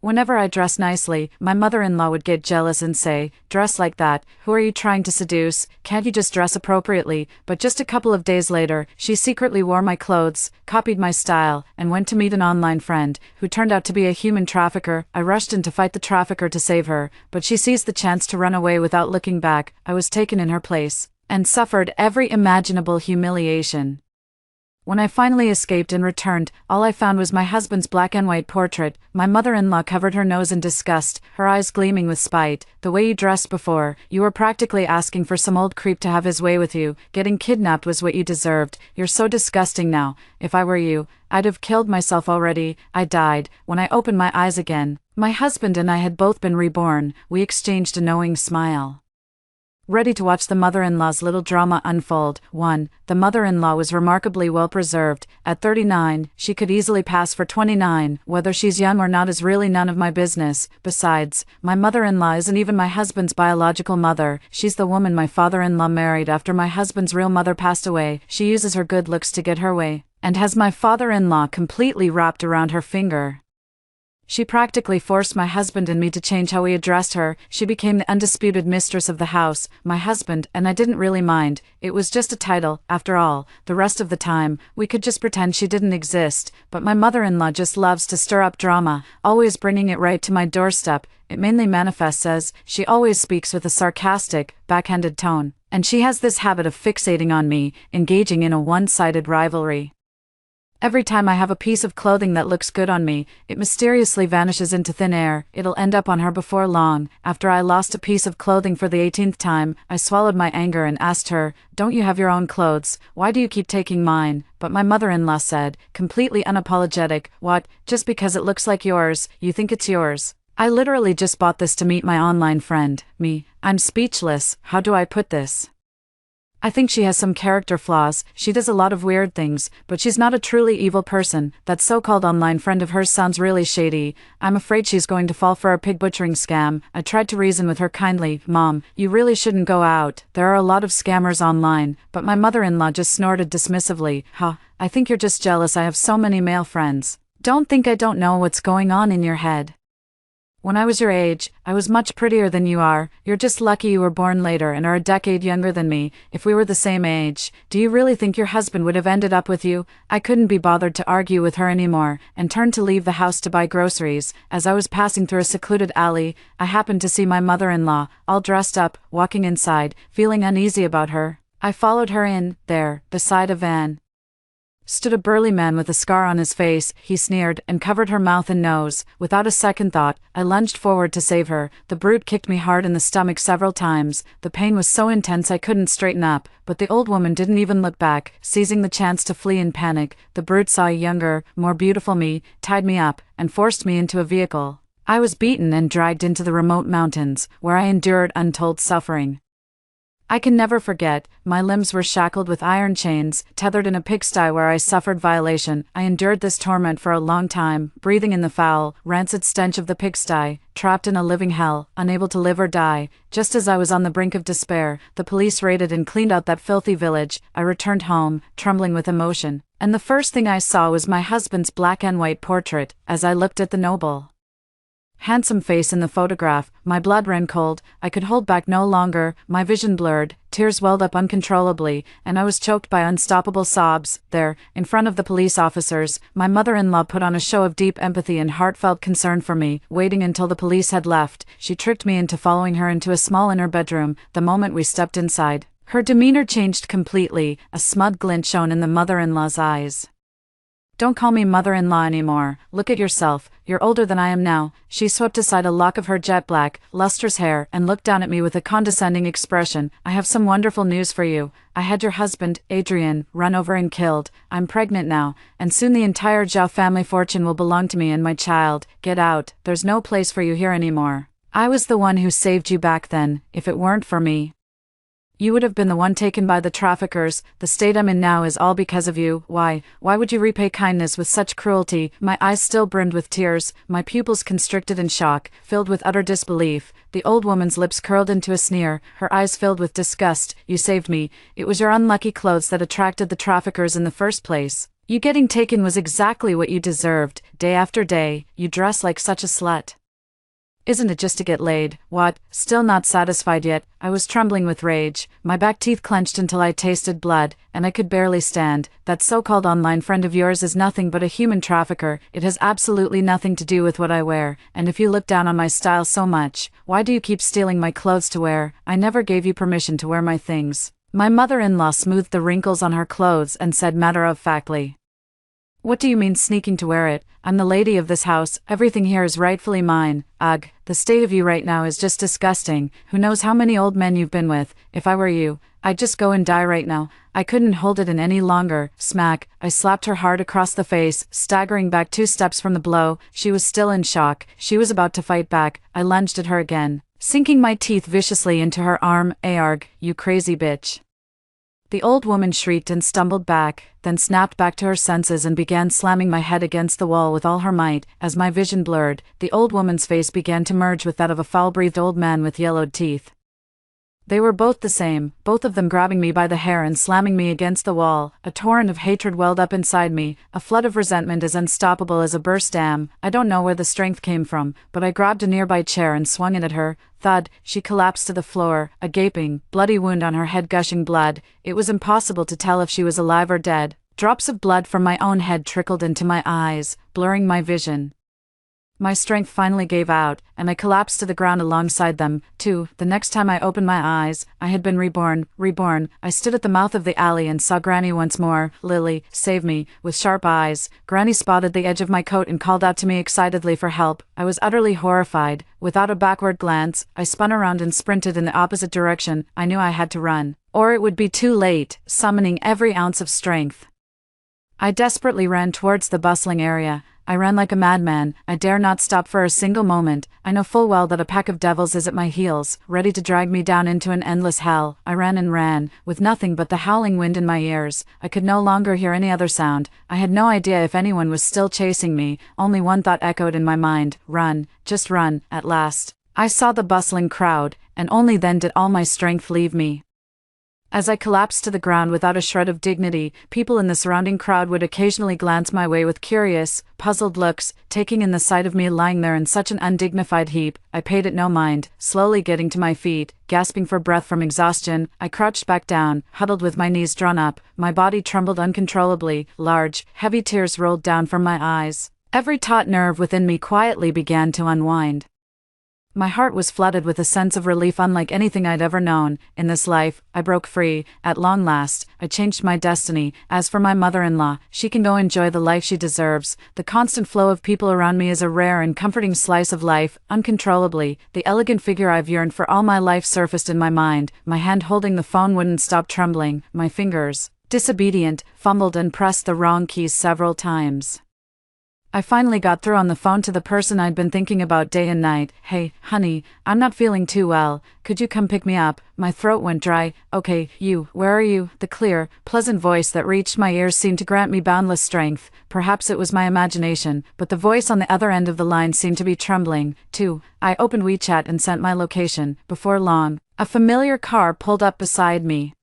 Whenever I dressed nicely, my mother-in-law would get jealous and say, "Dress like that, who are you trying to seduce? Can't you just dress appropriately?" But just a couple of days later, she secretly wore my clothes, copied my style, and went to meet an online friend, who turned out to be a human trafficker. I rushed in to fight the trafficker to save her, but she seized the chance to run away without looking back. I was taken in her place, and suffered every imaginable humiliation. When I finally escaped and returned, all I found was my husband's black and white portrait. My mother-in-law covered her nose in disgust, her eyes gleaming with spite. "The way you dressed before, you were practically asking for some old creep to have his way with you. Getting kidnapped was what you deserved. You're so disgusting now. If I were you, I'd have killed myself already." I died. When I opened my eyes again, my husband and I had both been reborn. We exchanged a knowing smile, ready to watch the mother-in-law's little drama unfold. 1. The mother-in-law was remarkably well preserved. At 39, she could easily pass for 29. Whether she's young or not is really none of my business. Besides, my mother-in-law isn't even my husband's biological mother. She's the woman my father-in-law married after my husband's real mother passed away. She uses her good looks to get her way, and has my father-in-law completely wrapped around her finger. She practically forced my husband and me to change how we addressed her. She became the undisputed mistress of the house. My husband and I didn't really mind. It was just a title, after all. The rest of the time, we could just pretend she didn't exist. But my mother-in-law just loves to stir up drama, always bringing it right to my doorstep. It mainly manifests as, she always speaks with a sarcastic, backhanded tone. And she has this habit of fixating on me, engaging in a one-sided rivalry. Every time I have a piece of clothing that looks good on me, it mysteriously vanishes into thin air. It'll end up on her before long. After I lost a piece of clothing for the 18th time, I swallowed my anger and asked her, "Don't you have your own clothes? Why do you keep taking mine?" But my mother-in-law said, completely unapologetic, "What, just because it looks like yours, you think it's yours? I literally just bought this to meet my online friend." I'm speechless. How do I put this? I think she has some character flaws. She does a lot of weird things, but she's not a truly evil person. That so-called online friend of hers sounds really shady. I'm afraid she's going to fall for a pig butchering scam. I tried to reason with her kindly. "Mom, you really shouldn't go out. There are a lot of scammers online." But my mother-in-law just snorted dismissively. "Huh, I think you're just jealous I have so many male friends. Don't think I don't know what's going on in your head. When I was your age, I was much prettier than you are. You're just lucky you were born later and are a decade younger than me. If we were the same age, do you really think your husband would have ended up with you?" I couldn't be bothered to argue with her anymore, and turned to leave the house to buy groceries. As I was passing through a secluded alley, I happened to see my mother-in-law, all dressed up, walking inside, feeling uneasy about her. I followed her in. There, beside a van, stood a burly man with a scar on his face. He sneered and covered her mouth and nose. Without a second thought, I lunged forward to save her. The brute kicked me hard in the stomach several times. The pain was so intense I couldn't straighten up, but the old woman didn't even look back. Seizing the chance to flee in panic, the brute saw a younger, more beautiful me, tied me up, and forced me into a vehicle. I was beaten and dragged into the remote mountains, where I endured untold suffering. I can never forget, my limbs were shackled with iron chains, tethered in a pigsty where I suffered violation. I endured this torment for a long time, breathing in the foul, rancid stench of the pigsty, trapped in a living hell, unable to live or die. Just as I was on the brink of despair, the police raided and cleaned out that filthy village. I returned home, trembling with emotion, and the first thing I saw was my husband's black and white portrait. As I looked at the noble, handsome face in the photograph, my blood ran cold. I could hold back no longer. My vision blurred, tears welled up uncontrollably, and I was choked by unstoppable sobs. There, in front of the police officers, my mother-in-law put on a show of deep empathy and heartfelt concern for me. Waiting until the police had left, she tricked me into following her into a small inner bedroom. The moment we stepped inside, her demeanor changed completely. A smug glint shone in the mother-in-law's eyes. "Don't call me mother-in-law anymore. Look at yourself. You're older than I am now." She swept aside a lock of her jet-black, lustrous hair and looked down at me with a condescending expression. "I have some wonderful news for you. I had your husband, Adrian, run over and killed. I'm pregnant now, and soon the entire Zhao family fortune will belong to me and my child. Get out. There's no place for you here anymore. I was the one who saved you back then. If it weren't for me, you would have been the one taken by the traffickers. The state I'm in now is all because of you. Why would you repay kindness with such cruelty?" My eyes still brimmed with tears, my pupils constricted in shock, filled with utter disbelief. The old woman's lips curled into a sneer, her eyes filled with disgust. "You saved me. It was your unlucky clothes that attracted the traffickers in the first place. You getting taken was exactly what you deserved. Day after day, you dress like such a slut. Isn't it just to get laid? What? Still not satisfied yet? I was trembling with rage, my back teeth clenched until I tasted blood, and I could barely stand. That so-called online friend of yours is nothing but a human trafficker. It has absolutely nothing to do with what I wear, and if you look down on my style so much, why do you keep stealing my clothes to wear? I never gave you permission to wear my things. My mother-in-law smoothed the wrinkles on her clothes and said matter-of-factly, "What do you mean sneaking to wear it? I'm the lady of this house, everything here is rightfully mine." Ugh, the state of you right now is just disgusting. Who knows how many old men you've been with? If I were you, I'd just go and die right now. I couldn't hold it in any longer. Smack, I slapped her hard across the face, staggering back 2 steps from the blow. She was still in shock. She was about to fight back. I lunged at her again, sinking my teeth viciously into her arm. "Arg, you crazy bitch." The old woman shrieked and stumbled back, then snapped back to her senses and began slamming my head against the wall with all her might. As my vision blurred, the old woman's face began to merge with that of a foul-breathed old man with yellowed teeth. They were both the same, both of them grabbing me by the hair and slamming me against the wall. A torrent of hatred welled up inside me, a flood of resentment as unstoppable as a burst dam. I don't know where the strength came from, but I grabbed a nearby chair and swung it at her. Thud, she collapsed to the floor, a gaping, bloody wound on her head gushing blood. It was impossible to tell if she was alive or dead. Drops of blood from my own head trickled into my eyes, blurring my vision. My strength finally gave out, and I collapsed to the ground alongside them, too. The next time I opened my eyes, I had been reborn. I stood at the mouth of the alley and saw Granny once more. "Lily, save me." With sharp eyes, Granny spotted the edge of my coat and called out to me excitedly for help. I was utterly horrified. Without a backward glance, I spun around and sprinted in the opposite direction. I knew I had to run, or it would be too late, summoning every ounce of strength. I desperately ran towards the bustling area. I ran like a madman. I dare not stop for a single moment. I know full well that a pack of devils is at my heels, ready to drag me down into an endless hell. I ran and ran, with nothing but the howling wind in my ears. I could no longer hear any other sound. I had no idea if anyone was still chasing me. Only one thought echoed in my mind: run, just run. At last, I saw the bustling crowd, and only then did all my strength leave me. As I collapsed to the ground without a shred of dignity, people in the surrounding crowd would occasionally glance my way with curious, puzzled looks, taking in the sight of me lying there in such an undignified heap. I paid it no mind. Slowly getting to my feet, gasping for breath from exhaustion, I crouched back down, huddled with my knees drawn up. My body trembled uncontrollably. Large, heavy tears rolled down from my eyes. Every taut nerve within me quietly began to unwind. My heart was flooded with a sense of relief unlike anything I'd ever known. In this life, I broke free. At long last, I changed my destiny. As for my mother-in-law, she can go enjoy the life she deserves. The constant flow of people around me is a rare and comforting slice of life. Uncontrollably, the elegant figure I've yearned for all my life surfaced in my mind. My hand holding the phone wouldn't stop trembling. My fingers, disobedient, fumbled and pressed the wrong keys several times. I finally got through on the phone to the person I'd been thinking about day and night. "Hey, honey, I'm not feeling too well. Could you come pick me up?" My throat went dry. "Okay, you, where are you?" The clear, pleasant voice that reached my ears seemed to grant me boundless strength. Perhaps it was my imagination, but the voice on the other end of the line seemed to be trembling, too. I opened WeChat and sent my location. Before long, a familiar car pulled up beside me.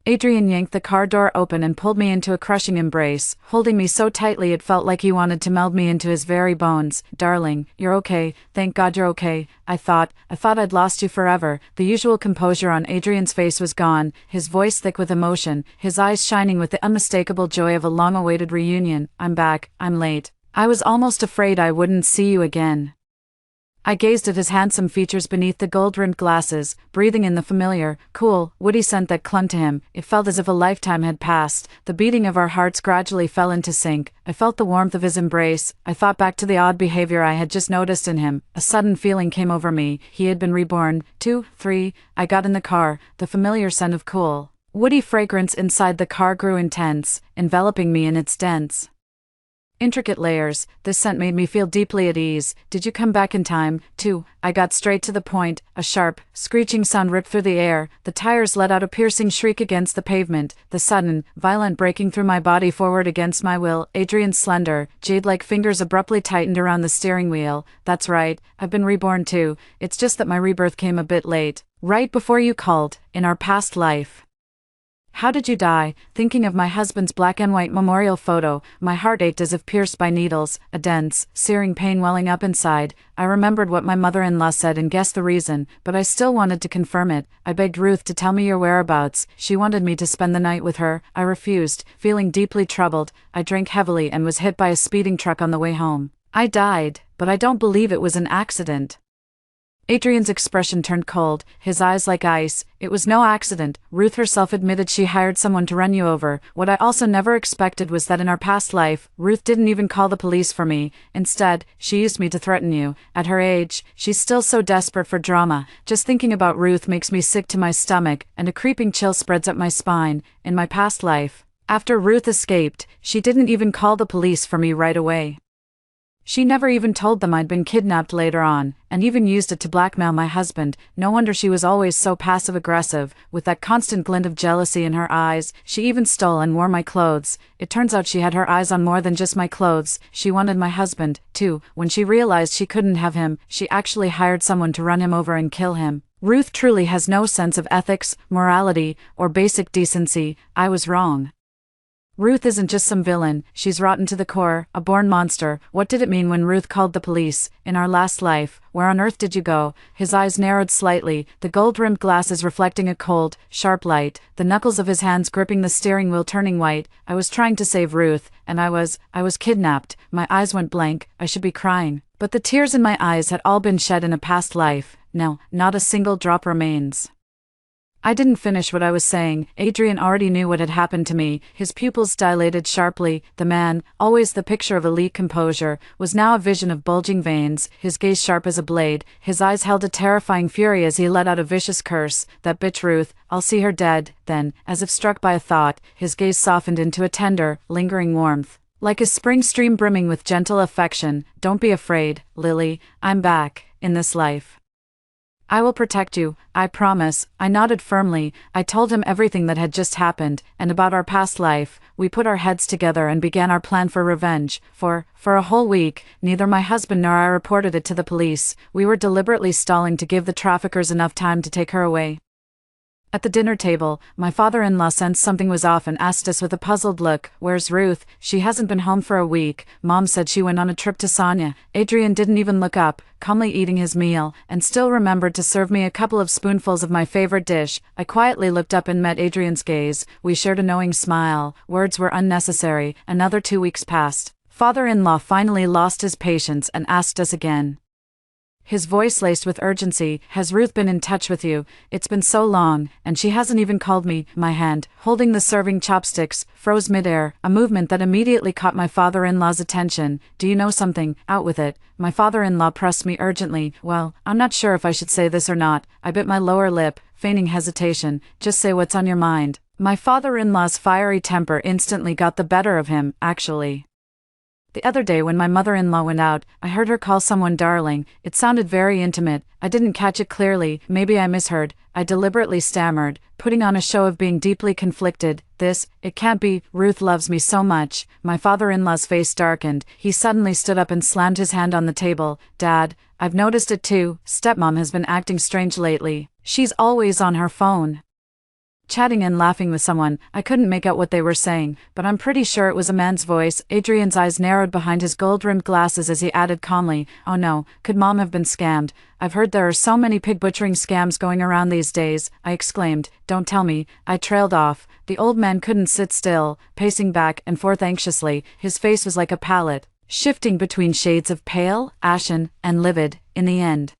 Adrian yanked the car door open and pulled me into a crushing embrace, holding me so tightly it felt like he wanted to meld me into his very bones. "Darling, you're okay. Thank God you're okay." I thought I'd lost you forever. The usual composure on Adrian's face was gone, his voice thick with emotion, his eyes shining with the unmistakable joy of a long-awaited reunion. "I'm back. I'm late. I was almost afraid I wouldn't see you again." I gazed at his handsome features beneath the gold-rimmed glasses, breathing in the familiar, cool, woody scent that clung to him. It felt as if a lifetime had passed. The beating of our hearts gradually fell into sync. I felt the warmth of his embrace. I thought back to the odd behavior I had just noticed in him. A sudden feeling came over me. He had been reborn. 2, 3, I got in the car. The familiar scent of cool, woody fragrance inside the car grew intense, enveloping me in its dense, intricate layers. This scent made me feel deeply at ease. "Did you come back in time?" 2. I got straight to the point. A sharp, screeching sound ripped through the air. The tires let out a piercing shriek against the pavement. The sudden, violent breaking through my body forward against my will. Adrian's slender, jade-like fingers abruptly tightened around the steering wheel. "That's right. I've been reborn too. It's just that my rebirth came a bit late. Right before you called, in our past life." How did you die? Thinking of my husband's black and white memorial photo, my heart ached as if pierced by needles, a dense, searing pain welling up inside. I remembered what my mother-in-law said and guessed the reason, but I still wanted to confirm it. I begged Ruth to tell me your whereabouts. She wanted me to spend the night with her. I refused, feeling deeply troubled. I drank heavily and was hit by a speeding truck on the way home. I died, but I don't believe it was an accident. Adrian's expression turned cold, his eyes like ice. It was no accident. Ruth herself admitted she hired someone to run you over. What I also never expected was that in our past life, Ruth didn't even call the police for me. Instead, she used me to threaten you. At her age, she's still so desperate for drama. Just thinking about Ruth makes me sick to my stomach, and a creeping chill spreads up my spine. In my past life, after Ruth escaped, she didn't even call the police for me right away. She never even told them I'd been kidnapped later on, and even used it to blackmail my husband. No wonder she was always so passive-aggressive, with that constant glint of jealousy in her eyes. She even stole and wore my clothes. It turns out she had her eyes on more than just my clothes. She wanted my husband, too. When she realized she couldn't have him, she actually hired someone to run him over and kill him. Ruth truly has no sense of ethics, morality, or basic decency. I was wrong. Ruth isn't just some villain, she's rotten to the core, a born monster. What did it mean when Ruth called the police? In our last life, where on earth did you go? His eyes narrowed slightly, the gold-rimmed glasses reflecting a cold, sharp light, the knuckles of his hands gripping the steering wheel turning white. I was trying to save Ruth, and I was kidnapped. My eyes went blank, I should be crying. But the tears in my eyes had all been shed in a past life. No, not a single drop remains. I didn't finish what I was saying. Adrian already knew what had happened to me. His pupils dilated sharply. The man, always the picture of elite composure, was now a vision of bulging veins, his gaze sharp as a blade. His eyes held a terrifying fury as he let out a vicious curse. That bitch Ruth, I'll see her dead. Then, as if struck by a thought, his gaze softened into a tender, lingering warmth. Like a spring stream brimming with gentle affection. Don't be afraid, Lily. I'm back, in this life. I will protect you, I promise. I nodded firmly. I told him everything that had just happened, and about our past life. We put our heads together and began our plan for revenge. For a whole week, neither my husband nor I reported it to the police. We were deliberately stalling to give the traffickers enough time to take her away. At the dinner table, my father-in-law sensed something was off and asked us with a puzzled look, "Where's Ruth? She hasn't been home for a week. Mom said she went on a trip to Sonia." Adrian didn't even look up, calmly eating his meal, and still remembered to serve me a couple of spoonfuls of my favorite dish. I quietly looked up and met Adrian's gaze. We shared a knowing smile. Words were unnecessary. Another 2 weeks passed. Father-in-law finally lost his patience and asked us again. His voice laced with urgency, "Has Ruth been in touch with you? It's been so long, and she hasn't even called me." My hand, holding the serving chopsticks, froze midair, a movement that immediately caught my father-in-law's attention. "Do you know something? Out with it." My father-in-law pressed me urgently. "Well, I'm not sure if I should say this or not." I bit my lower lip, feigning hesitation. "Just say what's on your mind." My father-in-law's fiery temper instantly got the better of him, actually. The other day when my mother-in-law went out, I heard her call someone darling. It sounded very intimate. I didn't catch it clearly. Maybe I misheard. I deliberately stammered, putting on a show of being deeply conflicted. It can't be. Ruth loves me so much." My father-in-law's face darkened. He suddenly stood up and slammed his hand on the table. "Dad, I've noticed it too. Stepmom has been acting strange lately. She's always on her phone, chatting and laughing with someone." I couldn't make out what they were saying, but I'm pretty sure it was a man's voice. Adrian's eyes narrowed behind his gold-rimmed glasses as he added calmly, "Oh no, could Mom have been scammed? I've heard there are so many pig-butchering scams going around these days." I exclaimed, "Don't tell me." I trailed off. The old man couldn't sit still, pacing back and forth anxiously. His face was like a palette, shifting between shades of pale, ashen, and livid. In the end,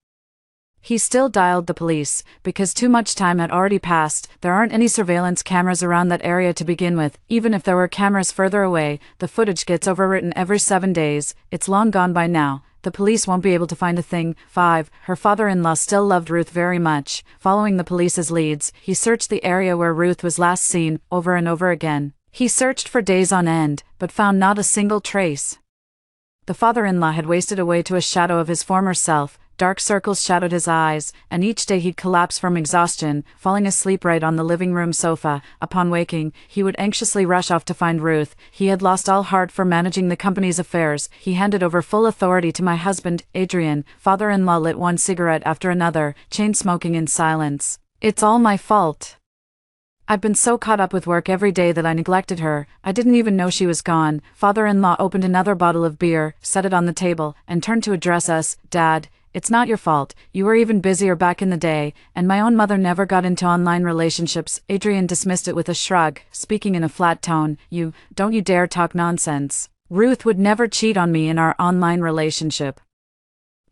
he still dialed the police, because too much time had already passed. There aren't any surveillance cameras around that area to begin with. Even if there were cameras further away, the footage gets overwritten every 7 days. It's long gone by now. The police won't be able to find a thing. 5. Her father-in-law still loved Ruth very much. Following the police's leads, he searched the area where Ruth was last seen, over and over again. He searched for days on end, but found not a single trace. The father-in-law had wasted away to a shadow of his former self. Dark circles shadowed his eyes, and each day he'd collapse from exhaustion, falling asleep right on the living room sofa. Upon waking, he would anxiously rush off to find Ruth. He had lost all heart for managing the company's affairs. He handed over full authority to my husband, Adrian. Father-in-law lit one cigarette after another, chain-smoking in silence. "It's all my fault. I'd been so caught up with work every day that I neglected her. I didn't even know she was gone. Father-in-law opened another bottle of beer, set it on the table, and turned to address us. Dad, it's not your fault. You were even busier back in the day, and my own mother never got into online relationships. Adrian dismissed it with a shrug, speaking in a flat tone. Don't you dare talk nonsense. Ruth would never cheat on me in our online relationship.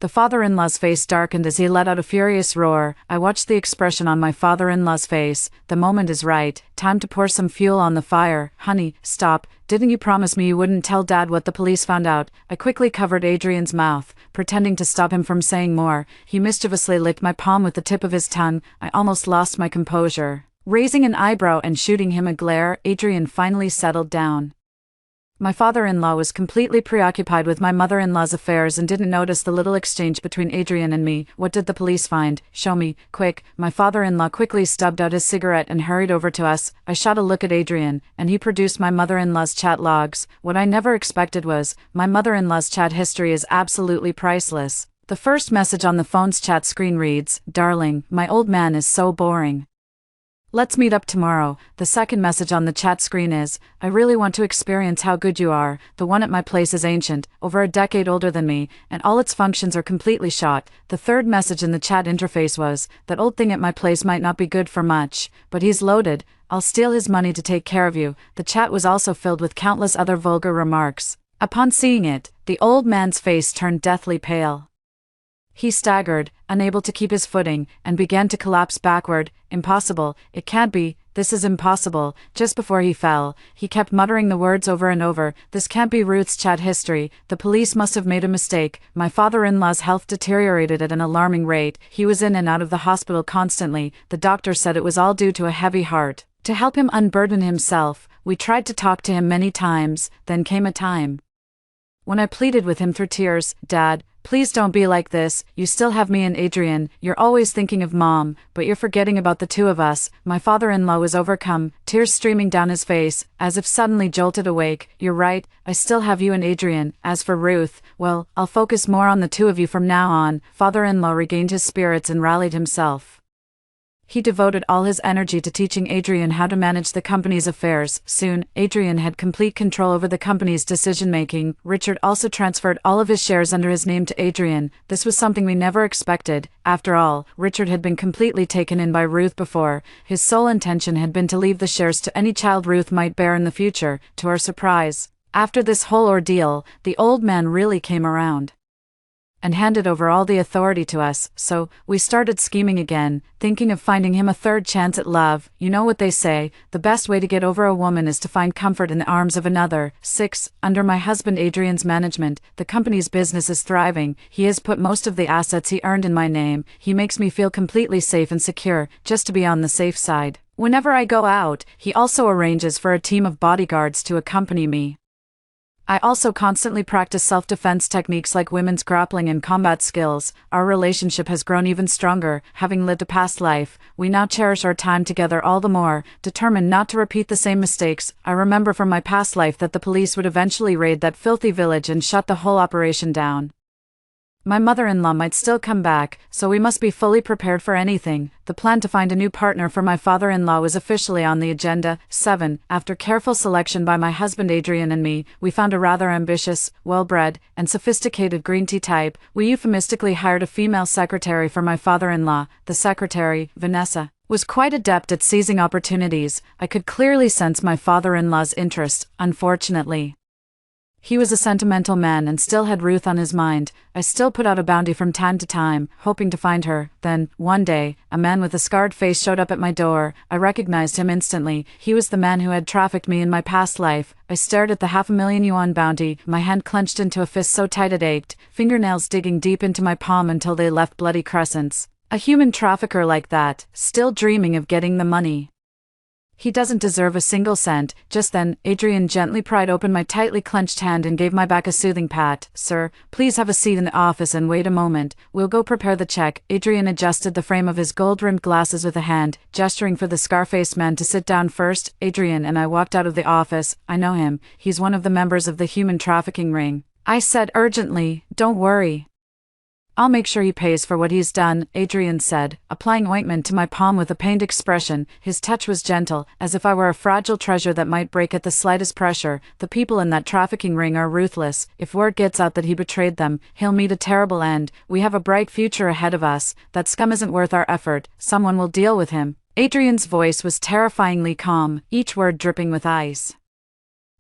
The father-in-law's face darkened as he let out a furious roar. I watched the expression on my father-in-law's face. The moment is right. Time to pour some fuel on the fire. Honey, stop. Didn't you promise me you wouldn't tell Dad what the police found out? I quickly covered Adrian's mouth, pretending to stop him from saying more. He mischievously licked my palm with the tip of his tongue. I almost lost my composure. Raising an eyebrow and shooting him a glare, Adrian finally settled down. My father-in-law was completely preoccupied with my mother-in-law's affairs and didn't notice the little exchange between Adrian and me. What did the police find? Show me, quick. My father-in-law quickly stubbed out his cigarette and hurried over to us. I shot a look at Adrian, and he produced my mother-in-law's chat logs. What I never expected was, my mother-in-law's chat history is absolutely priceless. The first message on the phone's chat screen reads, "Darling, my old man is so boring. Let's meet up tomorrow." The second message on the chat screen is, "I really want to experience how good you are. The one at my place is ancient, over a decade older than me, and all its functions are completely shot." The third message in the chat interface was, "That old thing at my place might not be good for much, but he's loaded. I'll steal his money to take care of you." The chat was also filled with countless other vulgar remarks. Upon seeing it, the old man's face turned deathly pale. He staggered, unable to keep his footing, and began to collapse backward. "Impossible, it can't be, this is impossible." Just before he fell, he kept muttering the words over and over. "This can't be Ruth's chat history. The police must have made a mistake." My father-in-law's health deteriorated at an alarming rate. He was in and out of the hospital constantly. The doctor said it was all due to a heavy heart. To help him unburden himself, we tried to talk to him many times. Then came a time when I pleaded with him through tears, "Dad, please don't be like this. You still have me and Adrian. You're always thinking of Mom, but you're forgetting about the two of us." My father-in-law was overcome, tears streaming down his face, as if suddenly jolted awake. "You're right, I still have you and Adrian. As for Ruth, well, I'll focus more on the two of you from now on." Father-in-law regained his spirits and rallied himself. He devoted all his energy to teaching Adrian how to manage the company's affairs. Soon, Adrian had complete control over the company's decision-making. Richard also transferred all of his shares under his name to Adrian. This was something we never expected. After all, Richard had been completely taken in by Ruth before. His sole intention had been to leave the shares to any child Ruth might bear in the future. To our surprise, after this whole ordeal, the old man really came around and handed over all the authority to us. So, we started scheming again, thinking of finding him a third chance at love. You know what they say, the best way to get over a woman is to find comfort in the arms of another. 6. Under my husband Adrian's management, the company's business is thriving. He has put most of the assets he earned in my name. He makes me feel completely safe and secure, just to be on the safe side. Whenever I go out, he also arranges for a team of bodyguards to accompany me. I also constantly practice self-defense techniques like women's grappling and combat skills. Our relationship has grown even stronger. Having lived a past life, we now cherish our time together all the more, determined not to repeat the same mistakes. I remember from my past life that the police would eventually raid that filthy village and shut the whole operation down. My mother-in-law might still come back, so we must be fully prepared for anything. The plan to find a new partner for my father-in-law was officially on the agenda. 7. After careful selection by my husband Adrian and me, we found a rather ambitious, well-bred, and sophisticated green tea type. We euphemistically hired a female secretary for my father-in-law. The secretary, Vanessa, was quite adept at seizing opportunities. I could clearly sense my father-in-law's interest. Unfortunately, he was a sentimental man and still had Ruth on his mind. I still put out a bounty from time to time, hoping to find her. Then, one day, a man with a scarred face showed up at my door. I recognized him instantly. He was the man who had trafficked me in my past life. I stared at the $500,000 bounty, my hand clenched into a fist so tight it ached, fingernails digging deep into my palm until they left bloody crescents. A human trafficker like that, still dreaming of getting the money. He doesn't deserve a single cent. Just then, Adrian gently pried open my tightly clenched hand and gave my back a soothing pat. "Sir, please have a seat in the office and wait a moment. We'll go prepare the check." Adrian adjusted the frame of his gold-rimmed glasses with a hand, gesturing for the scar-faced man to sit down first. Adrian and I walked out of the office. "I know him. He's one of the members of the human trafficking ring," I said urgently. "Don't worry. I'll make sure he pays for what he's done, Adrian said, applying ointment to my palm with a pained expression. His touch was gentle, as if I were a fragile treasure that might break at the slightest pressure. The people in that trafficking ring are ruthless. If word gets out that he betrayed them, he'll meet a terrible end. We have a bright future ahead of us. That scum isn't worth our effort. Someone will deal with him. Adrian's voice was terrifyingly calm, each word dripping with ice.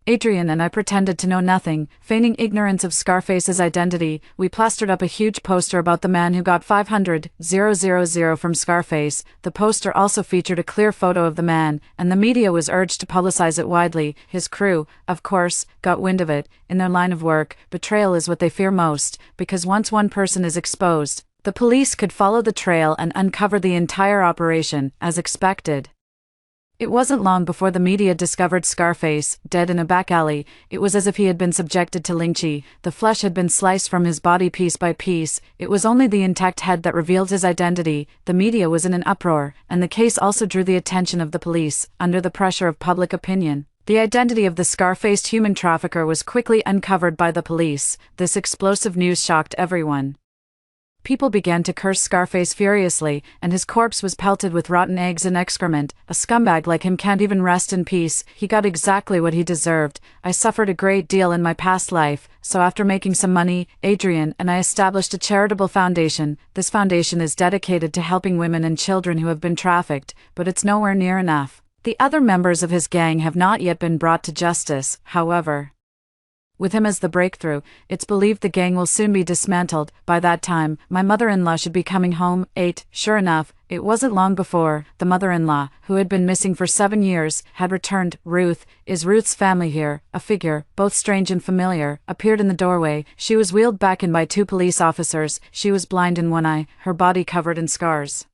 Adrian and I pretended to know nothing, feigning ignorance of Scarface's identity. We plastered up a huge poster about the man who got 500,000 from Scarface. The poster also featured a clear photo of the man, and the media was urged to publicize it widely. His crew, of course, got wind of it. In their line of work, betrayal is what they fear most, because once one person is exposed, the police could follow the trail and uncover the entire operation, as expected. It wasn't long before the media discovered Scarface, dead in a back alley. It was as if he had been subjected to lynching. The flesh had been sliced from his body piece by piece. It was only the intact head that revealed his identity. The media was in an uproar, and the case also drew the attention of the police, under the pressure of public opinion. The identity of the scar-faced human trafficker was quickly uncovered by the police. This explosive news shocked everyone. People began to curse Scarface furiously, and his corpse was pelted with rotten eggs and excrement. A scumbag like him can't even rest in peace. He got exactly what he deserved. I suffered a great deal in my past life, so after making some money, Adrian and I established a charitable foundation. This foundation is dedicated to helping women and children who have been trafficked, but it's nowhere near enough. The other members of his gang have not yet been brought to justice, however. With him as the breakthrough, it's believed the gang will soon be dismantled. By that time, my mother-in-law should be coming home. 8. Sure enough, it wasn't long before the mother-in-law, who had been missing for 7 years, had returned. Ruth, is Ruth's family here? A figure, both strange and familiar, appeared in the doorway. She was wheeled back in by 2 police officers. She was blind in one eye, her body covered in scars,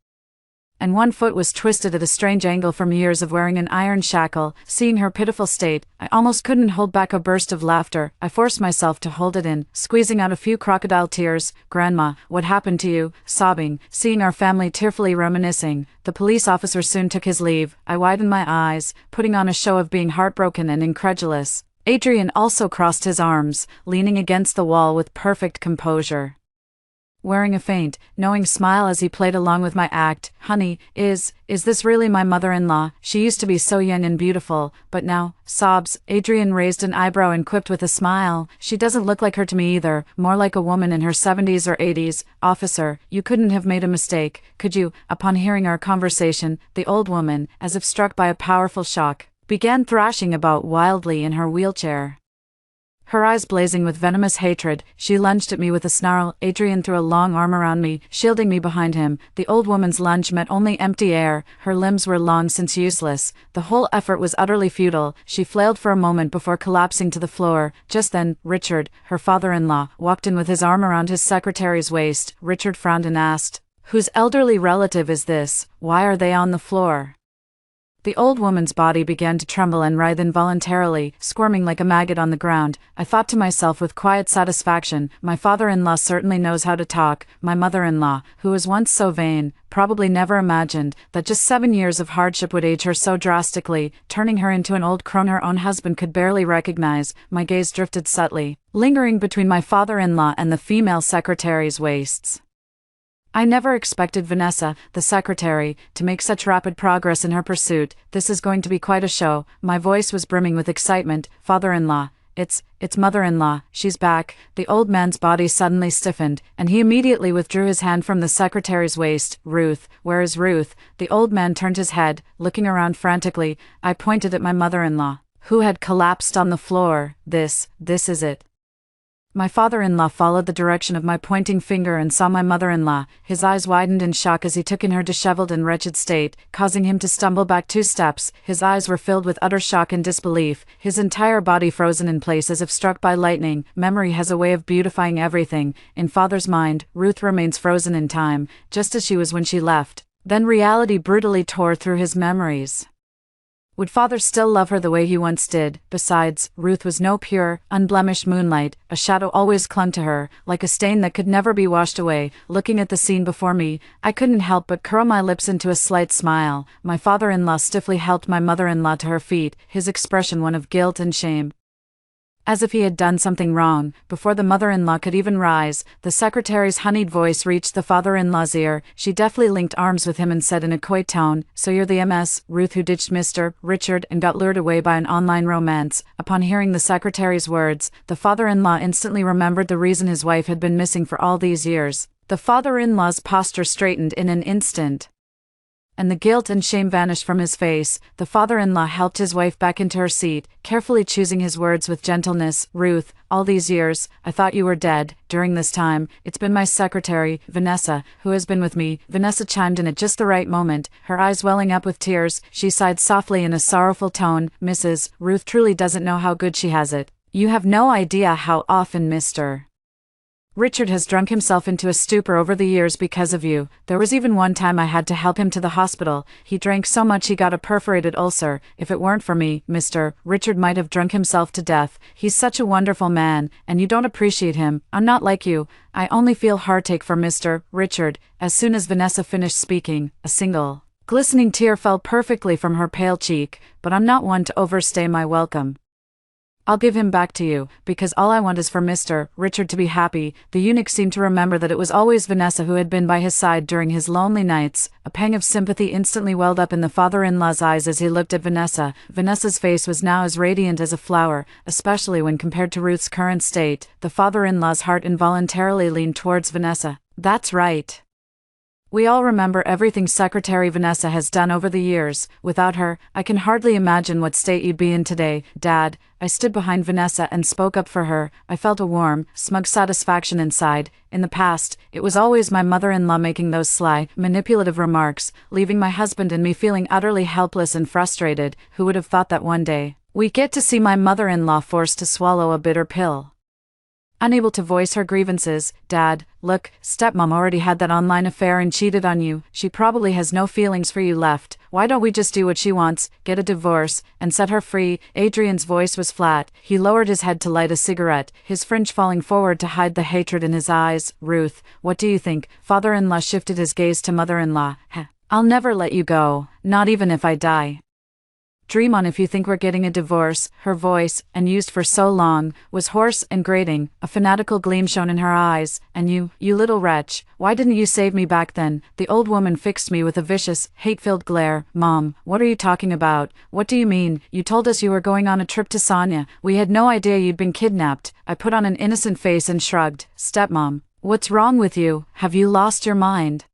and one foot was twisted at a strange angle from years of wearing an iron shackle. Seeing her pitiful state, I almost couldn't hold back a burst of laughter. I forced myself to hold it in, squeezing out a few crocodile tears. "Grandma, what happened to you?" Sobbing, seeing our family tearfully reminiscing. The police officer soon took his leave. I widened my eyes, putting on a show of being heartbroken and incredulous. Adrian also crossed his arms, leaning against the wall with perfect composure, wearing a faint, knowing smile as he played along with my act. "Honey, is this really my mother-in-law? She used to be so young and beautiful, but now," sobs. Adrian raised an eyebrow and quipped with a smile, "She doesn't look like her to me either, more like a woman in her 70s or 80s. Officer, you couldn't have made a mistake, could you?" Upon hearing our conversation, the old woman, as if struck by a powerful shock, began thrashing about wildly in her wheelchair. Her eyes blazing with venomous hatred, she lunged at me with a snarl. Adrian threw a long arm around me, shielding me behind him. The old woman's lunge met only empty air. Her limbs were long since useless. The whole effort was utterly futile. She flailed for a moment before collapsing to the floor. Just then, Richard, her father-in-law, walked in with his arm around his secretary's waist. Richard frowned and asked, "Whose elderly relative is this? Why are they on the floor?" The old woman's body began to tremble and writhe involuntarily, squirming like a maggot on the ground. I thought to myself with quiet satisfaction, my father-in-law certainly knows how to talk. My mother-in-law, who was once so vain, probably never imagined that just 7 years of hardship would age her so drastically, turning her into an old crone her own husband could barely recognize. My gaze drifted subtly, lingering between my father-in-law and the female secretary's waists. I never expected Vanessa, the secretary, to make such rapid progress in her pursuit. "This is going to be quite a show." My voice was brimming with excitement. "Father-in-law, it's mother-in-law, she's back." The old man's body suddenly stiffened, and he immediately withdrew his hand from the secretary's waist. "Ruth, where is Ruth?" The old man turned his head, looking around frantically. I pointed at my mother-in-law, who had collapsed on the floor. This is it." My father-in-law followed the direction of my pointing finger and saw my mother-in-law. His eyes widened in shock as he took in her disheveled and wretched state, causing him to stumble back 2 steps. His eyes were filled with utter shock and disbelief, his entire body frozen in place as if struck by lightning. Memory has a way of beautifying everything. In father's mind, Ruth remains frozen in time, just as she was when she left. Then reality brutally tore through his memories. Would father still love her the way he once did? Besides, Ruth was no pure, unblemished moonlight. A shadow always clung to her, like a stain that could never be washed away. Looking at the scene before me, I couldn't help but curl my lips into a slight smile. My father-in-law stiffly helped my mother-in-law to her feet, his expression one of guilt and shame. As if he had done something wrong. Before the mother-in-law could even rise, the secretary's honeyed voice reached the father-in-law's ear. She deftly linked arms with him and said in a coy tone, "So you're the Ms. Ruth who ditched Mr. Richard and got lured away by an online romance." Upon hearing the secretary's words, the father-in-law instantly remembered the reason his wife had been missing for all these years. The father-in-law's posture straightened in an instant, and the guilt and shame vanished from his face. The father-in-law helped his wife back into her seat, carefully choosing his words with gentleness. "Ruth, all these years, I thought you were dead. During this time, it's been my secretary, Vanessa, who has been with me." Vanessa chimed in at just the right moment, her eyes welling up with tears. She sighed softly in a sorrowful tone. "Mrs. Ruth truly doesn't know how good she has it. You have no idea how often Mr. Richard has drunk himself into a stupor over the years because of you. There was even one time I had to help him to the hospital. He drank so much he got a perforated ulcer. If it weren't for me, Mr. Richard might have drunk himself to death. He's such a wonderful man, and you don't appreciate him. I'm not like you. I only feel heartache for Mr. Richard." As soon as Vanessa finished speaking, a single, glistening tear fell perfectly from her pale cheek. "But I'm not one to overstay my welcome. I'll give him back to you, because all I want is for Mr. Richard to be happy." The eunuch seemed to remember that it was always Vanessa who had been by his side during his lonely nights. A pang of sympathy instantly welled up in the father-in-law's eyes as he looked at Vanessa. Vanessa's face was now as radiant as a flower, especially when compared to Ruth's current state. The father-in-law's heart involuntarily leaned towards Vanessa. "That's right. We all remember everything Secretary Vanessa has done over the years. Without her, I can hardly imagine what state you'd be in today, Dad." I stood behind Vanessa and spoke up for her. I felt a warm, smug satisfaction inside. In the past, it was always my mother-in-law making those sly, manipulative remarks, leaving my husband and me feeling utterly helpless and frustrated. Who would have thought that one day we'd get to see my mother-in-law forced to swallow a bitter pill? Unable to voice her grievances. "Dad, look, stepmom already had that online affair and cheated on you. She probably has no feelings for you left. Why don't we just do what she wants, get a divorce, and set her free?" Adrian's voice was flat. He lowered his head to light a cigarette, his fringe falling forward to hide the hatred in his eyes. "Ruth, what do you think?" Father-in-law shifted his gaze to mother-in-law. "I'll never let you go, not even if I die. Dream on if you think we're getting a divorce." Her voice, unused for so long, was hoarse and grating. A fanatical gleam shone in her eyes. "And you little wretch, why didn't you save me back then?" The old woman fixed me with a vicious, hate-filled glare. "Mom, what are you talking about? What do you mean? You told us you were going on a trip to Sonia. We had no idea you'd been kidnapped." I put on an innocent face and shrugged. "Stepmom, what's wrong with you? Have you lost your mind?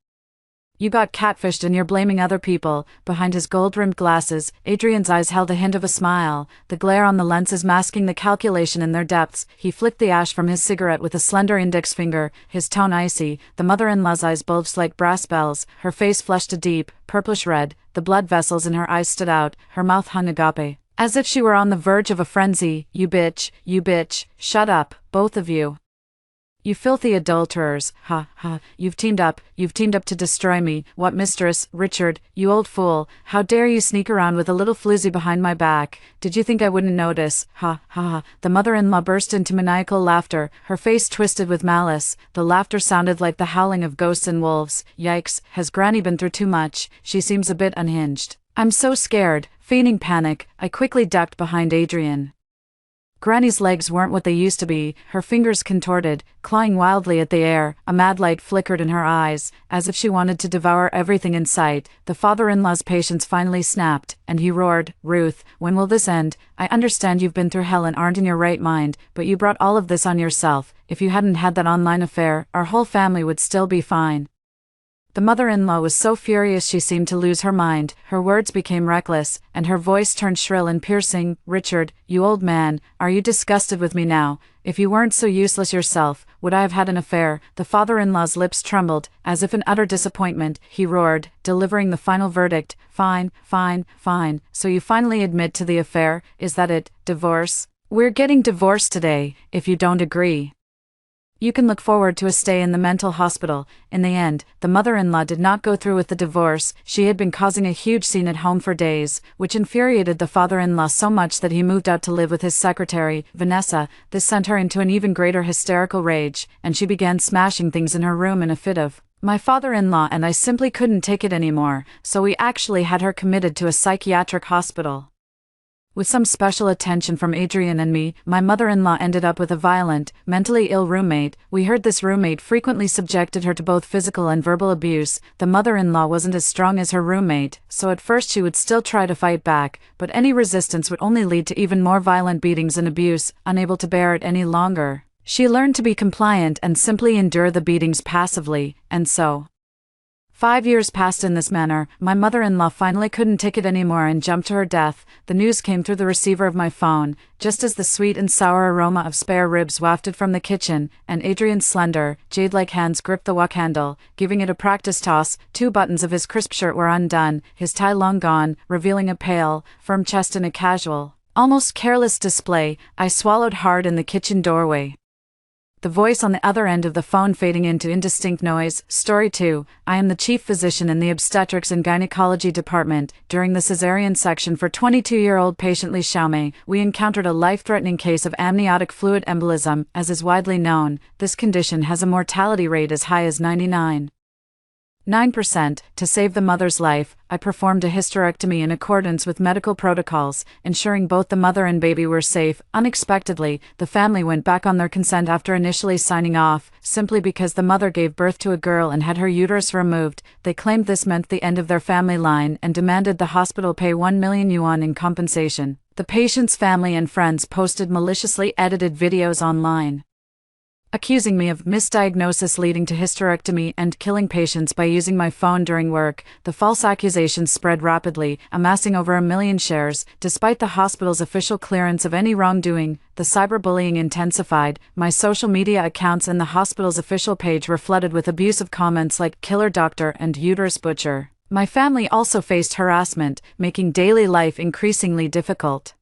You got catfished and you're blaming other people." Behind his gold-rimmed glasses, Adrian's eyes held a hint of a smile, the glare on the lenses masking the calculation in their depths. He flicked the ash from his cigarette with a slender index finger, his tone icy. The mother-in-law's eyes bulged like brass bells, her face flushed a deep, purplish red, the blood vessels in her eyes stood out, her mouth hung agape, as if she were on the verge of a frenzy. You bitch, shut up, both of you. You filthy adulterers, ha ha, you've teamed up to destroy me. What, Mistress Richard, you old fool, how dare you sneak around with a little floozy behind my back? Did you think I wouldn't notice? Ha ha ha. The mother-in-law burst into maniacal laughter, her face twisted with malice. The laughter sounded like the howling of ghosts and wolves. Yikes, has Granny been through too much? She seems a bit unhinged. I'm so scared. Feigning panic, I quickly ducked behind Adrian. Granny's legs weren't what they used to be, her fingers contorted, clawing wildly at the air. A mad light flickered in her eyes, as if she wanted to devour everything in sight. The father-in-law's patience finally snapped, and he roared, "Ruth, when will this end? I understand you've been through hell and aren't in your right mind, but you brought all of this on yourself. If you hadn't had that online affair, our whole family would still be fine." The mother-in-law was so furious she seemed to lose her mind. Her words became reckless, and her voice turned shrill and piercing. "Richard, you old man, are you disgusted with me now? If you weren't so useless yourself, would I have had an affair?" The father-in-law's lips trembled, as if in utter disappointment. He roared, delivering the final verdict. Fine. So you finally admit to the affair, is that it? Divorce? We're getting divorced today, if you don't agree. You can look forward to a stay in the mental hospital. In the end, the mother-in-law did not go through with the divorce. She had been causing a huge scene at home for days, which infuriated the father-in-law so much that he moved out to live with his secretary, Vanessa. This sent her into an even greater hysterical rage, and she began smashing things in her room in a fit of my father-in-law and I simply couldn't take it anymore, so we actually had her committed to a psychiatric hospital. With some special attention from Adrian and me, my mother-in-law ended up with a violent, mentally ill roommate. We heard this roommate frequently subjected her to both physical and verbal abuse. The mother-in-law wasn't as strong as her roommate, so at first she would still try to fight back, but any resistance would only lead to even more violent beatings and abuse. Unable to bear it any longer, she learned to be compliant and simply endure the beatings passively, and so 5 years passed in this manner. My mother-in-law finally couldn't take it anymore and jumped to her death. The news came through the receiver of my phone, just as the sweet and sour aroma of spare ribs wafted from the kitchen, and Adrian's slender, jade-like hands gripped the wok handle, giving it a practice toss. 2 buttons of his crisp shirt were undone, his tie long gone, revealing a pale, firm chest in a casual, almost careless display. I swallowed hard in the kitchen doorway. The voice on the other end of the phone fading into indistinct noise. Story 2. I am the chief physician in the obstetrics and gynecology department. During the cesarean section for 22-year-old patient Li Xiaomei, we encountered a life-threatening case of amniotic fluid embolism. As is widely known, this condition has a mortality rate as high as 99.9%. To save the mother's life, I performed a hysterectomy in accordance with medical protocols, ensuring both the mother and baby were safe. Unexpectedly, the family went back on their consent after initially signing off, simply because the mother gave birth to a girl and had her uterus removed. They claimed this meant the end of their family line and demanded the hospital pay 1 million yuan in compensation. The patient's family and friends posted maliciously edited videos online, accusing me of misdiagnosis leading to hysterectomy and killing patients by using my phone during work. The false accusations spread rapidly, amassing over 1 million shares. Despite the hospital's official clearance of any wrongdoing, the cyberbullying intensified. My social media accounts and the hospital's official page were flooded with abusive comments like "killer doctor" and "uterus butcher." My family also faced harassment, making daily life increasingly difficult.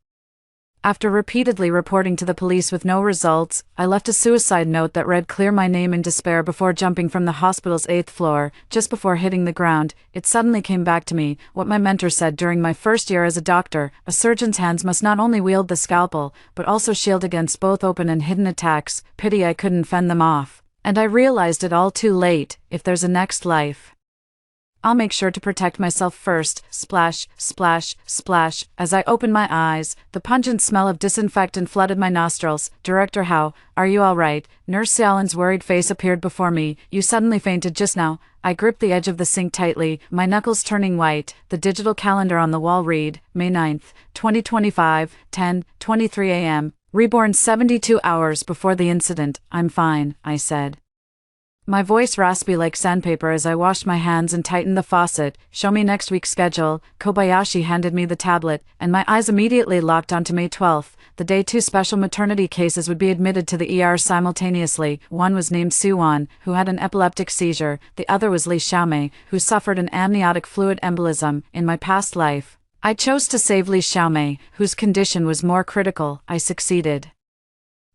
After repeatedly reporting to the police with no results, I left a suicide note that read "clear my name" in despair before jumping from the hospital's 8th floor. Just before hitting the ground, it suddenly came back to me, what my mentor said during my first year as a doctor: a surgeon's hands must not only wield the scalpel, but also shield against both open and hidden attacks. Pity I couldn't fend them off. And I realized it all too late. If there's a next life, I'll make sure to protect myself first. Splash, splash, splash. As I opened my eyes, the pungent smell of disinfectant flooded my nostrils. "Director Hao, are you all right?" Nurse Xiaolin's worried face appeared before me. "You suddenly fainted just now." I gripped the edge of the sink tightly, my knuckles turning white. The digital calendar on the wall read, May 9th, 2025, 10:23 a.m. Reborn 72 hours before the incident. "I'm fine," I said, my voice raspy like sandpaper as I washed my hands and tightened the faucet. "Show me next week's schedule." Kobayashi handed me the tablet, and my eyes immediately locked onto May 12th, the day 2 special maternity cases would be admitted to the ER simultaneously. One was named Suwan, who had an epileptic seizure. The other was Li Xiaomei, who suffered an amniotic fluid embolism. In my past life, I chose to save Li Xiaomei, whose condition was more critical. I succeeded,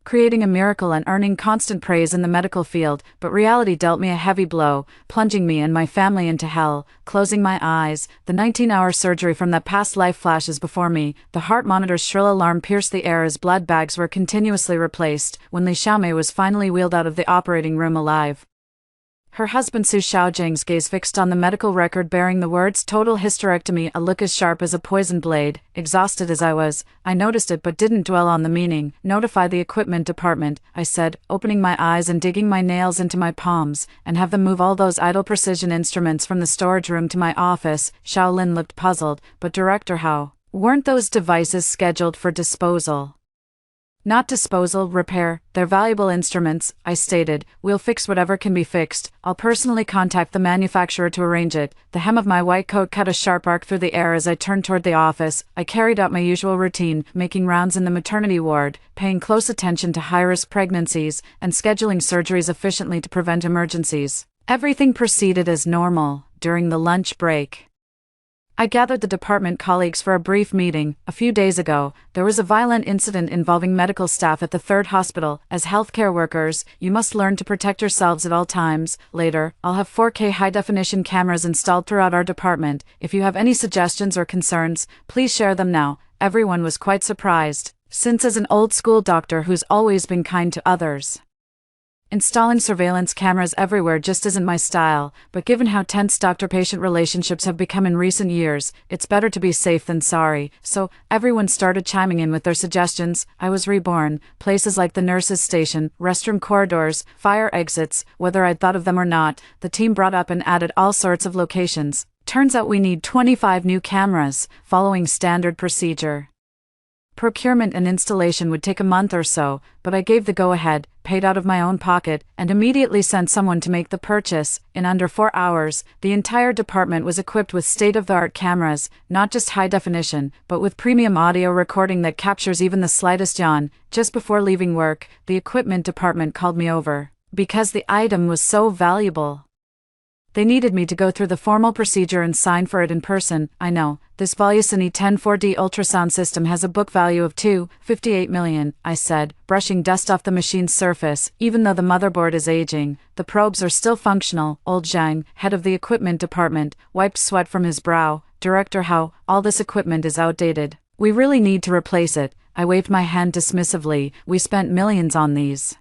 creating a miracle and earning constant praise in the medical field, but reality dealt me a heavy blow, plunging me and my family into hell. Closing my eyes, the 19-hour surgery from that past life flashes before me. The heart monitor's shrill alarm pierced the air as blood bags were continuously replaced. When Li Xiaomei was finally wheeled out of the operating room alive, her husband Su Xiaojing's gaze fixed on the medical record bearing the words "total hysterectomy," a look as sharp as a poisoned blade. Exhausted as I was, I noticed it but didn't dwell on the meaning. "Notify the equipment department," I said, opening my eyes and digging my nails into my palms, "and have them move all those idle precision instruments from the storage room to my office." Xiaolin looked puzzled. "But Director Hao, weren't those devices scheduled for disposal?" "Not disposal, repair. They're valuable instruments," I stated. "We'll fix whatever can be fixed. I'll personally contact the manufacturer to arrange it." The hem of my white coat cut a sharp arc through the air as I turned toward the office. I carried out my usual routine, making rounds in the maternity ward, paying close attention to high-risk pregnancies, and scheduling surgeries efficiently to prevent emergencies. Everything proceeded as normal. During the lunch break, I gathered the department colleagues for a brief meeting. "A few days ago, there was a violent incident involving medical staff at the 3rd hospital. As healthcare workers, you must learn to protect yourselves at all times. Later, I'll have 4K high-definition cameras installed throughout our department. If you have any suggestions or concerns, please share them now." Everyone was quite surprised, since as an old-school doctor who's always been kind to others, Installing surveillance cameras everywhere just isn't my style, but given how tense doctor-patient relationships have become in recent years, it's better to be safe than sorry. So, everyone started chiming in with their suggestions. I was reborn. Places like the nurse's station, restroom corridors, fire exits, whether I'd thought of them or not, the team brought up and added all sorts of locations. Turns out we need 25 new cameras, following standard procedure. Procurement and installation would take a month or so, but I gave the go-ahead, paid out of my own pocket, and immediately sent someone to make the purchase. In under 4 hours, the entire department was equipped with state-of-the-art cameras, not just high definition, but with premium audio recording that captures even the slightest yawn. Just before leaving work, the equipment department called me over, because the item was so valuable. They needed me to go through the formal procedure and sign for it in person. I know, this Volucini 10 4D ultrasound system has a book value of $2.58 million, I said, brushing dust off the machine's surface. Even though the motherboard is aging, the probes are still functional. Old Zhang, head of the equipment department, wiped sweat from his brow. Director Hao, all this equipment is outdated. We really need to replace it. I waved my hand dismissively. We spent millions on these.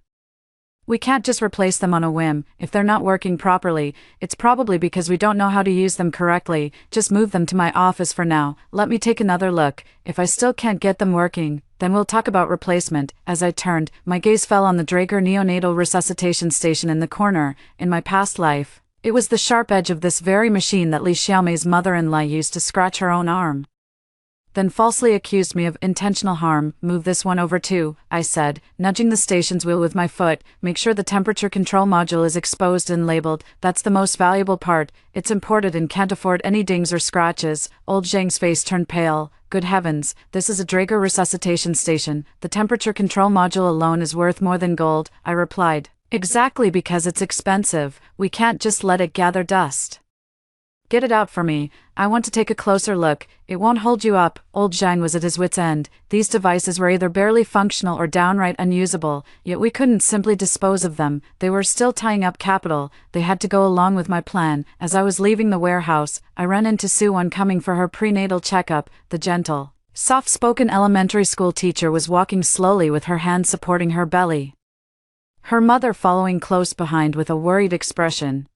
We can't just replace them on a whim. If they're not working properly, it's probably because we don't know how to use them correctly. Just move them to my office for now. Let me take another look. If I still can't get them working, then we'll talk about replacement. As I turned, my gaze fell on the Draeger neonatal resuscitation station in the corner. In my past life, it was the sharp edge of this very machine that Li Xiaomei's mother-in-law used to scratch her own arm. Then falsely accused me of intentional harm. Move this one over too, I said, nudging the station's wheel with my foot. Make sure the temperature control module is exposed and labeled. That's the most valuable part. It's imported and can't afford any dings or scratches. Old Zhang's face turned pale. Good heavens, this is a Draeger resuscitation station. The temperature control module alone is worth more than gold, I replied. Exactly, because it's expensive. We can't just let it gather dust. Get it out for me. I want to take a closer look. It won't hold you up. Old Zhang was at his wit's end. These devices were either barely functional or downright unusable, yet we couldn't simply dispose of them. They were still tying up capital. They had to go along with my plan. As I was leaving the warehouse, I ran into Su-Wan coming for her prenatal checkup. The gentle, soft-spoken elementary school teacher was walking slowly with her hand supporting her belly, her mother following close behind with a worried expression.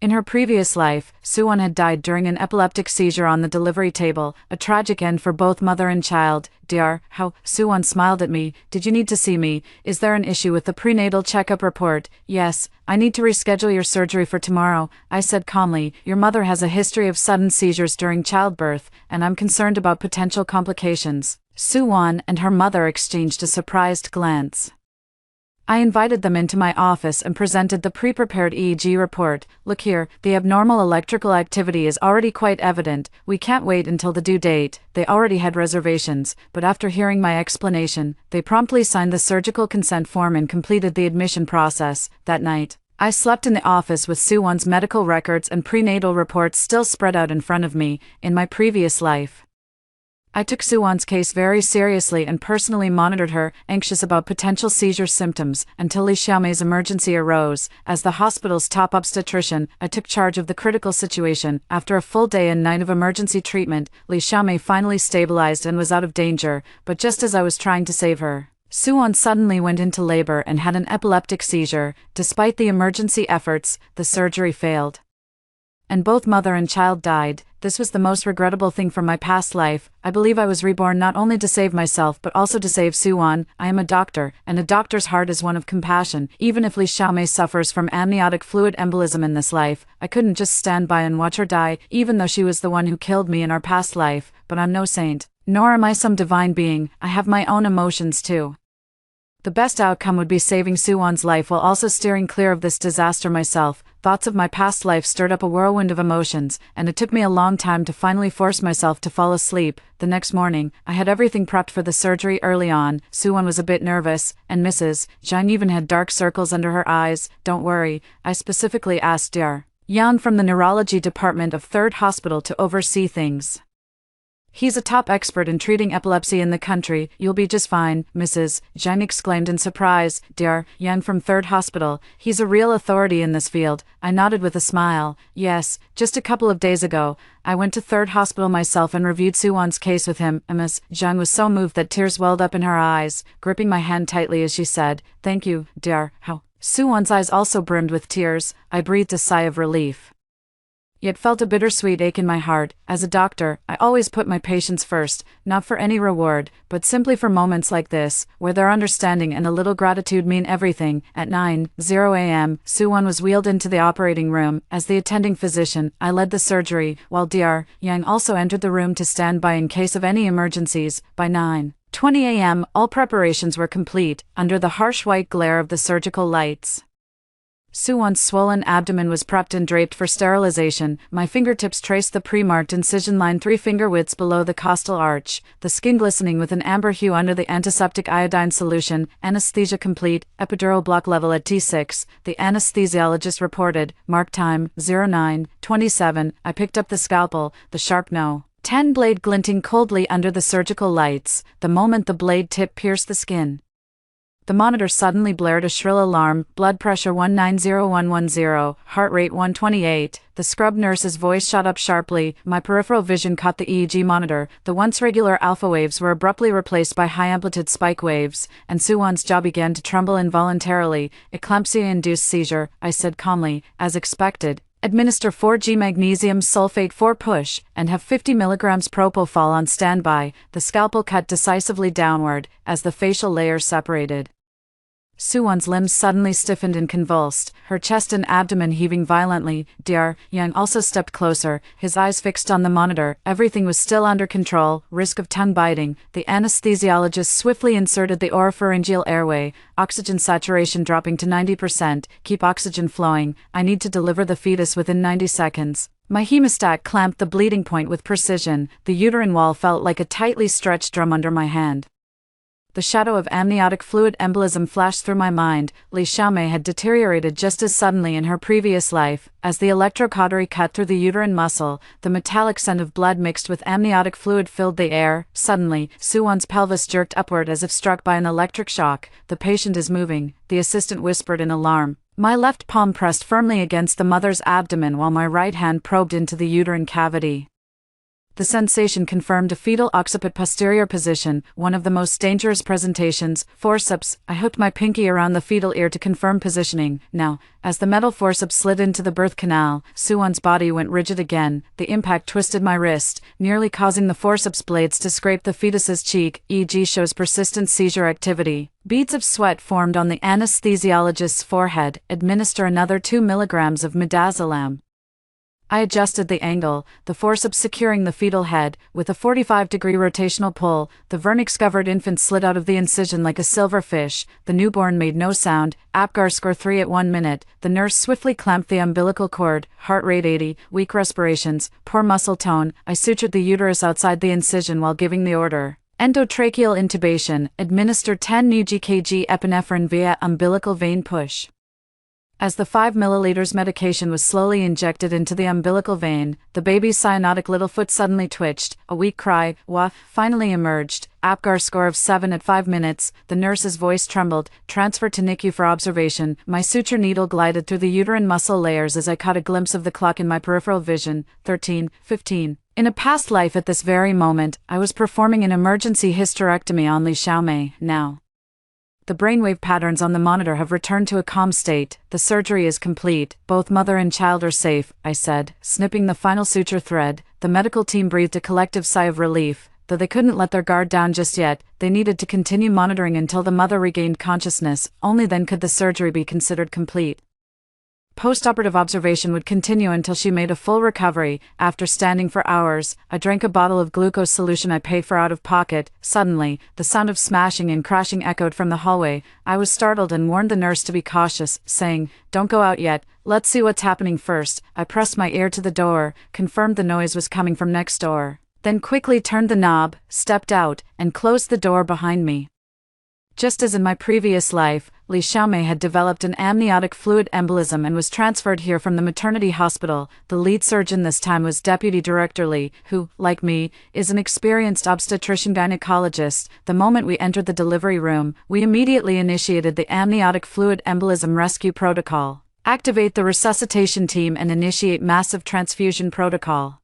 In her previous life, Su-Wan had died during an epileptic seizure on the delivery table, a tragic end for both mother and child. Dr. How? Su-Wan smiled at me. Did you need to see me? Is there an issue with the prenatal checkup report? Yes, I need to reschedule your surgery for tomorrow, I said calmly. Your mother has a history of sudden seizures during childbirth, and I'm concerned about potential complications. Su-Wan and her mother exchanged a surprised glance. I invited them into my office and presented the pre-prepared EEG report. Look here, the abnormal electrical activity is already quite evident. We can't wait until the due date. They already had reservations, but after hearing my explanation, they promptly signed the surgical consent form and completed the admission process. That night, I slept in the office with Su-Wan's medical records and prenatal reports still spread out in front of me. In my previous life, I took Su-Wan's case very seriously and personally monitored her, anxious about potential seizure symptoms, until Li Xiaomei's emergency arose. As the hospital's top obstetrician, I took charge of the critical situation. After a full day and night of emergency treatment, Li Xiaomei finally stabilized and was out of danger, but just as I was trying to save her, Su-Wan suddenly went into labor and had an epileptic seizure. Despite the emergency efforts, the surgery failed, and both mother and child died. This was the most regrettable thing from my past life. I believe I was reborn not only to save myself but also to save Su-Wan. I am a doctor, and a doctor's heart is one of compassion. Even if Li Xiaomei suffers from amniotic fluid embolism in this life, I couldn't just stand by and watch her die, even though she was the one who killed me in our past life. But I'm no saint, nor am I some divine being. I have my own emotions too. The best outcome would be saving Su-Wan's life while also steering clear of this disaster myself. Thoughts of my past life stirred up a whirlwind of emotions, and it took me a long time to finally force myself to fall asleep. The next morning, I had everything prepped for the surgery early on. Su-Wan was a bit nervous, and Mrs. Zhang even had dark circles under her eyes. Don't worry, I specifically asked Dr. Yan from the neurology department of 3rd Hospital to oversee things. He's a top expert in treating epilepsy in the country. You'll be just fine, Mrs. Zhang exclaimed in surprise. Dr. Yan from 3rd Hospital. He's a real authority in this field. I nodded with a smile. Yes, just a couple of days ago, I went to 3rd Hospital myself and reviewed Su-Wan's case with him. Ms. Zhang was so moved that tears welled up in her eyes, gripping my hand tightly as she said, "Thank you, Dr. How." Suwon's eyes also brimmed with tears. I breathed a sigh of relief, yet felt a bittersweet ache in my heart. As a doctor, I always put my patients first, not for any reward, but simply for moments like this, where their understanding and a little gratitude mean everything. At 9:00 a.m., Suwon was wheeled into the operating room. As the attending physician, I led the surgery, while Dr. Yang also entered the room to stand by in case of any emergencies. By 9:20 a.m., all preparations were complete, under the harsh white glare of the surgical lights. Suwon's swollen abdomen was prepped and draped for sterilization. My fingertips traced the pre-marked incision line 3 finger widths below the costal arch, the skin glistening with an amber hue under the antiseptic iodine solution. Anesthesia complete, epidural block level at T6, the anesthesiologist reported. Mark time, 09:27. I picked up the scalpel, the sharp No. 10 blade glinting coldly under the surgical lights, the moment the blade tip pierced the skin. The monitor suddenly blared a shrill alarm, blood pressure 190110, heart rate 128. The scrub nurse's voice shot up sharply. My peripheral vision caught the EEG monitor. The once regular alpha waves were abruptly replaced by high-amplitude spike waves, and Suwon's jaw began to tremble involuntarily. Eclampsia-induced seizure, I said calmly. As expected, administer 4G magnesium sulfate 4 push, and have 50 mg propofol on standby. The scalpel cut decisively downward, as the facial layers separated. Suwon's limbs suddenly stiffened and convulsed, her chest and abdomen heaving violently. Dr. Yang also stepped closer, his eyes fixed on the monitor. Everything was still under control, risk of tongue biting. The anesthesiologist swiftly inserted the oropharyngeal airway, oxygen saturation dropping to 90%. Keep oxygen flowing, I need to deliver the fetus within 90 seconds. My hemostat clamped the bleeding point with precision. The uterine wall felt like a tightly stretched drum under my hand. The shadow of amniotic fluid embolism flashed through my mind. Li Xiaomei had deteriorated just as suddenly in her previous life. As the electrocautery cut through the uterine muscle, the metallic scent of blood mixed with amniotic fluid filled the air. Suddenly, Suwon's pelvis jerked upward as if struck by an electric shock. The patient is moving, the assistant whispered in alarm. My left palm pressed firmly against the mother's abdomen while my right hand probed into the uterine cavity. The sensation confirmed a fetal occiput posterior position, one of the most dangerous presentations. Forceps, I hooked my pinky around the fetal ear to confirm positioning. Now, as the metal forceps slid into the birth canal, Suwon's body went rigid again. The impact twisted my wrist, nearly causing the forceps blades to scrape the fetus's cheek. EEG shows persistent seizure activity. Beads of sweat formed on the anesthesiologist's forehead. Administer another 2 mg of midazolam. I adjusted the angle, the forceps securing the fetal head. With a 45-degree rotational pull, the vernix-covered infant slid out of the incision like a silver fish. The newborn made no sound. APGAR score 3 at 1 minute. The nurse swiftly clamped the umbilical cord. Heart rate 80, weak respirations, poor muscle tone. I sutured the uterus outside the incision while giving the order. Endotracheal intubation. Administer 10 μg/kg epinephrine via umbilical vein push. As the 5 ml medication was slowly injected into the umbilical vein, the baby's cyanotic little foot suddenly twitched. A weak cry, wah, finally emerged. APGAR score of 7 at 5 minutes. The nurse's voice trembled. Transferred to NICU for observation. My suture needle glided through the uterine muscle layers as I caught a glimpse of the clock in my peripheral vision. 13:15. In a past life at this very moment, I was performing an emergency hysterectomy on Li Xiaomei. Now, the brainwave patterns on the monitor have returned to a calm state. The surgery is complete. Both mother and child are safe, I said, snipping the final suture thread. The medical team breathed a collective sigh of relief. Though they couldn't let their guard down just yet, they needed to continue monitoring until the mother regained consciousness. Only then could the surgery be considered complete. Post-operative observation would continue until she made a full recovery. After standing for hours, I drank a bottle of glucose solution I paid for out of pocket. Suddenly, the sound of smashing and crashing echoed from the hallway. I was startled and warned the nurse to be cautious, saying, "Don't go out yet, let's see what's happening first." I pressed my ear to the door, confirmed the noise was coming from next door, then quickly turned the knob, stepped out, and closed the door behind me. Just as in my previous life, Li Xiaomei had developed an amniotic fluid embolism and was transferred here from the maternity hospital. The lead surgeon this time was Deputy Director Li, who, like me, is an experienced obstetrician-gynecologist. The moment we entered the delivery room, we immediately initiated the amniotic fluid embolism rescue protocol. Activate the resuscitation team and initiate massive transfusion protocol.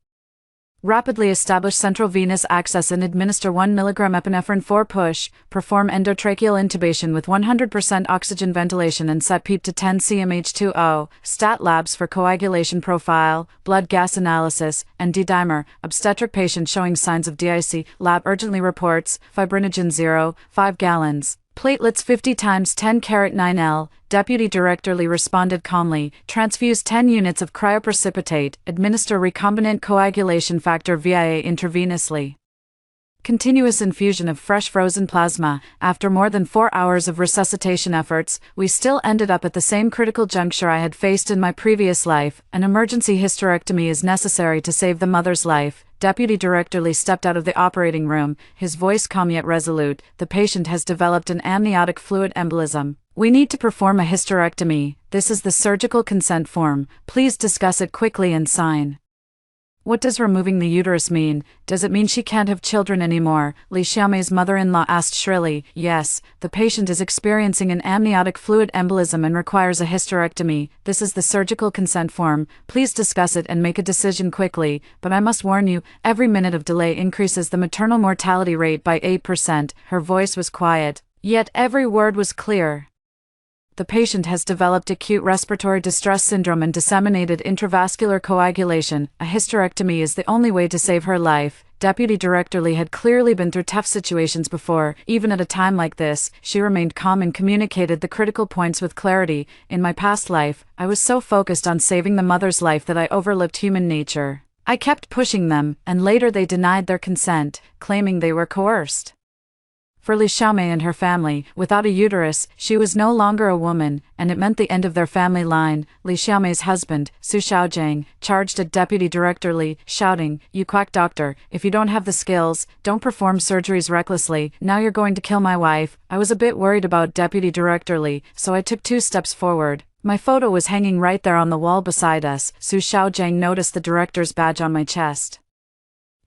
Rapidly establish central venous access and administer 1 mg epinephrine 4 push, perform endotracheal intubation with 100% oxygen ventilation and set PEEP to 10 cmH2O, stat labs for coagulation profile, blood gas analysis, and D-dimer, obstetric patient showing signs of DIC, lab urgently reports, fibrinogen 0, 5 gallons. Platelets 50 times 10 carat 9L, Deputy Director Lee responded calmly, transfuse 10 units of cryoprecipitate, administer recombinant coagulation factor VIA intravenously. Continuous infusion of fresh frozen plasma. After more than 4 hours of resuscitation efforts, we still ended up at the same critical juncture I had faced in my previous life. An emergency hysterectomy is necessary to save the mother's life. Deputy Director Lee stepped out of the operating room, his voice calm yet resolute. The patient has developed an amniotic fluid embolism. We need to perform a hysterectomy. This is the surgical consent form. Please discuss it quickly and sign. What does removing the uterus mean? Does it mean she can't have children anymore? Li Xiaomei's mother-in-law asked shrilly. Yes, the patient is experiencing an amniotic fluid embolism and requires a hysterectomy. This is the surgical consent form. Please discuss it and make a decision quickly. But I must warn you, every minute of delay increases the maternal mortality rate by 8%. Her voice was quiet, yet every word was clear. The patient has developed acute respiratory distress syndrome and disseminated intravascular coagulation. A hysterectomy is the only way to save her life. Deputy Director Lee had clearly been through tough situations before. Even at a time like this, she remained calm and communicated the critical points with clarity. In my past life, I was so focused on saving the mother's life that I overlooked human nature. I kept pushing them, and later they denied their consent, claiming they were coerced. For Li Xiaomei and her family, without a uterus, she was no longer a woman, and it meant the end of their family line. Li Xiaomei's husband, Su Xiaojiang, charged at Deputy Director Li, shouting, "You quack doctor, if you don't have the skills, don't perform surgeries recklessly. Now you're going to kill my wife." I was a bit worried about Deputy Director Li, so I took 2 steps forward. My photo was hanging right there on the wall beside us. Su Xiaojiang noticed the director's badge on my chest.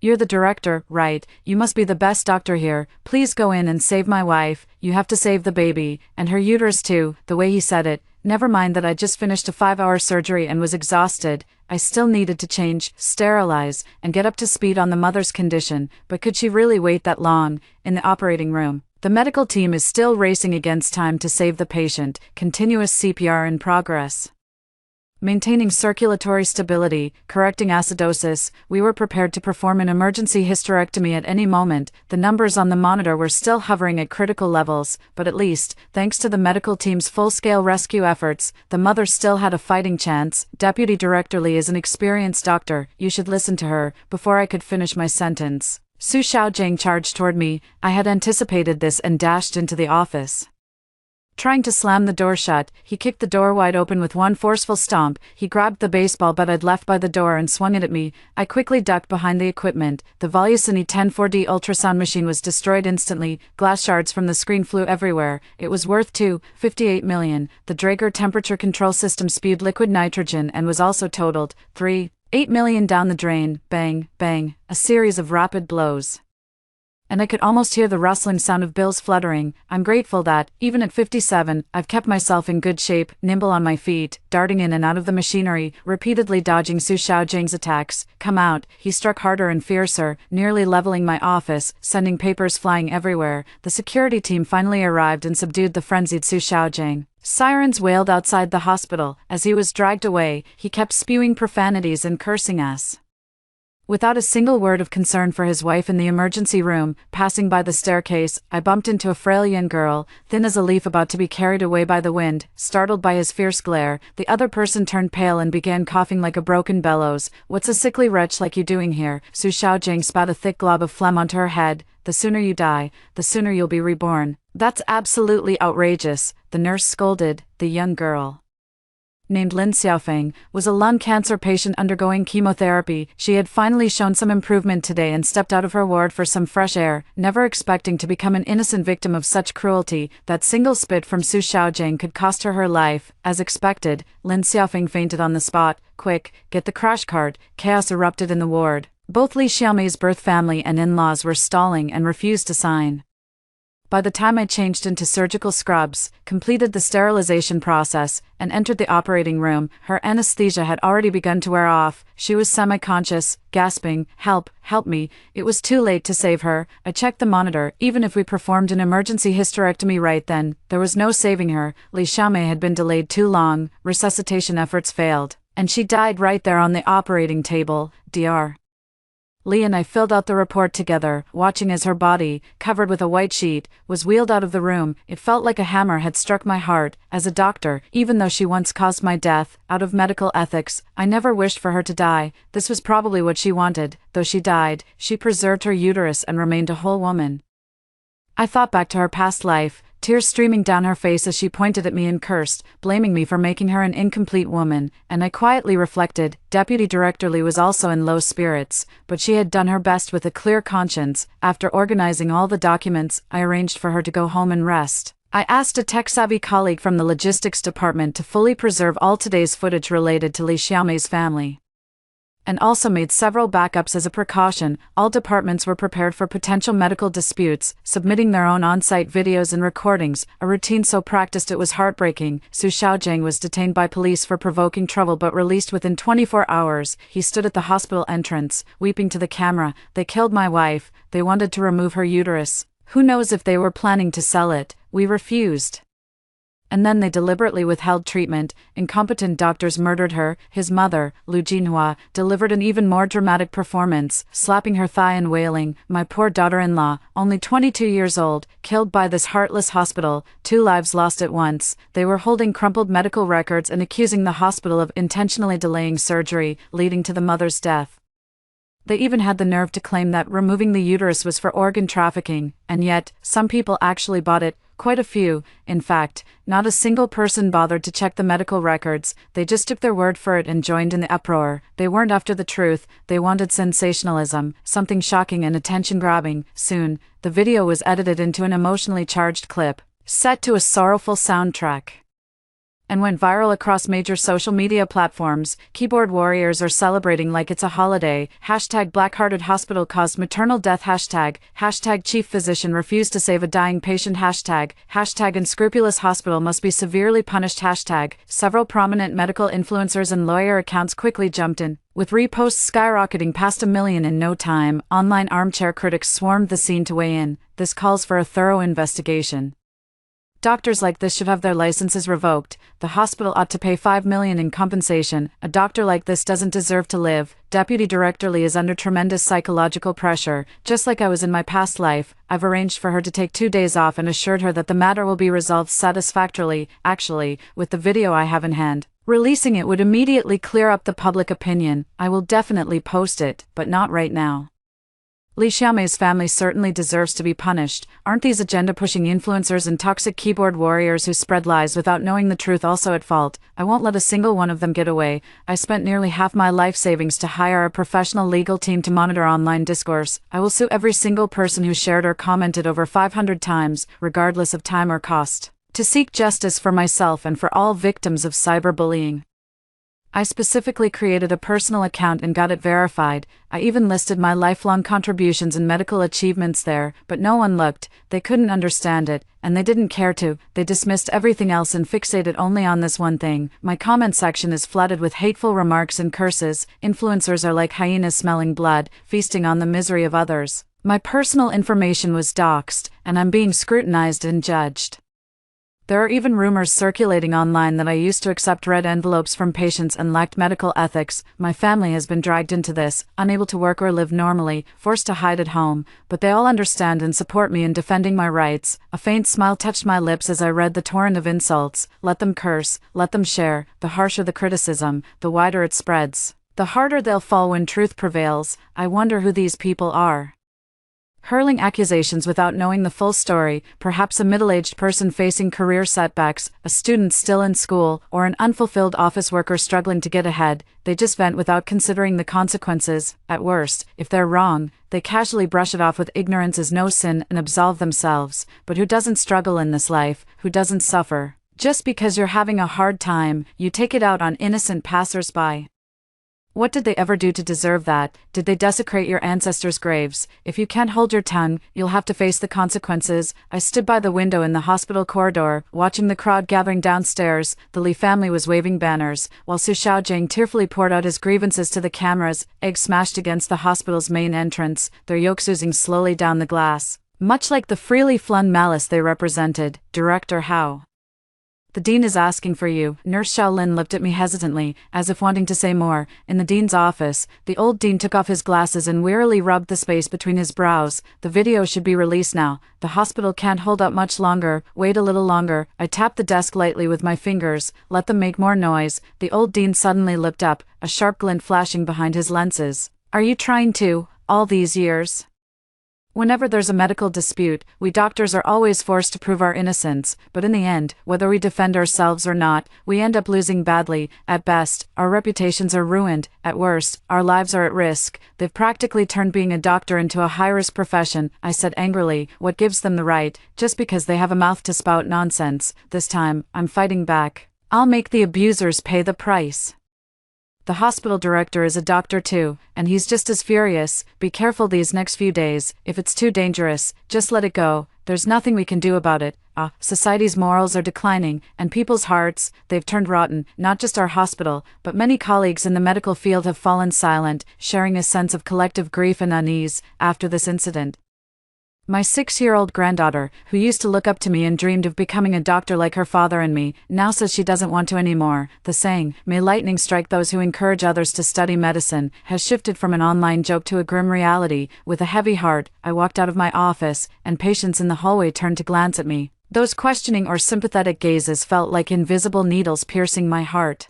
"You're the director, right? You must be the best doctor here. Please go in and save my wife. You have to save the baby, and her uterus too." The way he said it, never mind that I just finished a 5-hour surgery and was exhausted. I still needed to change, sterilize, and get up to speed on the mother's condition, but could she really wait that long? In the operating room, the medical team is still racing against time to save the patient. Continuous CPR in progress. Maintaining circulatory stability, correcting acidosis. We were prepared to perform an emergency hysterectomy at any moment. The numbers on the monitor were still hovering at critical levels, but at least, thanks to the medical team's full-scale rescue efforts, the mother still had a fighting chance. Deputy Director Lee is an experienced doctor. You should listen to her. Before I could finish my sentence, Su Xiaojiang charged toward me. I had anticipated this and dashed into the office. Trying to slam the door shut, he kicked the door wide open with one forceful stomp. He grabbed the baseball bat I'd left by the door and swung it at me. I quickly ducked behind the equipment. The Volucini 10-4D ultrasound machine was destroyed instantly. Glass shards from the screen flew everywhere. It was worth $2.58 million. The Draeger temperature control system spewed liquid nitrogen and was also totaled. $3.8 million down the drain. Bang, bang. A series of rapid blows. And I could almost hear the rustling sound of bills fluttering. I'm grateful that, even at 57, I've kept myself in good shape, nimble on my feet, darting in and out of the machinery, repeatedly dodging Su Xiaojiang's attacks. "Come out." He struck harder and fiercer, nearly leveling my office, sending papers flying everywhere. The security team finally arrived and subdued the frenzied Su Xiaojiang. Sirens wailed outside the hospital. As he was dragged away, he kept spewing profanities and cursing us. Without a single word of concern for his wife in the emergency room, passing by the staircase, I bumped into a frail young girl, thin as a leaf about to be carried away by the wind. Startled by his fierce glare, the other person turned pale and began coughing like a broken bellows. "What's a sickly wretch like you doing here?" Su Xiaojiang spat a thick glob of phlegm onto her head. "The sooner you die, the sooner you'll be reborn." "That's absolutely outrageous," the nurse scolded. The young girl, named Lin Xiaofeng, was a lung cancer patient undergoing chemotherapy. She had finally shown some improvement today and stepped out of her ward for some fresh air, never expecting to become an innocent victim of such cruelty. That single spit from Su Xiaojiang could cost her her life. As expected, Lin Xiaofeng fainted on the spot. "Quick, get the crash cart." Chaos erupted in the ward. Both Li Xiaomei's birth family and in-laws were stalling and refused to sign. By the time I changed into surgical scrubs, completed the sterilization process, and entered the operating room, her anesthesia had already begun to wear off. She was semi-conscious, gasping, "Help, help me." It was too late to save her. I checked the monitor. Even if we performed an emergency hysterectomy right then, there was no saving her. Li Xiaomei had been delayed too long, resuscitation efforts failed, and she died right there on the operating table. Dr. Li and I filled out the report together, watching as her body, covered with a white sheet, was wheeled out of the room. It felt like a hammer had struck my heart. As a doctor, even though she once caused my death, out of medical ethics, I never wished for her to die. This was probably what she wanted. Though she died, she preserved her uterus and remained a whole woman. I thought back to her past life, tears streaming down her face as she pointed at me and cursed, blaming me for making her an incomplete woman, and I quietly reflected. Deputy Director Li was also in low spirits, but she had done her best with a clear conscience. After organizing all the documents, I arranged for her to go home and rest. I asked a tech-savvy colleague from the logistics department to fully preserve all today's footage related to Li Xiaomei's family, and also made several backups as a precaution. All departments were prepared for potential medical disputes, submitting their own on-site videos and recordings, a routine so practiced it was heartbreaking. Su Xiaojiang was detained by police for provoking trouble but released within 24 hours. He stood at the hospital entrance, weeping to the camera. "They killed my wife. They wanted to remove her uterus. Who knows if they were planning to sell it. We refused. And then they deliberately withheld treatment. Incompetent doctors murdered her." His mother, Lu Jinhua, delivered an even more dramatic performance, slapping her thigh and wailing, "My poor daughter-in-law, only 22 years old, killed by this heartless hospital, 2 lives lost at once." They were holding crumpled medical records and accusing the hospital of intentionally delaying surgery, leading to the mother's death. They even had the nerve to claim that removing the uterus was for organ trafficking, and yet, some people actually bought it. Quite a few, in fact. Not a single person bothered to check the medical records. They just took their word for it and joined in the uproar. They weren't after the truth, they wanted sensationalism, something shocking and attention-grabbing. Soon, the video was edited into an emotionally charged clip, set to a sorrowful soundtrack, and went viral across major social media platforms. Keyboard warriors are celebrating like it's a holiday. Hashtag Blackhearted Hospital caused maternal death. Hashtag Chief Physician refused to save a dying patient. Hashtag Unscrupulous Hospital must be severely punished. Hashtag several prominent medical influencers and lawyer accounts quickly jumped in, with reposts skyrocketing past 1 million in no time. Online armchair critics swarmed the scene to weigh in. This calls for a thorough investigation. Doctors like this should have their licenses revoked. The hospital ought to pay 5 million in compensation. A doctor like this doesn't deserve to live. Deputy Director Li is under tremendous psychological pressure. Just like I was in my past life, I've arranged for her to take 2 days off and assured her that the matter will be resolved satisfactorily. Actually, with the video I have in hand, releasing it would immediately clear up the public opinion. I will definitely post it, but not right now. Li Xiaomei's family certainly deserves to be punished. Aren't these agenda-pushing influencers and toxic keyboard warriors who spread lies without knowing the truth also at fault? I won't let a single one of them get away. I spent nearly half my life savings to hire a professional legal team to monitor online discourse. I will sue every single person who shared or commented over 500 times, regardless of time or cost, to seek justice for myself and for all victims of cyberbullying. I specifically created a personal account and got it verified. I even listed my lifelong contributions and medical achievements there, but no one looked. They couldn't understand it, and they didn't care to. They dismissed everything else and fixated only on this one thing. My comment section is flooded with hateful remarks and curses. Influencers are like hyenas smelling blood, feasting on the misery of others. My personal information was doxed, and I'm being scrutinized and judged. There are even rumors circulating online that I used to accept red envelopes from patients and lacked medical ethics. My family has been dragged into this, unable to work or live normally, forced to hide at home, but they all understand and support me in defending my rights. A faint smile touched my lips as I read the torrent of insults. Let them curse, let them share. The harsher the criticism, the wider it spreads, the harder they'll fall when truth prevails. I wonder who these people are. Hurling accusations without knowing the full story, perhaps a middle-aged person facing career setbacks, a student still in school, or an unfulfilled office worker struggling to get ahead. They just vent without considering the consequences. At worst, if they're wrong, they casually brush it off with ignorance as no sin and absolve themselves. But who doesn't struggle in this life? Who doesn't suffer? Just because you're having a hard time, you take it out on innocent passers-by. What did they ever do to deserve that? Did they desecrate your ancestors' graves? If you can't hold your tongue, you'll have to face the consequences. I stood by the window in the hospital corridor, watching the crowd gathering downstairs. The Li family was waving banners, while Su Xiaojing tearfully poured out his grievances to the cameras, eggs smashed against the hospital's main entrance, their yolks oozing slowly down the glass. Much like the freely flung malice they represented. Director Hao. The dean is asking for you. Nurse Xiaolin looked at me hesitantly, as if wanting to say more. In the dean's office, the old dean took off his glasses and wearily rubbed the space between his brows. The video should be released now. The hospital can't hold up much longer. Wait a little longer. I tapped the desk lightly with my fingers. Let them make more noise. The old dean suddenly looked up, a sharp glint flashing behind his lenses. Are you trying to, all these years? Whenever there's a medical dispute, we doctors are always forced to prove our innocence, but in the end, whether we defend ourselves or not, we end up losing badly. At best, our reputations are ruined. At worst, our lives are at risk. They've practically turned being a doctor into a high-risk profession, I said angrily. What gives them the right? Just because they have a mouth to spout nonsense. This time, I'm fighting back. I'll make the abusers pay the price. The hospital director is a doctor too, and he's just as furious. Be careful these next few days. If it's too dangerous, just let it go. There's nothing we can do about it. Society's morals are declining, and people's hearts, they've turned rotten. Not just our hospital, but many colleagues in the medical field have fallen silent, sharing a sense of collective grief and unease after this incident. My 6-year-old granddaughter, who used to look up to me and dreamed of becoming a doctor like her father and me, now says she doesn't want to anymore. The saying, "May lightning strike those who encourage others to study medicine," has shifted from an online joke to a grim reality. With a heavy heart, I walked out of my office, and patients in the hallway turned to glance at me. Those questioning or sympathetic gazes felt like invisible needles piercing my heart.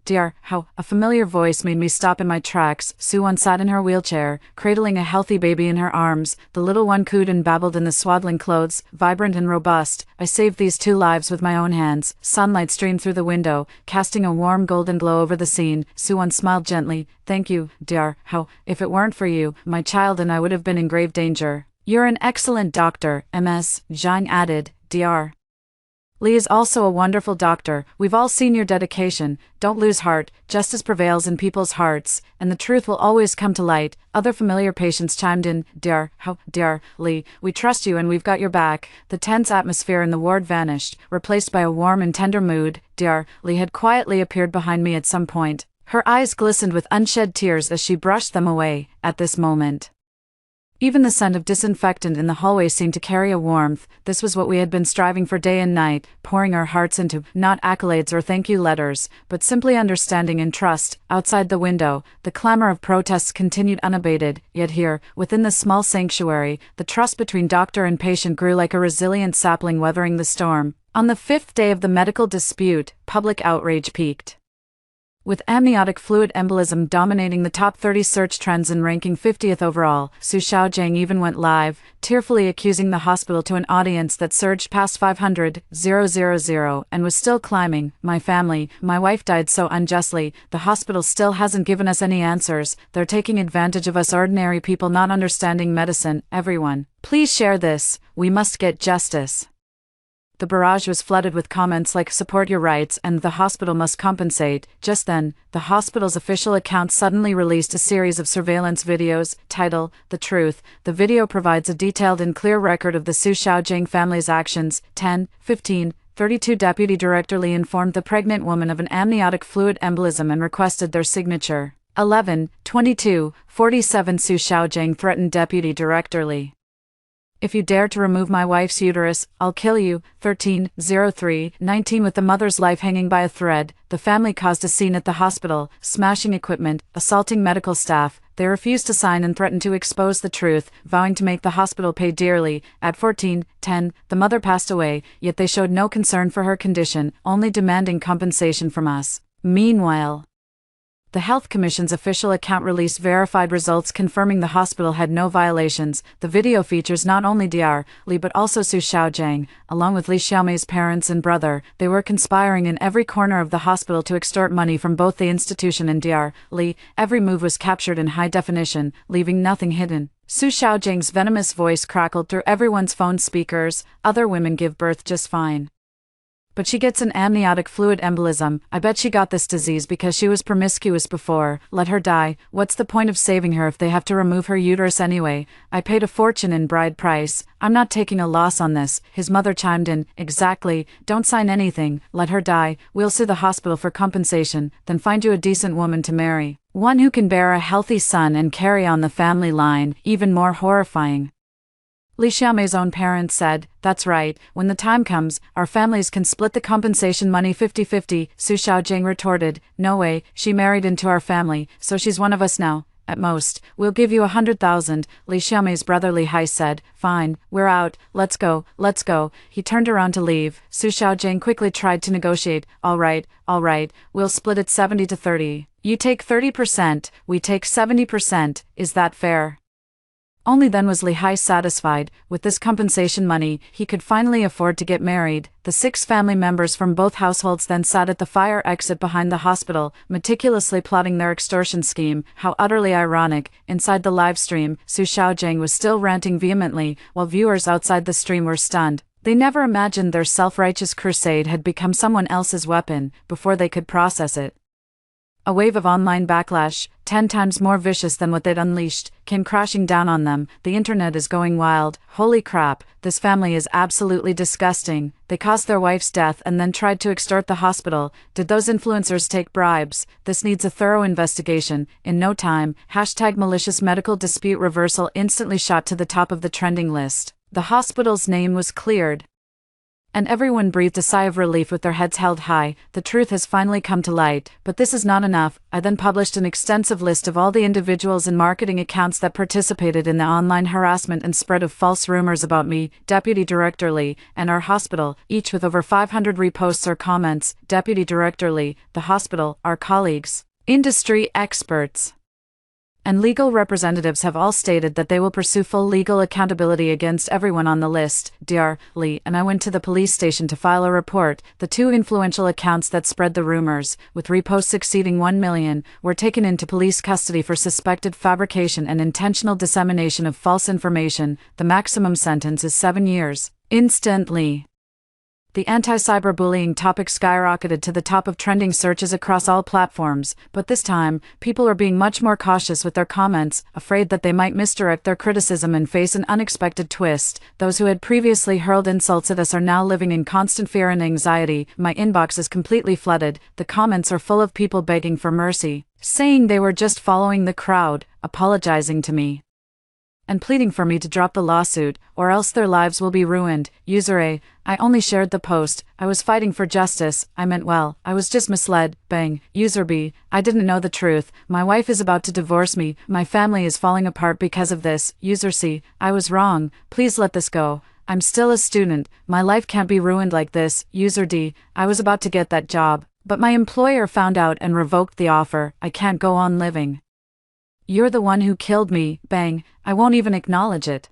Dear, how, a familiar voice made me stop in my tracks. Suwon sat in her wheelchair, cradling a healthy baby in her arms. The little one cooed and babbled in the swaddling clothes, vibrant and robust. I saved these 2 lives with my own hands. Sunlight streamed through the window, casting a warm golden glow over the scene. Suwon smiled gently. Thank you, dear, how, if it weren't for you, my child and I would have been in grave danger. You're an excellent doctor, Ms. Zhang added. Dr. Li is also a wonderful doctor. We've all seen your dedication. Don't lose heart. Justice prevails in people's hearts, and the truth will always come to light. Other familiar patients chimed in. Dr. Li, we trust you and we've got your back. The tense atmosphere in the ward vanished, replaced by a warm and tender mood. Dr. Li had quietly appeared behind me at some point. Her eyes glistened with unshed tears as she brushed them away. At this moment, even the scent of disinfectant in the hallway seemed to carry a warmth. This was what we had been striving for day and night, pouring our hearts into, not accolades or thank you letters, but simply understanding and trust. Outside the window, the clamor of protests continued unabated, yet here, within the small sanctuary, the trust between doctor and patient grew like a resilient sapling weathering the storm. On the 5th day of the medical dispute, public outrage peaked. With amniotic fluid embolism dominating the top 30 search trends and ranking 50th overall, Su Xiaojing even went live, tearfully accusing the hospital to an audience that surged past 500,000 and was still climbing. My family, my wife died so unjustly. The hospital still hasn't given us any answers. They're taking advantage of us ordinary people not understanding medicine. Everyone, please share this. We must get justice. The barrage was flooded with comments like "support your rights" and "the hospital must compensate." Just then, the hospital's official account suddenly released a series of surveillance videos. Title: The Truth. The video provides a detailed and clear record of the Su Xiaojing family's actions. 10:15:32 Deputy Director Li informed the pregnant woman of an amniotic fluid embolism and requested their signature. 11:22:47 Su Xiaojing threatened Deputy Director Li. "If you dare to remove my wife's uterus, I'll kill you." 13:03:19 With the mother's life hanging by a thread, the family caused a scene at the hospital, smashing equipment, assaulting medical staff. They refused to sign and threatened to expose the truth, vowing to make the hospital pay dearly. At 14:10, the mother passed away, yet they showed no concern for her condition, only demanding compensation from us. Meanwhile, the Health Commission's official account released verified results confirming the hospital had no violations. The video features not only Dr. Li but also Su Xiaojing, along with Li Xiaomei's parents and brother. They were conspiring in every corner of the hospital to extort money from both the institution and Dr. Li. Every move was captured in high definition, leaving nothing hidden. Su Xiaojing's venomous voice crackled through everyone's phone speakers. "Other women give birth just fine. But she gets an amniotic fluid embolism. I bet she got this disease because she was promiscuous before. Let her die. What's the point of saving her if they have to remove her uterus anyway? I paid a fortune in bride price. I'm not taking a loss on this. His mother chimed in. Exactly. Don't sign anything. Let her die. We'll sue the hospital for compensation, then find you a decent woman to marry. One who can bear a healthy son and carry on the family line. Even more horrifying. Li Xiaomei's own parents said, "That's right, when the time comes, our families can split the compensation money 50-50, Su Xiaojing retorted. No way, she married into our family, so she's one of us now. At most, we'll give you 100,000, Li Xiaomei's brother Li Hai said. Fine, we're out, let's go, let's go. He turned around to leave. Su Xiaojing quickly tried to negotiate. All right, we'll split it 70-30. You take 30%, we take 70%, is that fair? Only then was Li Hai satisfied. With this compensation money, he could finally afford to get married. The 6 family members from both households then sat at the fire exit behind the hospital, meticulously plotting their extortion scheme. How utterly ironic. Inside the live stream, Su Xiaojing was still ranting vehemently, while viewers outside the stream were stunned. They never imagined their self-righteous crusade had become someone else's weapon, before they could process it. A wave of online backlash, 10 times more vicious than what they'd unleashed, came crashing down on them. The internet is going wild. Holy crap, this family is absolutely disgusting. They caused their wife's death and then tried to extort the hospital. Did those influencers take bribes? This needs a thorough investigation. In no time, #malicious medical dispute reversal instantly shot to the top of the trending list. The hospital's name was cleared. And everyone breathed a sigh of relief with their heads held high. The truth has finally come to light, but this is not enough. I then published an extensive list of all the individuals and marketing accounts that participated in the online harassment and spread of false rumors about me, Deputy Director Li, and our hospital, each with over 500 reposts or comments. Deputy Director Li, the hospital, our colleagues, industry experts, and legal representatives have all stated that they will pursue full legal accountability against everyone on the list. Dr. Li and I went to the police station to file a report. The 2 influential accounts that spread the rumors, with reposts exceeding 1 million, were taken into police custody for suspected fabrication and intentional dissemination of false information. The maximum sentence is 7 years. Instantly, the anti-cyberbullying topic skyrocketed to the top of trending searches across all platforms, but this time, people are being much more cautious with their comments, afraid that they might misdirect their criticism and face an unexpected twist. Those who had previously hurled insults at us are now living in constant fear and anxiety. My inbox is completely flooded. The comments are full of people begging for mercy, saying they were just following the crowd, apologizing to me, and pleading for me to drop the lawsuit, or else their lives will be ruined. User A: I only shared the post. I was fighting for justice. I meant well. I was just misled. Bang. User B: I didn't know the truth. My wife is about to divorce me. My family is falling apart because of this. User C: I was wrong. Please let this go. I'm still a student. My life can't be ruined like this. User D: I was about to get that job, but my employer found out and revoked the offer. I can't go on living. You're the one who killed me. Bang. I won't even acknowledge it,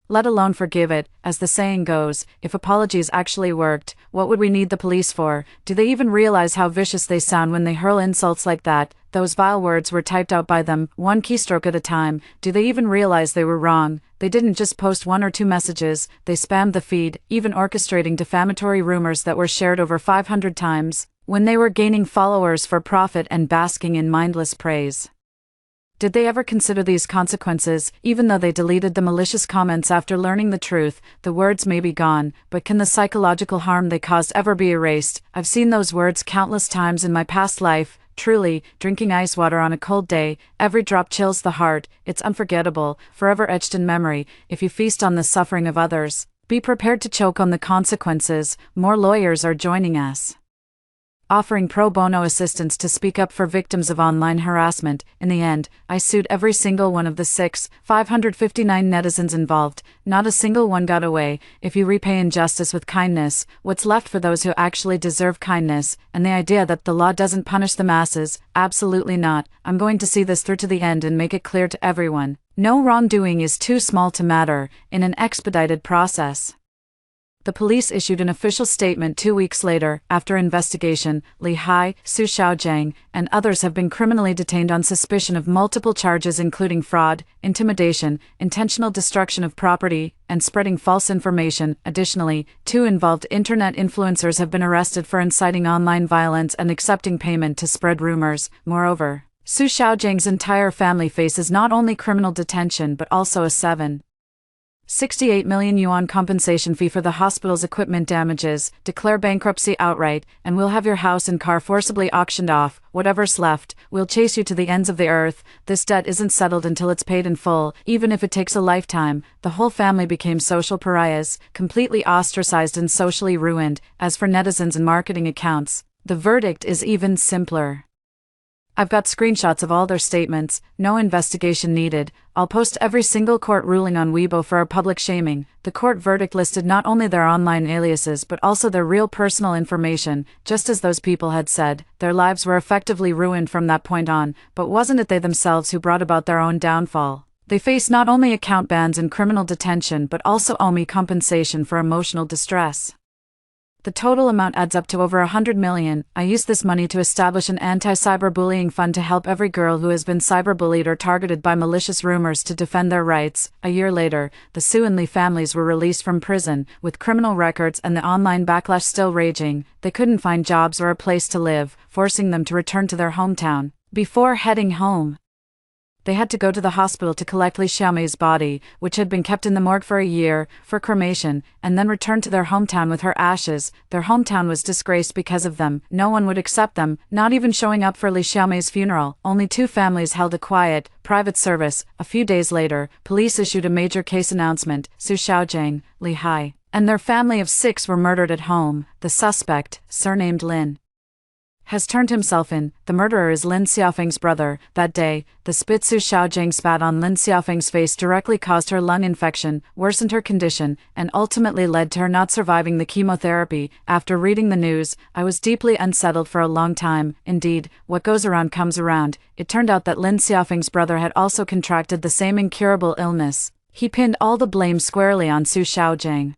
let alone forgive it. As the saying goes, if apologies actually worked, what would we need the police for? Do they even realize how vicious they sound when they hurl insults like that? Those vile words were typed out by them, one keystroke at a time. Do they even realize they were wrong? They didn't just post 1 or 2 messages, they spammed the feed, even orchestrating defamatory rumors that were shared over 500 times, when they were gaining followers for profit and basking in mindless praise. Did they ever consider these consequences? Even though they deleted the malicious comments after learning the truth, the words may be gone, but can the psychological harm they caused ever be erased? I've seen those words countless times in my past life. Truly, drinking ice water on a cold day, every drop chills the heart. It's unforgettable, forever etched in memory. If you feast on the suffering of others, be prepared to choke on the consequences. More lawyers are joining us, offering pro bono assistance to speak up for victims of online harassment. In the end, I sued every single one of the 559 netizens involved. Not a single one got away. If you repay injustice with kindness, what's left for those who actually deserve kindness? And the idea that the law doesn't punish the masses? Absolutely not. I'm going to see this through to the end and make it clear to everyone. No wrongdoing is too small to matter, in an expedited process. The police issued an official statement 2 weeks later. After investigation, Li Hai, Su Xiaojiang, and others have been criminally detained on suspicion of multiple charges including fraud, intimidation, intentional destruction of property, and spreading false information. Additionally, 2 involved internet influencers have been arrested for inciting online violence and accepting payment to spread rumors. Moreover, Su Xiaojiang's entire family faces not only criminal detention but also a 7.68 million yuan compensation fee for the hospital's equipment damages, declare bankruptcy outright, and we'll have your house and car forcibly auctioned off. Whatever's left, we'll chase you to the ends of the earth. This debt isn't settled until it's paid in full, even if it takes a lifetime. The whole family became social pariahs, completely ostracized and socially ruined. As for netizens and marketing accounts, the verdict is even simpler. I've got screenshots of all their statements, no investigation needed. I'll post every single court ruling on Weibo for our public shaming. The court verdict listed not only their online aliases but also their real personal information. Just as those people had said, their lives were effectively ruined from that point on, but wasn't it they themselves who brought about their own downfall? They face not only account bans and criminal detention but also owe me compensation for emotional distress. The total amount adds up to over 100 million. I used this money to establish an anti-cyberbullying fund to help every girl who has been cyberbullied or targeted by malicious rumors to defend their rights. A year later, the Su and Li families were released from prison, with criminal records and the online backlash still raging. They couldn't find jobs or a place to live, forcing them to return to their hometown. Before heading home, they had to go to the hospital to collect Li Xiaomei's body, which had been kept in the morgue for a year, for cremation, and then return to their hometown with her ashes. Their hometown was disgraced because of them. No one would accept them, not even showing up for Li Xiaomei's funeral. Only 2 families held a quiet, private service. A few days later, police issued a major case announcement. Su Xiaojiang, Li Hai, and their family of 6 were murdered at home. The suspect, surnamed Lin, has turned himself in. The murderer is Lin Xiaofeng's brother. That day, the spit Su Xiaojiang spat on Lin Xiaofeng's face directly caused her lung infection, worsened her condition, and ultimately led to her not surviving the chemotherapy. After reading the news, I was deeply unsettled for a long time. Indeed, what goes around comes around. It turned out that Lin Xiaofeng's brother had also contracted the same incurable illness. He pinned all the blame squarely on Su Xiaojiang.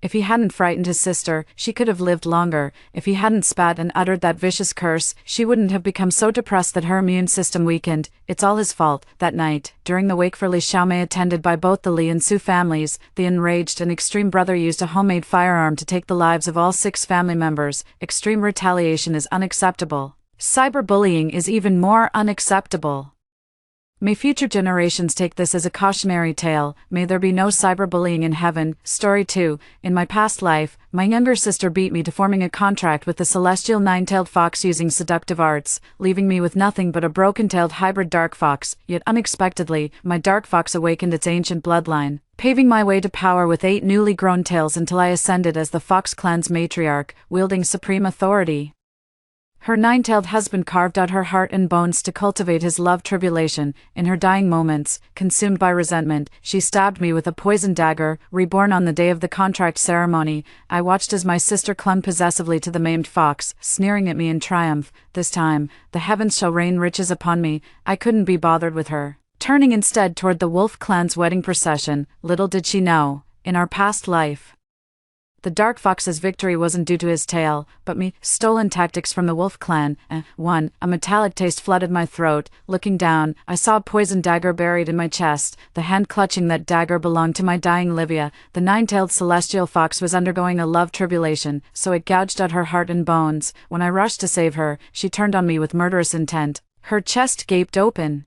If he hadn't frightened his sister, she could have lived longer. If he hadn't spat and uttered that vicious curse, she wouldn't have become so depressed that her immune system weakened. It's all his fault. That night, during the wake for Li Xiaomei attended by both the Li and Su families, the enraged and extreme brother used a homemade firearm to take the lives of all 6 family members. Extreme retaliation is unacceptable. Cyberbullying is even more unacceptable. May future generations take this as a cautionary tale. May there be no cyberbullying in heaven. Story 2. In my past life, my younger sister beat me to forming a contract with the celestial 9-tailed fox using seductive arts, leaving me with nothing but a broken-tailed hybrid dark fox. Yet unexpectedly, my dark fox awakened its ancient bloodline, paving my way to power with 8 newly grown tails until I ascended as the Fox clan's matriarch, wielding supreme authority. Her 9-tailed husband carved out her heart and bones to cultivate his love tribulation. In her dying moments, consumed by resentment, she stabbed me with a poisoned dagger. Reborn on the day of the contract ceremony, I watched as my sister clung possessively to the maimed fox, sneering at me in triumph. This time, the heavens shall rain riches upon me. I couldn't be bothered with her. Turning instead toward the wolf clan's wedding procession, little did she know, in our past life, the Dark Fox's victory wasn't due to his tail, but me. Stolen tactics from the Wolf Clan. 1. A metallic taste flooded my throat. Looking down, I saw a poisoned dagger buried in my chest. The hand clutching that dagger belonged to my dying Livia. The 9-tailed celestial fox was undergoing a love tribulation, so it gouged out her heart and bones. When I rushed to save her, she turned on me with murderous intent. Her chest gaped open,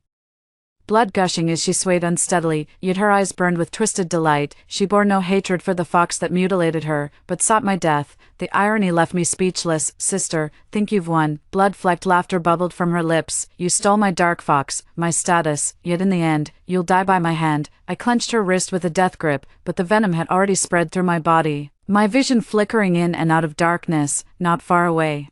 blood gushing as she swayed unsteadily, yet her eyes burned with twisted delight. She bore no hatred for the fox that mutilated her, but sought my death. The irony left me speechless. Sister, think you've won. Blood-flecked laughter bubbled from her lips. You stole my dark fox, my status, yet in the end, you'll die by my hand. I clenched her wrist with a death grip, but the venom had already spread through my body, my vision flickering in and out of darkness. Not far away,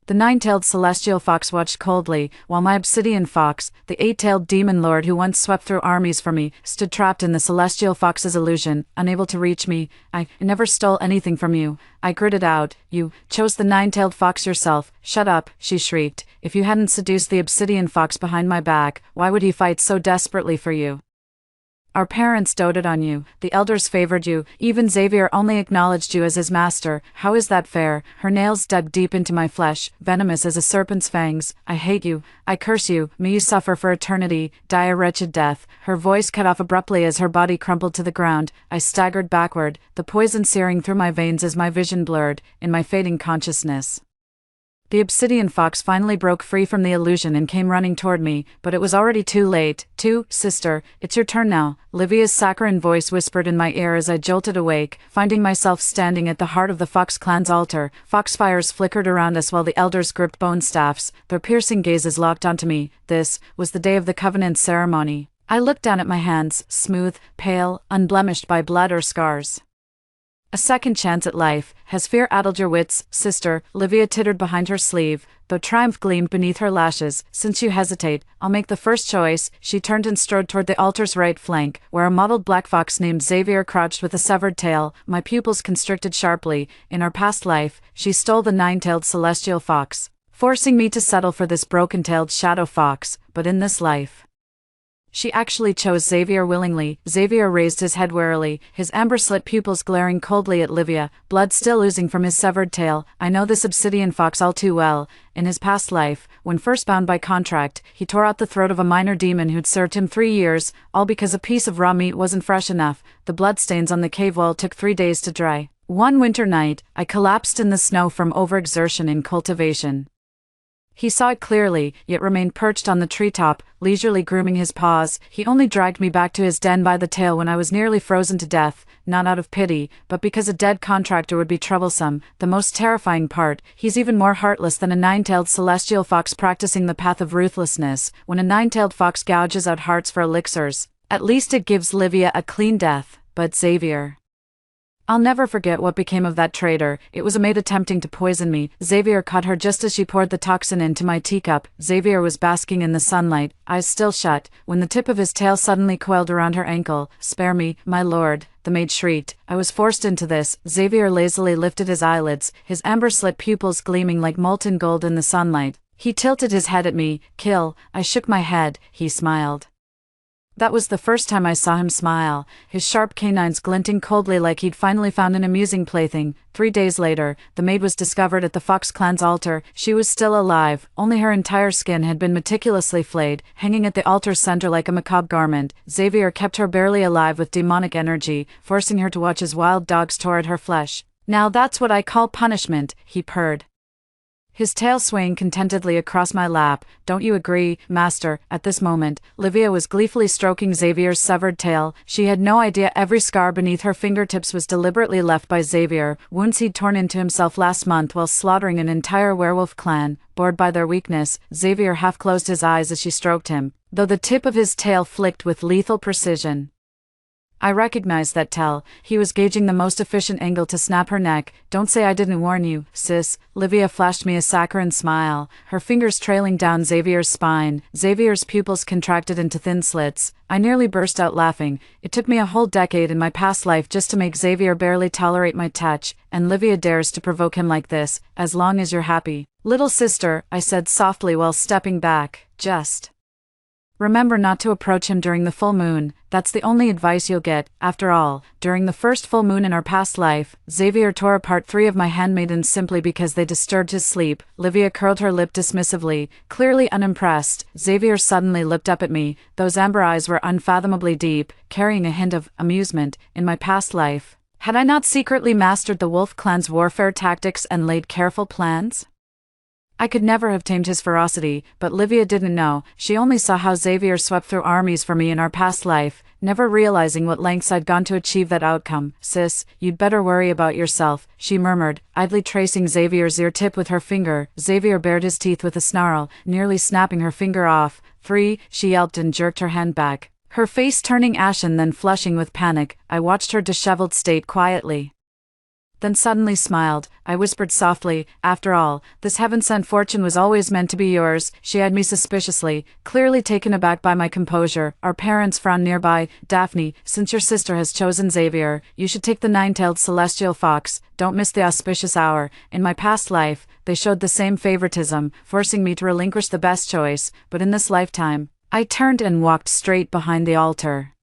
the 9-tailed celestial fox watched coldly, while my obsidian fox, the 8-tailed demon lord who once swept through armies for me, stood trapped in the celestial fox's illusion, unable to reach me. I never stole anything from you. I gritted out. You chose the 9-tailed fox yourself. Shut up, she shrieked. If you hadn't seduced the obsidian fox behind my back, why would he fight so desperately for you? Our parents doted on you, the elders favored you, even Xavier only acknowledged you as his master. How is that fair? Her nails dug deep into my flesh, venomous as a serpent's fangs. I hate you. I curse you. May you suffer for eternity. Die a wretched death. Her voice cut off abruptly as her body crumpled to the ground. I staggered backward, the poison searing through my veins as my vision blurred, in my fading consciousness. The obsidian fox finally broke free from the illusion and came running toward me, but it was already too late. Sister, it's your turn now, Livia's saccharine voice whispered in my ear as I jolted awake, finding myself standing at the heart of the Fox clan's altar. Foxfires flickered around us while the elders gripped bone staffs, their piercing gazes locked onto me. This was the day of the covenant ceremony. I looked down at my hands, smooth, pale, unblemished by blood or scars. A second chance at life. Has fear addled your wits, sister? Livia tittered behind her sleeve, though triumph gleamed beneath her lashes. Since you hesitate, I'll make the first choice. She turned and strode toward the altar's right flank, where a mottled black fox named Xavier crouched with a severed tail. My pupils constricted sharply. In our past life, she stole the nine-tailed celestial fox, forcing me to settle for this broken-tailed shadow fox, but in this life, she actually chose Xavier willingly. Xavier raised his head warily, his amber-slit pupils glaring coldly at Livia, blood still oozing from his severed tail. I know this obsidian fox all too well. In his past life, when first bound by contract, he tore out the throat of a minor demon who'd served him 3 years, all because a piece of raw meat wasn't fresh enough. The bloodstains on the cave wall took 3 days to dry. One winter night, I collapsed in the snow from overexertion in cultivation. He saw it clearly, yet remained perched on the treetop, leisurely grooming his paws. He only dragged me back to his den by the tail when I was nearly frozen to death, not out of pity, but because a dead contractor would be troublesome. The most terrifying part, he's even more heartless than a nine-tailed celestial fox practicing the path of ruthlessness. When a nine-tailed fox gouges out hearts for elixirs, at least it gives Livia a clean death, but Xavier, I'll never forget what became of that traitor. It was a maid attempting to poison me. Xavier caught her just as she poured the toxin into my teacup. Xavier was basking in the sunlight, eyes still shut, when the tip of his tail suddenly coiled around her ankle. Spare me, my lord, the maid shrieked. I was forced into this. Xavier lazily lifted his eyelids, his amber-slit pupils gleaming like molten gold in the sunlight. He tilted his head at me. Kill. I shook my head. He smiled. That was the first time I saw him smile, his sharp canines glinting coldly like he'd finally found an amusing plaything. 3 days later, the maid was discovered at the Fox clan's altar. She was still alive, only her entire skin had been meticulously flayed, hanging at the altar's center like a macabre garment. Xavier kept her barely alive with demonic energy, forcing her to watch as wild dogs tore at her flesh. Now that's what I call punishment, he purred, his tail swaying contentedly across my lap. Don't you agree, master? At this moment, Livia was gleefully stroking Xavier's severed tail. She had no idea every scar beneath her fingertips was deliberately left by Xavier, wounds he'd torn into himself last month while slaughtering an entire werewolf clan. Bored by their weakness, Xavier half closed his eyes as she stroked him, though the tip of his tail flicked with lethal precision. I recognized that tell. He was gauging the most efficient angle to snap her neck. Don't say I didn't warn you, sis. Livia flashed me a saccharine smile, her fingers trailing down Xavier's spine. Xavier's pupils contracted into thin slits. I nearly burst out laughing. It took me a whole decade in my past life just to make Xavier barely tolerate my touch, and Livia dares to provoke him like this. As long as you're happy, little sister, I said softly while stepping back. Just remember not to approach him during the full moon. That's the only advice you'll get. After all, during the first full moon in our past life, Xavier tore apart 3 of my handmaidens simply because they disturbed his sleep. Livia curled her lip dismissively, clearly unimpressed. Xavier suddenly looked up at me. Those amber eyes were unfathomably deep, carrying a hint of amusement. In my past life, had I not secretly mastered the Wolf clan's warfare tactics and laid careful plans? I could never have tamed his ferocity, but Livia didn't know. She only saw how Xavier swept through armies for me in our past life, never realizing what lengths I'd gone to achieve that outcome. Sis, you'd better worry about yourself, she murmured, idly tracing Xavier's ear tip with her finger. Xavier bared his teeth with a snarl, nearly snapping her finger off. 3, she yelped and jerked her hand back, her face turning ashen then flushing with panic. I watched her disheveled state quietly, then suddenly smiled. I whispered softly, after all, this heaven-sent fortune was always meant to be yours. She eyed me suspiciously, clearly taken aback by my composure. Our parents frowned nearby. Daphne, since your sister has chosen Xavier, you should take the nine-tailed celestial fox. Don't miss the auspicious hour. In my past life, they showed the same favoritism, forcing me to relinquish the best choice, but in this lifetime, I turned and walked straight behind the altar.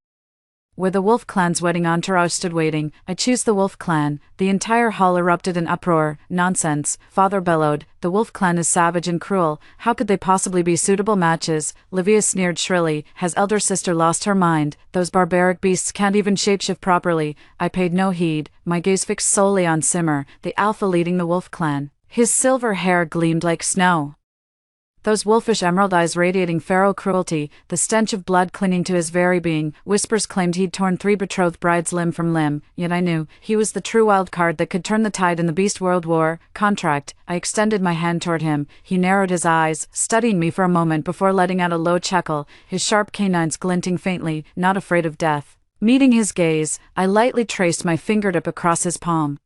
where the Wolf Clan's wedding entourage stood waiting. I choose the Wolf Clan. The entire hall erupted in uproar. Nonsense, Father bellowed. The Wolf Clan is savage and cruel. How could they possibly be suitable matches? Livia sneered shrilly. Has elder sister lost her mind? Those barbaric beasts can't even shapeshift properly. I paid no heed, my gaze fixed solely on Simmer, the alpha leading the Wolf Clan. His silver hair gleamed like snow, those wolfish emerald eyes radiating feral cruelty, the stench of blood clinging to his very being. Whispers claimed he'd torn 3 betrothed brides limb from limb, yet I knew he was the true wild card that could turn the tide in the Beast World War. Contract. I extended my hand toward him. He narrowed his eyes, studying me for a moment before letting out a low chuckle, his sharp canines glinting faintly, not afraid of death. Meeting his gaze, I lightly traced my fingertip across his palm.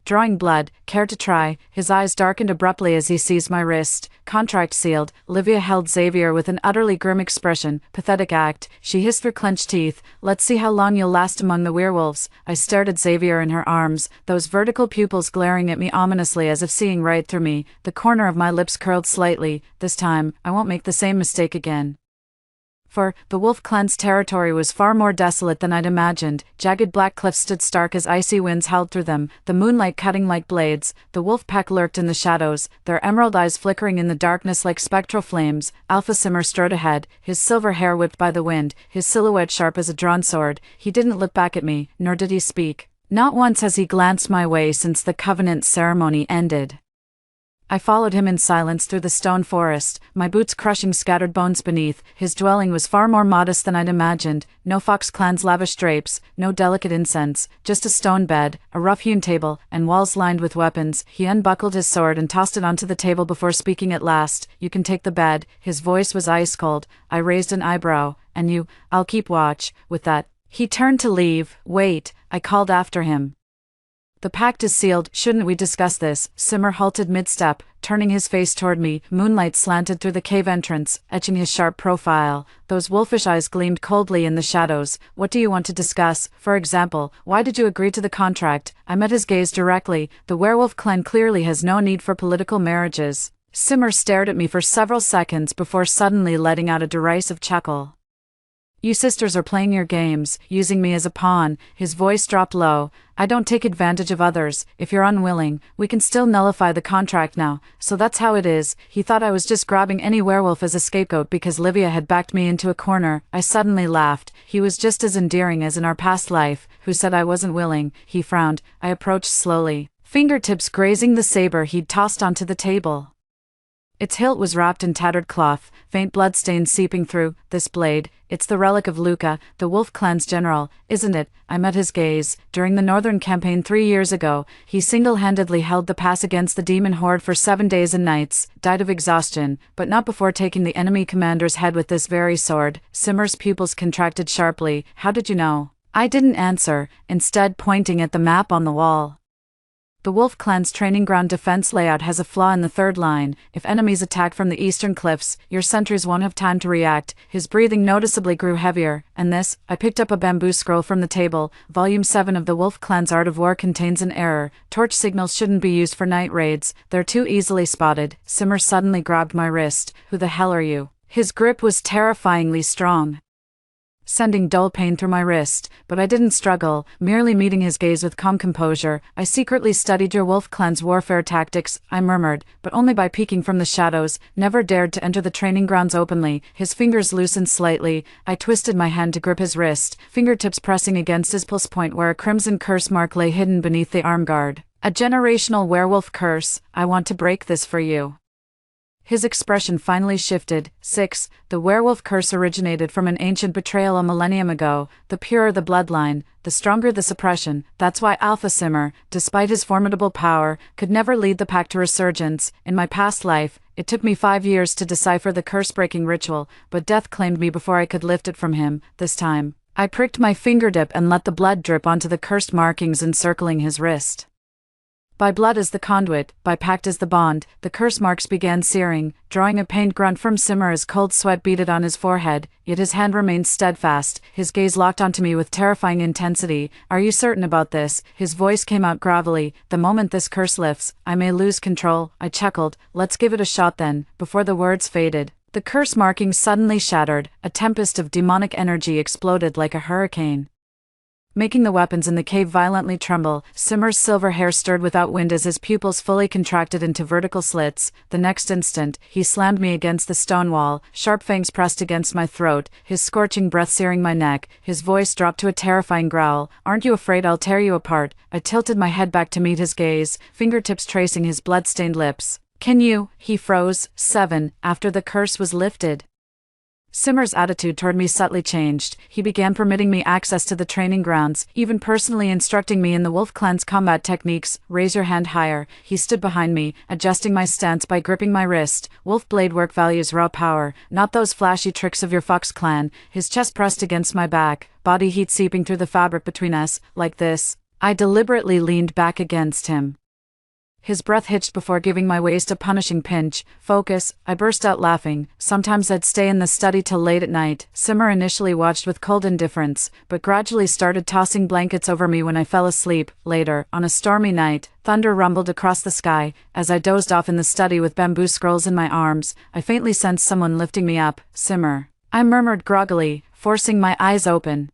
Drawing blood, care to try? His eyes darkened abruptly as he seized my wrist. Contract sealed. Livia held Xavier with an utterly grim expression. Pathetic act, she hissed through clenched teeth. Let's see how long you'll last among the werewolves. I stared at Xavier in her arms, those vertical pupils glaring at me ominously as if seeing right through me. The corner of my lips curled slightly. This time, I won't make the same mistake again. For the Wolf Clan's territory was far more desolate than I'd imagined. Jagged black cliffs stood stark as icy winds howled through them, the moonlight cutting like blades. The wolf pack lurked in the shadows, their emerald eyes flickering in the darkness like spectral flames. Alpha Simmer strode ahead, his silver hair whipped by the wind, his silhouette sharp as a drawn sword. He didn't look back at me, nor did he speak. Not once has he glanced my way since the covenant ceremony ended. I followed him in silence through the stone forest, my boots crushing scattered bones beneath. His dwelling was far more modest than I'd imagined. No Fox Clan's lavish drapes, no delicate incense, just a stone bed, a rough-hewn table, and walls lined with weapons. He unbuckled his sword and tossed it onto the table before speaking at last. You can take the bed. His voice was ice cold. I raised an eyebrow. And you, I'll keep watch. With that, he turned to leave. Wait, I called after him. The pact is sealed, shouldn't we discuss this? Simmer halted mid-step, turning his face toward me. Moonlight slanted through the cave entrance, etching his sharp profile. Those wolfish eyes gleamed coldly in the shadows. What do you want to discuss? For example, why did you agree to the contract? I met his gaze directly. The werewolf clan clearly has no need for political marriages. Simmer stared at me for several seconds before suddenly letting out a derisive chuckle. You sisters are playing your games, using me as a pawn. His voice dropped low. I don't take advantage of others. If you're unwilling, we can still nullify the contract now. So that's how it is. He thought I was just grabbing any werewolf as a scapegoat because Livia had backed me into a corner. I suddenly laughed. He was just as endearing as in our past life. Who said I wasn't willing? He frowned. I approached slowly, fingertips grazing the saber he'd tossed onto the table. Its hilt was wrapped in tattered cloth, faint bloodstains seeping through. This blade, it's the relic of Luca, the Wolf Clan's general, isn't it? I met his gaze. During the Northern Campaign 3 years ago, he single-handedly held the pass against the demon horde for 7 days and nights, died of exhaustion, but not before taking the enemy commander's head with this very sword. Simmer's pupils contracted sharply. How did you know? I didn't answer, instead pointing at the map on the wall. The Wolf Clan's training ground defense layout has a flaw in the third line. If enemies attack from the eastern cliffs, your sentries won't have time to react. His breathing noticeably grew heavier. And this, I picked up a bamboo scroll from the table. Volume 7 of the Wolf Clan's Art of War contains an error. Torch signals shouldn't be used for night raids. They're too easily spotted. Simmer suddenly grabbed my wrist. Who the hell are you? His grip was terrifyingly strong, sending dull pain through my wrist, but I didn't struggle, merely meeting his gaze with calm composure. I secretly studied your Wolf Clan's warfare tactics, I murmured, but only by peeking from the shadows, never dared to enter the training grounds openly. His fingers loosened slightly. I twisted my hand to grip his wrist, fingertips pressing against his pulse point where a crimson curse mark lay hidden beneath the arm guard. A generational werewolf curse. I want to break this for you. His expression finally shifted. 6. The werewolf curse originated from an ancient betrayal a millennium ago. The purer the bloodline, the stronger the suppression. That's why Alpha Simmer, despite his formidable power, could never lead the pack to resurgence. In my past life, it took me 5 years to decipher the curse-breaking ritual, but death claimed me before I could lift it from him. This time, I pricked my fingertip and let the blood drip onto the cursed markings encircling his wrist. By blood as the conduit, by pact as the bond, the curse marks began searing, drawing a pained grunt from Simmer as cold sweat beaded on his forehead, yet his hand remained steadfast, his gaze locked onto me with terrifying intensity. Are you certain about this? His voice came out gravelly. The moment this curse lifts, I may lose control. I chuckled. Let's give it a shot then. Before the words faded, The curse marking suddenly shattered, a tempest of demonic energy exploded like a hurricane, making the weapons in the cave violently tremble. Simmer's silver hair stirred without wind as his pupils fully contracted into vertical slits. The next instant, he slammed me against the stone wall, sharp fangs pressed against my throat, his scorching breath searing my neck. His voice dropped to a terrifying growl. "Aren't you afraid I'll tear you apart?" I tilted my head back to meet his gaze, fingertips tracing his blood-stained lips. "Can you?" He froze. 7. After the curse was lifted, Simmer's attitude toward me subtly changed. He began permitting me access to the training grounds, even personally instructing me in the Wolf Clan's combat techniques. "Raise your hand higher." He stood behind me, adjusting my stance by gripping my wrist. "Wolf blade work values raw power, not those flashy tricks of your Fox Clan." His chest pressed against my back, body heat seeping through the fabric between us. "Like this." I deliberately leaned back against him. His breath hitched before giving my waist a punishing pinch. "Focus." I burst out laughing. Sometimes I'd stay in the study till late at night. Simmer initially watched with cold indifference, but gradually started tossing blankets over me when I fell asleep. Later, on a stormy night, thunder rumbled across the sky. As I dozed off in the study with bamboo scrolls in my arms, I faintly sensed someone lifting me up. "Simmer," I murmured groggily, forcing my eyes open.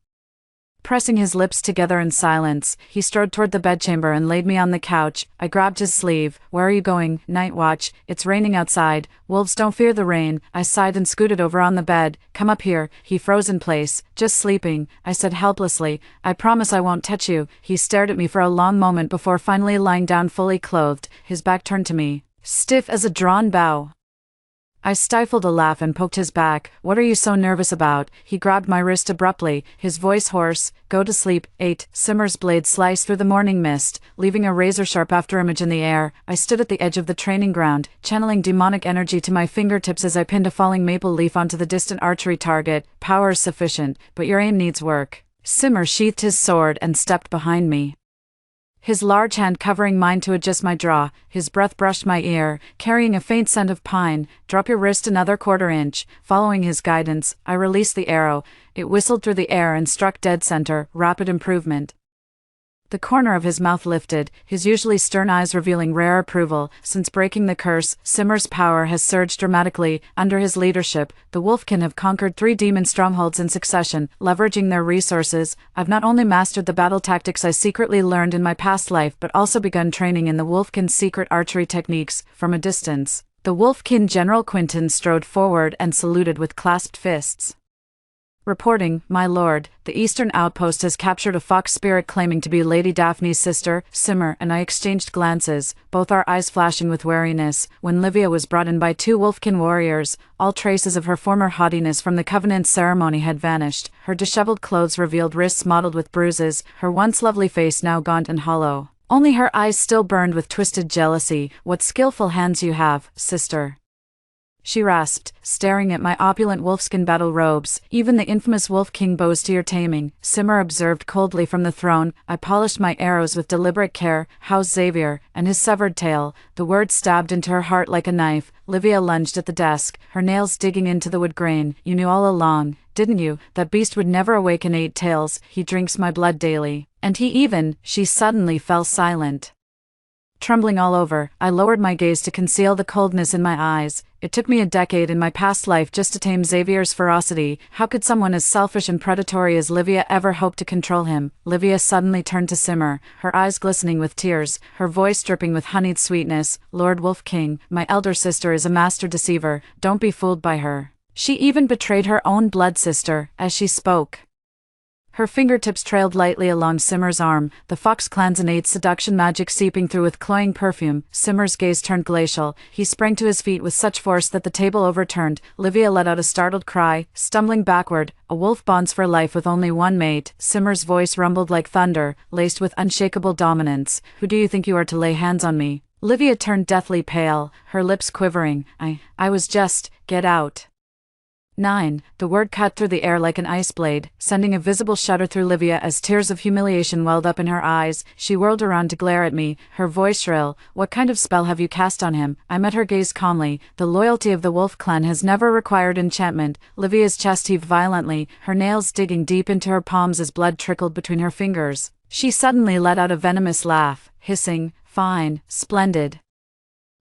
Pressing his lips together in silence, he strode toward the bedchamber and laid me on the couch. I grabbed his sleeve. "Where are you going?" "Night watch. It's raining outside." "Wolves don't fear the rain." I sighed and scooted over on the bed. "Come up here." He froze in place. "Just sleeping," I said helplessly. "I promise I won't touch you." He stared at me for a long moment before finally lying down fully clothed, his back turned to me, stiff as a drawn bow. I stifled a laugh and poked his back. "What are you so nervous about?" He grabbed my wrist abruptly, his voice hoarse. "Go to sleep." 8. Simmer's blade sliced through the morning mist, leaving a razor-sharp afterimage in the air. I stood at the edge of the training ground, channeling demonic energy to my fingertips as I pinned a falling maple leaf onto the distant archery target. "Power is sufficient, but your aim needs work." Simmer sheathed his sword and stepped behind me, his large hand covering mine to adjust my draw. His breath brushed my ear, carrying a faint scent of pine. "Drop your wrist another quarter inch." Following his guidance, I released the arrow. It whistled through the air and struck dead center. Rapid improvement. The corner of his mouth lifted, his usually stern eyes revealing rare approval. Since breaking the curse, Simmer's power has surged dramatically. Under his leadership, the Wolfkin have conquered 3 demon strongholds in succession. Leveraging their resources, I've not only mastered the battle tactics I secretly learned in my past life but also begun training in the Wolfkin's secret archery techniques. From a distance, the Wolfkin General Quinton strode forward and saluted with clasped fists. "Reporting, my lord, the eastern outpost has captured a fox spirit claiming to be Lady Daphne's sister." Simmer and I exchanged glances, both our eyes flashing with wariness. When Livia was brought in by 2 Wolfkin warriors, all traces of her former haughtiness from the Covenant ceremony had vanished. Her disheveled clothes revealed wrists mottled with bruises, her once lovely face now gaunt and hollow. Only her eyes still burned with twisted jealousy. "What skillful hands you have, sister," she rasped, staring at my opulent wolfskin battle robes. "Even the infamous Wolf King bows to your taming." Simmer observed coldly from the throne. I polished my arrows with deliberate care. "How's Xavier?" and his severed tail. The word stabbed into her heart like a knife. Livia lunged at the desk, her nails digging into the wood grain. "You knew all along, didn't you, that beast would never awaken 8 tails? He drinks my blood daily. And he even—" She suddenly fell silent. Trembling all over, I lowered my gaze to conceal the coldness in my eyes. It took me a decade in my past life just to tame Xavier's ferocity. How could someone as selfish and predatory as Livia ever hope to control him? Livia suddenly turned to Simmer, her eyes glistening with tears, her voice dripping with honeyed sweetness. "Lord Wolf King, my elder sister is a master deceiver. Don't be fooled by her. She even betrayed her own blood sister." As she spoke, her fingertips trailed lightly along Simmer's arm, the Fox Clan's innate seduction magic seeping through with cloying perfume. Simmer's gaze turned glacial. He sprang to his feet with such force that the table overturned. Livia let out a startled cry, stumbling backward. "A wolf bonds for life with only one mate." Simmer's voice rumbled like thunder, laced with unshakable dominance. "Who do you think you are to lay hands on me?" Livia turned deathly pale, her lips quivering. I was just, get out." 9. The word cut through the air like an ice blade, sending a visible shudder through Livia as tears of humiliation welled up in her eyes. She whirled around to glare at me, her voice shrill. "What kind of spell have you cast on him?" I met her gaze calmly. "The loyalty of the Wolf Clan has never required enchantment." Livia's chest heaved violently, her nails digging deep into her palms as blood trickled between her fingers. She suddenly let out a venomous laugh, hissing, "Fine, splendid.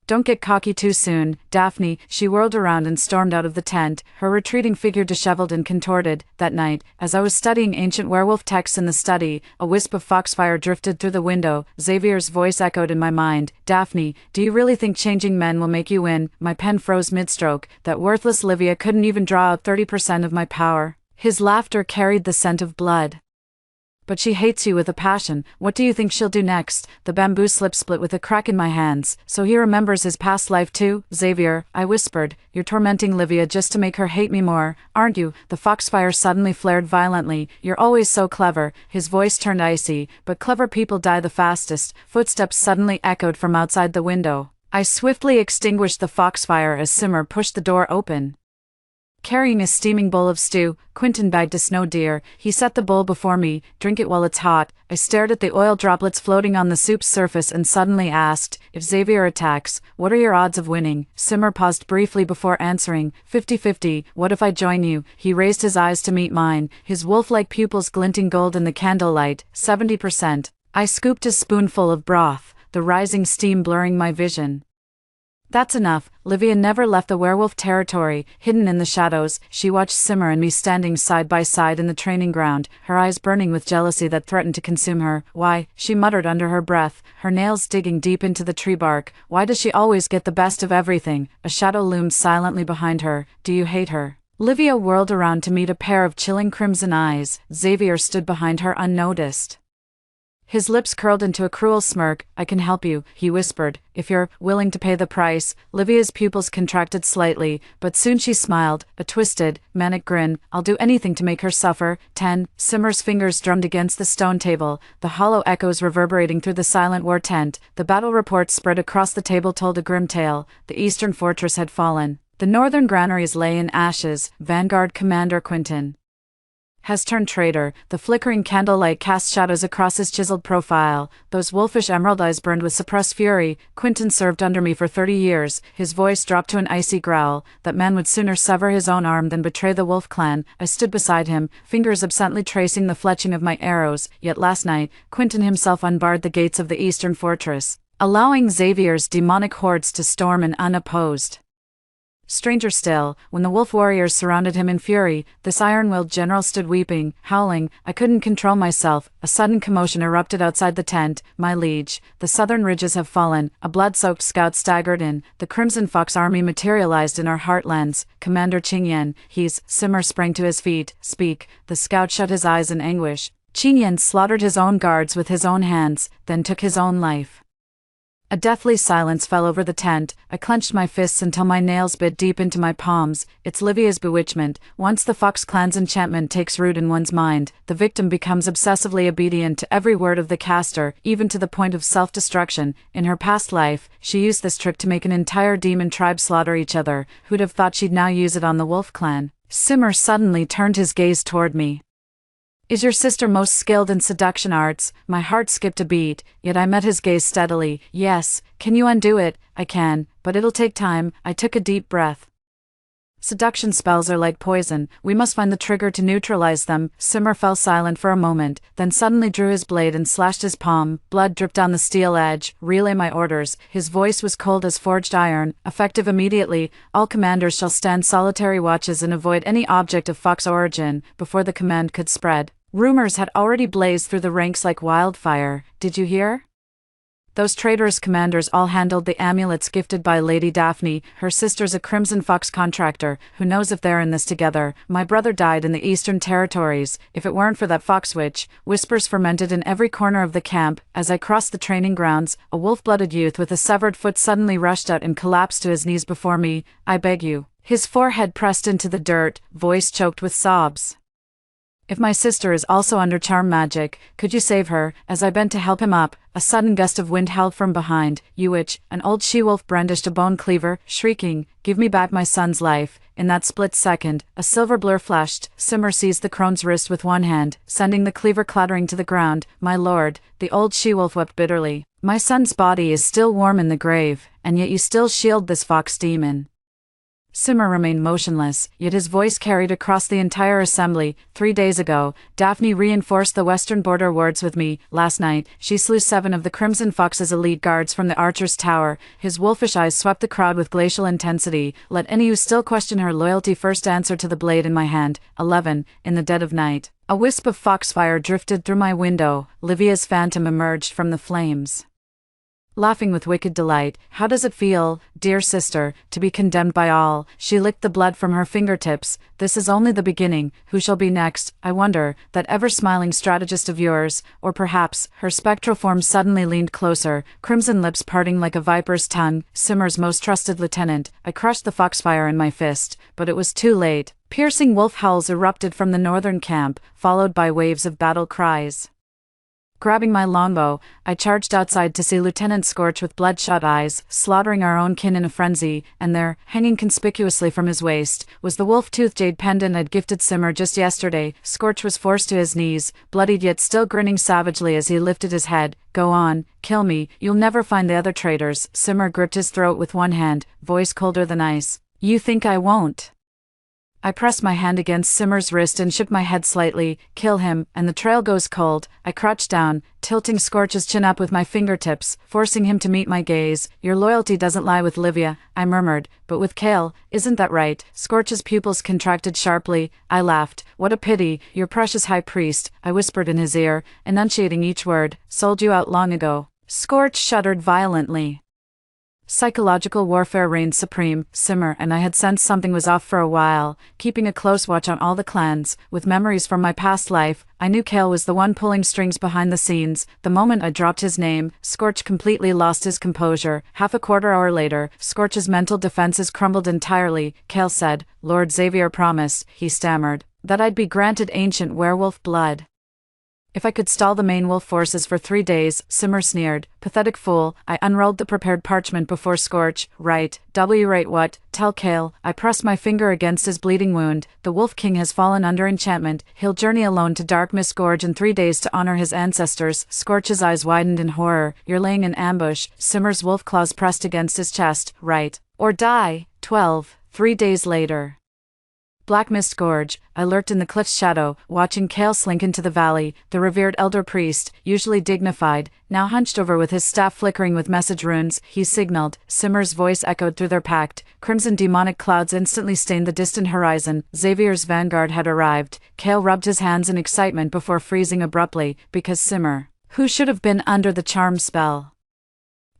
Don't get cocky too soon, Daphne. She whirled around and stormed out of the tent, her retreating figure disheveled and contorted. That night, as I was studying ancient werewolf texts in the study, a wisp of foxfire drifted through the window. Xavier's voice echoed in my mind. Daphne, do you really think changing men will make you win? My pen froze mid-stroke. That worthless Livia couldn't even draw out 30% of my power. His laughter carried the scent of blood. But she hates you with a passion. What do you think she'll do next? The bamboo slip split with a crack in my hands. So he remembers his past life too? Xavier, I whispered, you're tormenting Livia just to make her hate me more, aren't you? The foxfire suddenly flared violently. You're always so clever. His voice turned icy. But clever people die the fastest. Footsteps suddenly echoed from outside the window. I swiftly extinguished the foxfire as Simmer pushed the door open. Carrying a steaming bowl of stew, Quentin bagged a snow deer. He set the bowl before me. Drink it while it's hot. I stared at the oil droplets floating on the soup's surface and suddenly asked, if Xavier attacks, what are your odds of winning? Simmer paused briefly before answering, 50-50, what if I join you? He raised his eyes to meet mine, his wolf-like pupils glinting gold in the candlelight, 70%. I scooped a spoonful of broth, the rising steam blurring my vision. That's enough. Livia never left the werewolf territory. Hidden in the shadows, she watched Simmer and me standing side by side in the training ground, her eyes burning with jealousy that threatened to consume her. Why, she muttered under her breath, her nails digging deep into the tree bark, why does she always get the best of everything? A shadow loomed silently behind her. Do you hate her? Livia whirled around to meet a pair of chilling crimson eyes. Xavier stood behind her unnoticed. His lips curled into a cruel smirk. I can help you, he whispered, if you're willing to pay the price. Livia's pupils contracted slightly, but soon she smiled, a twisted, manic grin. I'll do anything to make her suffer. 10. Simmer's fingers drummed against the stone table, the hollow echoes reverberating through the silent war tent. The battle reports spread across the table told a grim tale. The eastern fortress had fallen. The northern granaries lay in ashes. Vanguard Commander Quentin has turned traitor. The flickering candlelight cast shadows across his chiseled profile. Those wolfish emerald eyes burned with suppressed fury. Quentin served under me for 30 years. His voice dropped to an icy growl. That man would sooner sever his own arm than betray the wolf clan. I stood beside him, fingers absently tracing the fletching of my arrows. Yet last night, Quentin himself unbarred the gates of the eastern fortress, allowing Xavier's demonic hordes to storm in unopposed. Stranger still, when the wolf warriors surrounded him in fury, this iron-willed general stood weeping, howling. I couldn't control myself. A sudden commotion erupted outside the tent. My liege, the southern ridges have fallen. A blood-soaked scout staggered in. The Crimson Fox army materialized in our heartlands. Commander Qingyan, he's... Simmer sprang to his feet. Speak. The scout shut his eyes in anguish. Qingyan slaughtered his own guards with his own hands, then took his own life. A deathly silence fell over the tent. I clenched my fists until my nails bit deep into my palms. It's Livia's bewitchment. Once the Fox clan's enchantment takes root in one's mind, the victim becomes obsessively obedient to every word of the caster, even to the point of self-destruction. In her past life, she used this trick to make an entire demon tribe slaughter each other. Who'd have thought she'd now use it on the wolf clan? Simmer suddenly turned his gaze toward me. Is your sister most skilled in seduction arts? My heart skipped a beat, yet I met his gaze steadily. Yes. Can you undo it? I can, but it'll take time. I took a deep breath. Seduction spells are like poison. We must find the trigger to neutralize them. Simmer fell silent for a moment, then suddenly drew his blade and slashed his palm. Blood dripped down the steel edge. Relay my orders. His voice was cold as forged iron, effective immediately. All commanders shall stand solitary watches and avoid any object of Fox origin. Before the command could spread, rumors had already blazed through the ranks like wildfire. Did you hear? Those traitorous commanders all handled the amulets gifted by Lady Daphne. Her sister's a Crimson Fox contractor. Who knows if they're in this together? My brother died in the Eastern Territories. If it weren't for that fox witch. Whispers fermented in every corner of the camp. As I crossed the training grounds, a wolf-blooded youth with a severed foot suddenly rushed out and collapsed to his knees before me. I beg you. His forehead pressed into the dirt, voice choked with sobs. If my sister is also under charm magic, could you save her? As I bent to help him up, a sudden gust of wind howled from behind. You witch! An old she-wolf brandished a bone cleaver, shrieking, "Give me back my son's life." In that split second, a silver blur flashed. Simmer seized the crone's wrist with one hand, sending the cleaver clattering to the ground. My lord, the old she-wolf wept bitterly. My son's body is still warm in the grave, and yet you still shield this fox demon. Simmer remained motionless, yet his voice carried across the entire assembly. 3 days ago, Daphne reinforced the western border wards with me. Last night, she slew 7 of the Crimson Fox's elite guards from the Archer's Tower. His wolfish eyes swept the crowd with glacial intensity. Let any who still question her loyalty first answer to the blade in my hand. 11. In the dead of night, a wisp of foxfire drifted through my window. Livia's phantom emerged from the flames. Laughing with wicked delight, how does it feel, dear sister, to be condemned by all? She licked the blood from her fingertips. This is only the beginning. Who shall be next, I wonder, that ever-smiling strategist of yours? Or perhaps, her spectral form suddenly leaned closer, crimson lips parting like a viper's tongue. Simmer's most trusted lieutenant. I crushed the foxfire in my fist, but it was too late. Piercing wolf howls erupted from the northern camp, followed by waves of battle cries. Grabbing my longbow, I charged outside to see Lieutenant Scorch with bloodshot eyes, slaughtering our own kin in a frenzy, and there, hanging conspicuously from his waist, was the wolf-tooth jade pendant I'd gifted Simmer just yesterday. Scorch was forced to his knees, bloodied yet still grinning savagely as he lifted his head. Go on, kill me, you'll never find the other traitors. Simmer gripped his throat with one hand, voice colder than ice. You think I won't? I pressed my hand against Simmer's wrist and shook my head slightly. Kill him, and the trail goes cold. I crouched down, tilting Scorch's chin up with my fingertips, forcing him to meet my gaze. Your loyalty doesn't lie with Livia, I murmured, but with Kale, isn't that right? Scorch's pupils contracted sharply. I laughed. What a pity, your precious high priest, I whispered in his ear, enunciating each word, sold you out long ago. Scorch shuddered violently. Psychological warfare reigned supreme. Simmer and I had sensed something was off for a while, keeping a close watch on all the clans. With memories from my past life, I knew Kale was the one pulling strings behind the scenes. The moment I dropped his name, Scorch completely lost his composure. Half a quarter hour later, Scorch's mental defenses crumbled entirely. Kale said, Lord Xavier promised, he stammered, that I'd be granted ancient werewolf blood. If I could stall the main wolf forces for 3 days, Simmer sneered. Pathetic fool. I unrolled the prepared parchment before Scorch. Right, right what? Tell Kale. I pressed my finger against his bleeding wound. The Wolf King has fallen under enchantment. He'll journey alone to Dark Mist Gorge in 3 days to honor his ancestors. Scorch's eyes widened in horror. You're laying an ambush. Simmer's wolf claws pressed against his chest. Right. Or die. 12. 3 days later. Black Mist Gorge, I lurked in the cliff's shadow, watching Kale slink into the valley. The revered elder priest, usually dignified, now hunched over with his staff flickering with message runes. He signaled. Simmer's voice echoed through their pact. Crimson demonic clouds instantly stained the distant horizon. Xavier's vanguard had arrived. Kale rubbed his hands in excitement before freezing abruptly, because Simmer, who should have been under the charm spell,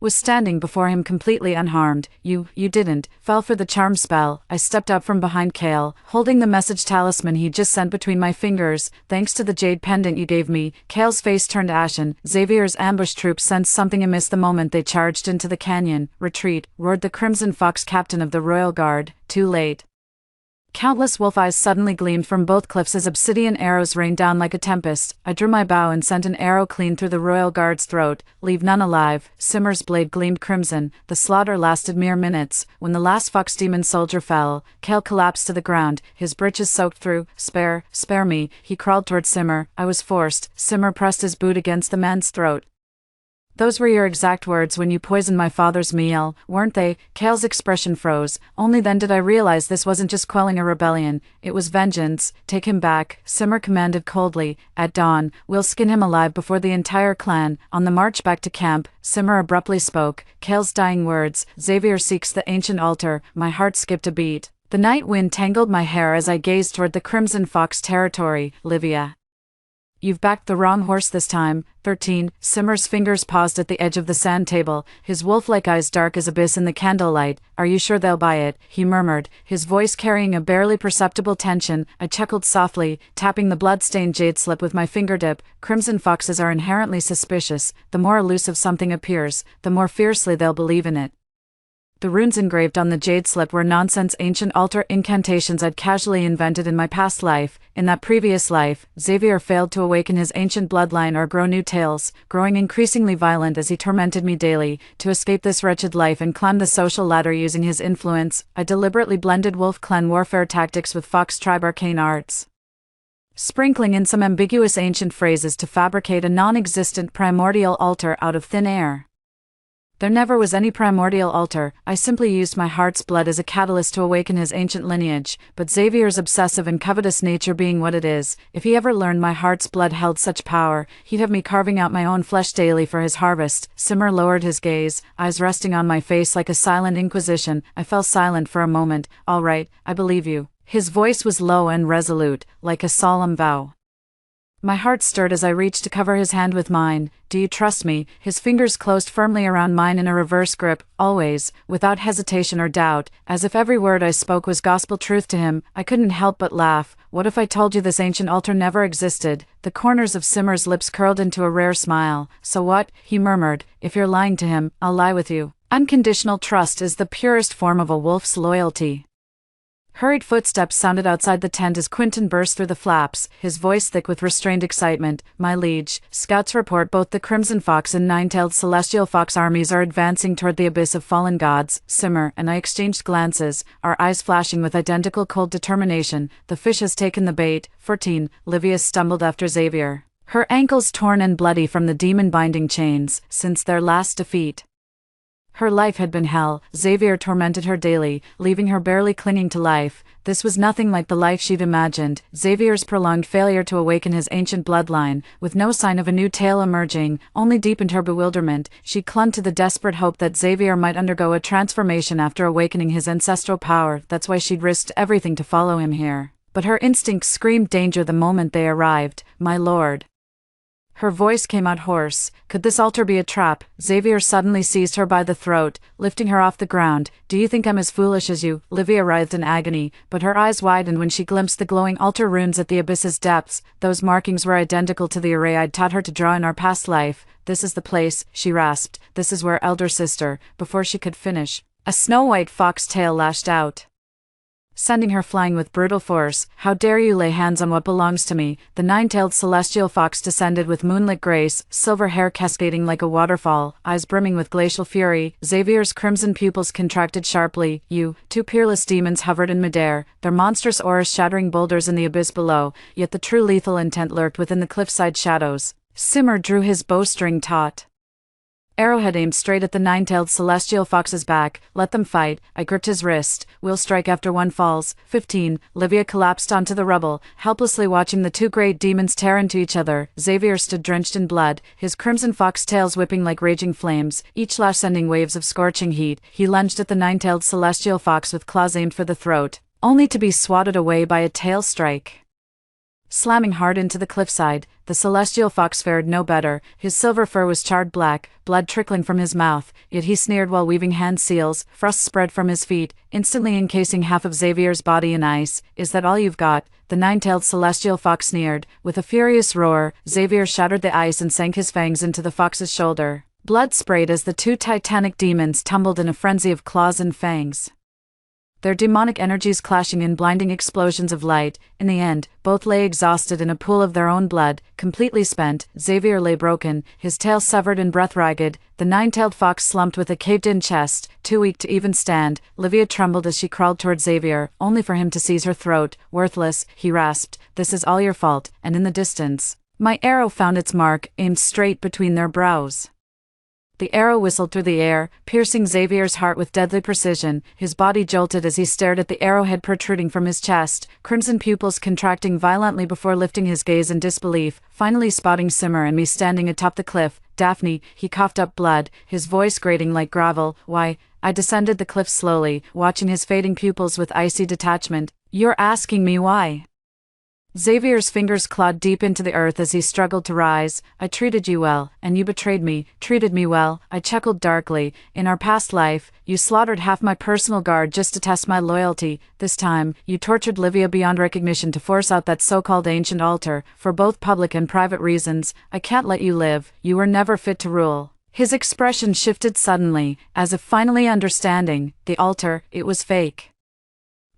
was standing before him completely unharmed. You didn't, fell for the charm spell. I stepped up from behind Kale, holding the message talisman he just sent between my fingers. Thanks to the jade pendant you gave me. Kale's face turned ashen. Xavier's ambush troops sensed something amiss the moment they charged into the canyon. Retreat, roared the Crimson Fox captain of the Royal Guard. Too late. Countless wolf eyes suddenly gleamed from both cliffs as obsidian arrows rained down like a tempest. I drew my bow and sent an arrow clean through the Royal Guard's throat. Leave none alive. Simmer's blade gleamed crimson. The slaughter lasted mere minutes. When the last fox demon soldier fell, Kale collapsed to the ground, his breeches soaked through. Spare me. He crawled toward Simmer. I was forced. Simmer pressed his boot against the man's throat. Those were your exact words when you poisoned my father's meal, weren't they? Kale's expression froze. Only then did I realize this wasn't just quelling a rebellion, it was vengeance. Take him back, Simmer commanded coldly. At dawn, we'll skin him alive before the entire clan. On the march back to camp, Simmer abruptly spoke. Kale's dying words. Xavier seeks the ancient altar. My heart skipped a beat. The night wind tangled my hair as I gazed toward the Crimson Fox territory. Livia. You've backed the wrong horse this time. 13. Simmer's fingers paused at the edge of the sand table, his wolf-like eyes dark as abyss in the candlelight. Are you sure they'll buy it? He murmured, his voice carrying a barely perceptible tension. I chuckled softly, tapping the blood-stained jade slip with my fingertip. Crimson foxes are inherently suspicious. The more elusive something appears, the more fiercely they'll believe in it. The runes engraved on the jade slip were nonsense ancient altar incantations I'd casually invented in my past life. In that previous life, Xavier failed to awaken his ancient bloodline or grow new tails, growing increasingly violent as he tormented me daily. To escape this wretched life and climb the social ladder using his influence, I deliberately blended wolf clan warfare tactics with fox tribe arcane arts, sprinkling in some ambiguous ancient phrases to fabricate a non-existent primordial altar out of thin air. There never was any primordial altar, I simply used my heart's blood as a catalyst to awaken his ancient lineage, but Xavier's obsessive and covetous nature being what it is, if he ever learned my heart's blood held such power, he'd have me carving out my own flesh daily for his harvest. Simmer lowered his gaze, eyes resting on my face like a silent inquisition. I fell silent for a moment. All right, I believe you. His voice was low and resolute, like a solemn vow. My heart stirred as I reached to cover his hand with mine. Do you trust me? His fingers closed firmly around mine in a reverse grip, always, without hesitation or doubt, as if every word I spoke was gospel truth to him. I couldn't help but laugh. What if I told you this ancient altar never existed? The corners of Simmer's lips curled into a rare smile. So what? He murmured. If you're lying to him, I'll lie with you. Unconditional trust is the purest form of a wolf's loyalty. Hurried footsteps sounded outside the tent as Quentin burst through the flaps, his voice thick with restrained excitement. My liege, scouts report both the Crimson Fox and Nine-tailed Celestial Fox armies are advancing toward the abyss of fallen gods. Simmer and I exchanged glances, our eyes flashing with identical cold determination. The fish has taken the bait. 14. Livia stumbled after Xavier, her ankles torn and bloody from the demon-binding chains, since their last defeat. Her life had been hell. Xavier tormented her daily, leaving her barely clinging to life. This was nothing like the life she'd imagined. Xavier's prolonged failure to awaken his ancient bloodline, with no sign of a new tale emerging, only deepened her bewilderment. She clung to the desperate hope that Xavier might undergo a transformation after awakening his ancestral power. That's why she'd risked everything to follow him here. But her instincts screamed danger the moment they arrived. My lord. Her voice came out hoarse. Could this altar be a trap? Xavier suddenly seized her by the throat, lifting her off the ground. Do you think I'm as foolish as you? Livia writhed in agony, but her eyes widened when she glimpsed the glowing altar runes at the abyss's depths. Those markings were identical to the array I'd taught her to draw in our past life. This is the place, she rasped. This is where elder sister. Before she could finish, a snow-white fox tail lashed out, sending her flying with brutal force. How dare you lay hands on what belongs to me? The nine-tailed celestial fox descended with moonlit grace, silver hair cascading like a waterfall, eyes brimming with glacial fury. Xavier's crimson pupils contracted sharply. Two peerless demons hovered in midair, their monstrous auras shattering boulders in the abyss below, yet the true lethal intent lurked within the cliffside shadows. Simmer drew his bowstring taut, arrowhead aimed straight at the nine-tailed celestial fox's back. Let them fight. I gripped his wrist. We'll strike after one falls. 15. Livia collapsed onto the rubble, helplessly watching the two great demons tear into each other. Xavier stood drenched in blood, his crimson fox tails whipping like raging flames, each lash sending waves of scorching heat. He lunged at the nine-tailed celestial fox with claws aimed for the throat, only to be swatted away by a tail strike. Slamming hard into the cliffside, the celestial fox fared no better. His silver fur was charred black, blood trickling from his mouth, yet he sneered while weaving hand seals. Frost spread from his feet, instantly encasing half of Xavier's body in ice. Is that all you've got? The nine-tailed celestial fox sneered. With a furious roar, Xavier shattered the ice and sank his fangs into the fox's shoulder. Blood sprayed as the two titanic demons tumbled in a frenzy of claws and fangs, their demonic energies clashing in blinding explosions of light. In the end, both lay exhausted in a pool of their own blood, completely spent. Xavier lay broken, his tail severed and breath ragged. The nine-tailed fox slumped with a caved-in chest, too weak to even stand. Livia trembled as she crawled toward Xavier, only for him to seize her throat. Worthless, he rasped. This is all your fault. And in the distance, my arrow found its mark, aimed straight between their brows. The arrow whistled through the air, piercing Xavier's heart with deadly precision. His body jolted as he stared at the arrowhead protruding from his chest, crimson pupils contracting violently before lifting his gaze in disbelief, finally spotting Simmer and me standing atop the cliff. Daphne, he coughed up blood, his voice grating like gravel. Why? I descended the cliff slowly, watching his fading pupils with icy detachment. You're asking me why? Xavier's fingers clawed deep into the earth as he struggled to rise. I treated you well, and you betrayed me. Treated me well, I chuckled darkly. In our past life, you slaughtered half my personal guard just to test my loyalty. This time, you tortured Livia beyond recognition to force out that so-called ancient altar, for both public and private reasons. I can't let you live. You were never fit to rule. His expression shifted suddenly, as if finally understanding. The altar, it was fake.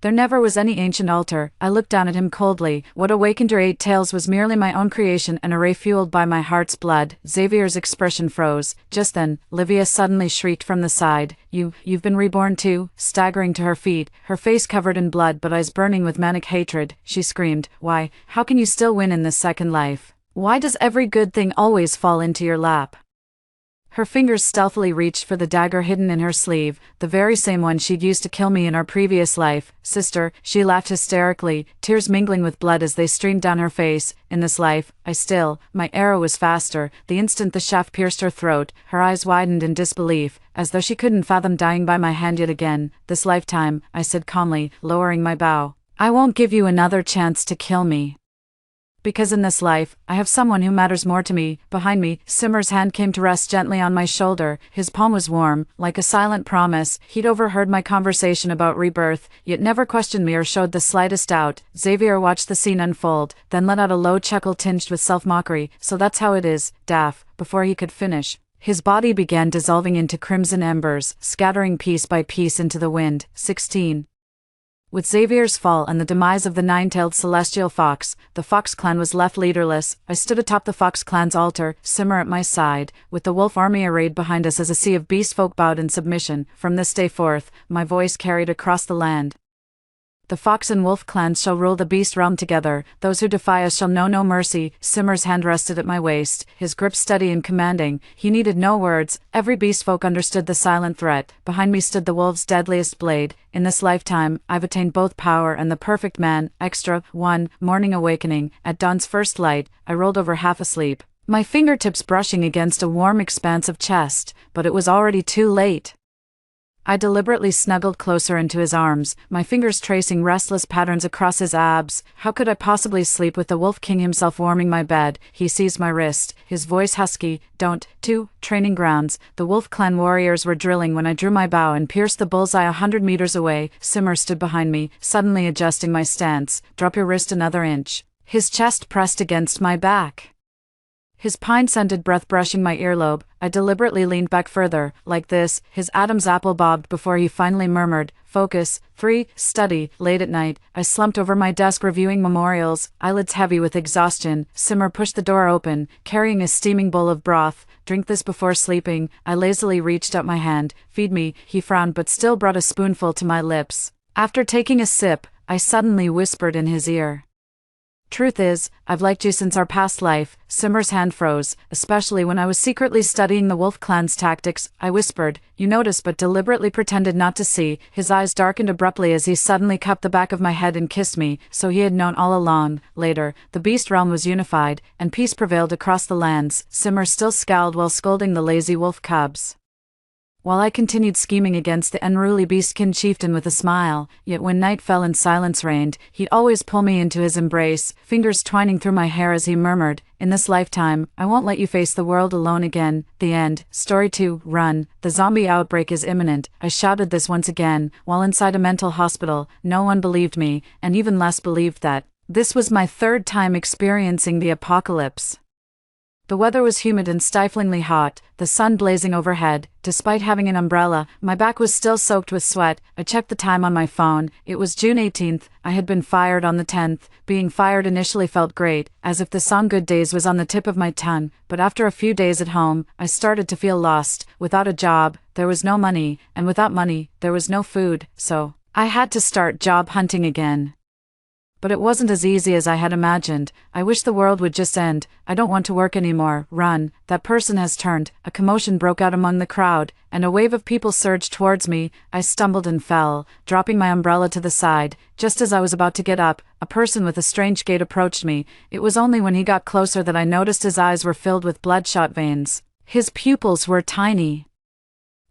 There never was any ancient altar. I looked down at him coldly. What awakened your 8 tails was merely my own creation, an array fueled by my heart's blood. Xavier's expression froze. Just then, Livia suddenly shrieked from the side. You've been reborn too? Staggering to her feet, her face covered in blood but eyes burning with manic hatred, she screamed. Why, how can you still win in this second life? Why does every good thing always fall into your lap? Her fingers stealthily reached for the dagger hidden in her sleeve, the very same one she'd used to kill me in our previous life. Sister, she laughed hysterically, tears mingling with blood as they streamed down her face. In this life, my arrow was faster. The instant the shaft pierced her throat, her eyes widened in disbelief, as though she couldn't fathom dying by my hand yet again. This lifetime, I said calmly, lowering my bow. I won't give you another chance to kill me. Because in this life, I have someone who matters more to me. Behind me, Simmer's hand came to rest gently on my shoulder. His palm was warm, like a silent promise. He'd overheard my conversation about rebirth, yet never questioned me or showed the slightest doubt. Xavier watched the scene unfold, then let out a low chuckle tinged with self-mockery. So that's how it is, Daff. Before he could finish, his body began dissolving into crimson embers, scattering piece by piece into the wind. 16. With Xavier's fall and the demise of the nine-tailed celestial fox, the Fox clan was left leaderless. I stood atop the Fox clan's altar, Simmer at my side, with the wolf army arrayed behind us as a sea of beast folk bowed in submission. From this day forth, my voice carried across the land. The Fox and Wolf clans shall rule the beast realm together. Those who defy us shall know no mercy. Simmer's hand rested at my waist, his grip steady and commanding. He needed no words. Every beast folk understood the silent threat. Behind me stood the wolf's deadliest blade. In this lifetime, I've attained both power and the perfect man. Extra 1. Morning awakening. At dawn's first light, I rolled over half asleep, my fingertips brushing against a warm expanse of chest, but it was already too late. I deliberately snuggled closer into his arms, my fingers tracing restless patterns across his abs. How could I possibly sleep with the Wolf King himself warming my bed? He seized my wrist, his voice husky. Don't. 2. Training grounds. The Wolf Clan warriors were drilling when I drew my bow and pierced the bullseye 100 meters away. Simmer stood behind me, suddenly adjusting my stance. Drop your wrist another inch. His chest pressed against my back, his pine-scented breath brushing my earlobe. I deliberately leaned back further, like this. His Adam's apple bobbed before he finally murmured, Focus. 3. Study. Late at night, I slumped over my desk reviewing memorials, eyelids heavy with exhaustion. Simmer pushed the door open, carrying a steaming bowl of broth. Drink this before sleeping. I lazily reached out my hand. Feed me. He frowned but still brought a spoonful to my lips. After taking a sip, I suddenly whispered in his ear. Truth is, I've liked you since our past life. Simmer's hand froze, especially when I was secretly studying the Wolf Clan's tactics. I whispered, You noticed, but deliberately pretended not to see. His eyes darkened abruptly as he suddenly cupped the back of my head and kissed me, so he had known all along. Later, the beast realm was unified, and peace prevailed across the lands. Simmer still scowled while scolding the lazy wolf cubs, while I continued scheming against the unruly beastkin chieftain with a smile. Yet when night fell and silence reigned, he'd always pull me into his embrace, fingers twining through my hair as he murmured, In this lifetime, I won't let you face the world alone again. The end. Story 2. Run. The zombie outbreak is imminent. I shouted this once again, while inside a mental hospital. No one believed me, and even less believed that this was my third time experiencing the apocalypse. The weather was humid and stiflingly hot, the sun blazing overhead. Despite having an umbrella, my back was still soaked with sweat. I checked the time on my phone. It was June 18th. I had been fired on the 10th. Being fired initially felt great, as if the song Good Days was on the tip of my tongue, but after a few days at home, I started to feel lost. Without a job, there was no money, and without money, there was no food, so I had to start job hunting again. But it wasn't as easy as I had imagined. I wish the world would just end. I don't want to work anymore. Run. That person has turned. A commotion broke out among the crowd, and a wave of people surged towards me. I stumbled and fell, dropping my umbrella to the side. Just as I was about to get up, a person with a strange gait approached me. It was only when he got closer that I noticed his eyes were filled with bloodshot veins. His pupils were tiny,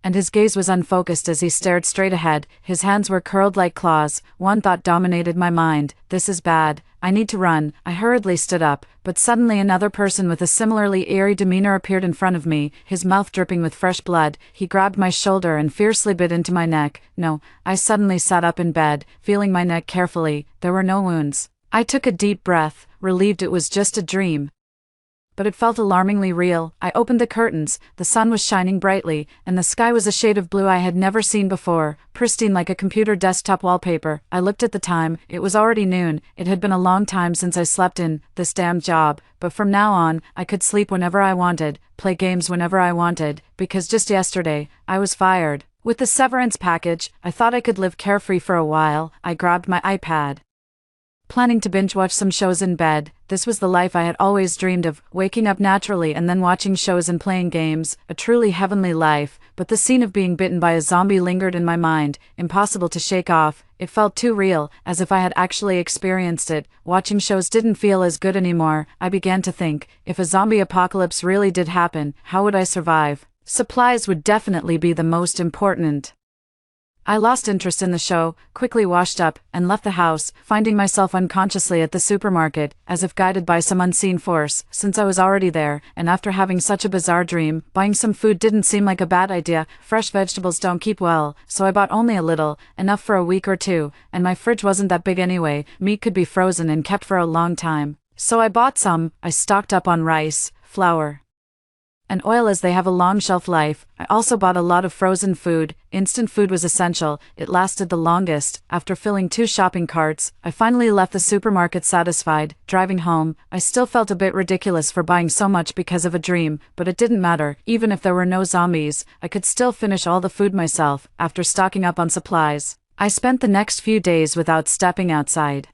and his gaze was unfocused as he stared straight ahead. His hands were curled like claws. One thought dominated my mind. This is bad. I need to run. I hurriedly stood up, but suddenly another person with a similarly eerie demeanor appeared in front of me, his mouth dripping with fresh blood. He grabbed my shoulder and fiercely bit into my neck. No, I suddenly sat up in bed, feeling my neck carefully. There were no wounds. I took a deep breath, relieved it was just a dream. But it felt alarmingly real. I opened the curtains. The sun was shining brightly, and the sky was a shade of blue I had never seen before, pristine like a computer desktop wallpaper. I looked at the time. It was already noon. It had been a long time since I slept in this damn job, but from now on, I could sleep whenever I wanted, play games whenever I wanted, because just yesterday, I was fired. With the severance package, I thought I could live carefree for a while. I grabbed my iPad. planning to binge watch some shows in bed. This was the life I had always dreamed of, waking up naturally and then watching shows and playing games, a truly heavenly life. But the scene of being bitten by a zombie lingered in my mind, impossible to shake off. It felt too real, as if I had actually experienced it. Watching shows didn't feel as good anymore. I began to think, if a zombie apocalypse really did happen, how would I survive? Supplies would definitely be the most important. I lost interest in the show, quickly washed up, and left the house, finding myself unconsciously at the supermarket, as if guided by some unseen force. Since I was already there, and after having such a bizarre dream, buying some food didn't seem like a bad idea. Fresh vegetables don't keep well, so I bought only a little, enough for a week or two, and my fridge wasn't that big anyway. Meat could be frozen and kept for a long time. So I bought some. I stocked up on rice, flour, and oil, as they have a long shelf life. I also bought a lot of frozen food. Instant food was essential. It lasted the longest. After filling 2 shopping carts, I finally left the supermarket satisfied. Driving home, I still felt a bit ridiculous for buying so much because of a dream, but it didn't matter. Even if there were no zombies, I could still finish all the food myself. After stocking up on supplies, I spent the next few days without stepping outside.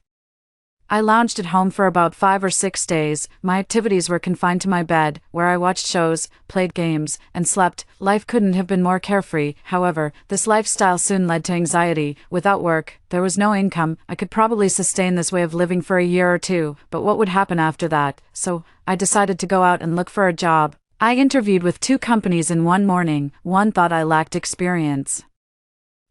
I lounged at home for about 5 or 6 days. My activities were confined to my bed, where I watched shows, played games, and slept. Life couldn't have been more carefree. However, this lifestyle soon led to anxiety. Without work, there was no income. I could probably sustain this way of living for a year or two, but what would happen after that? So, I decided to go out and look for a job. I interviewed with 2 companies in one morning. One thought I lacked experience,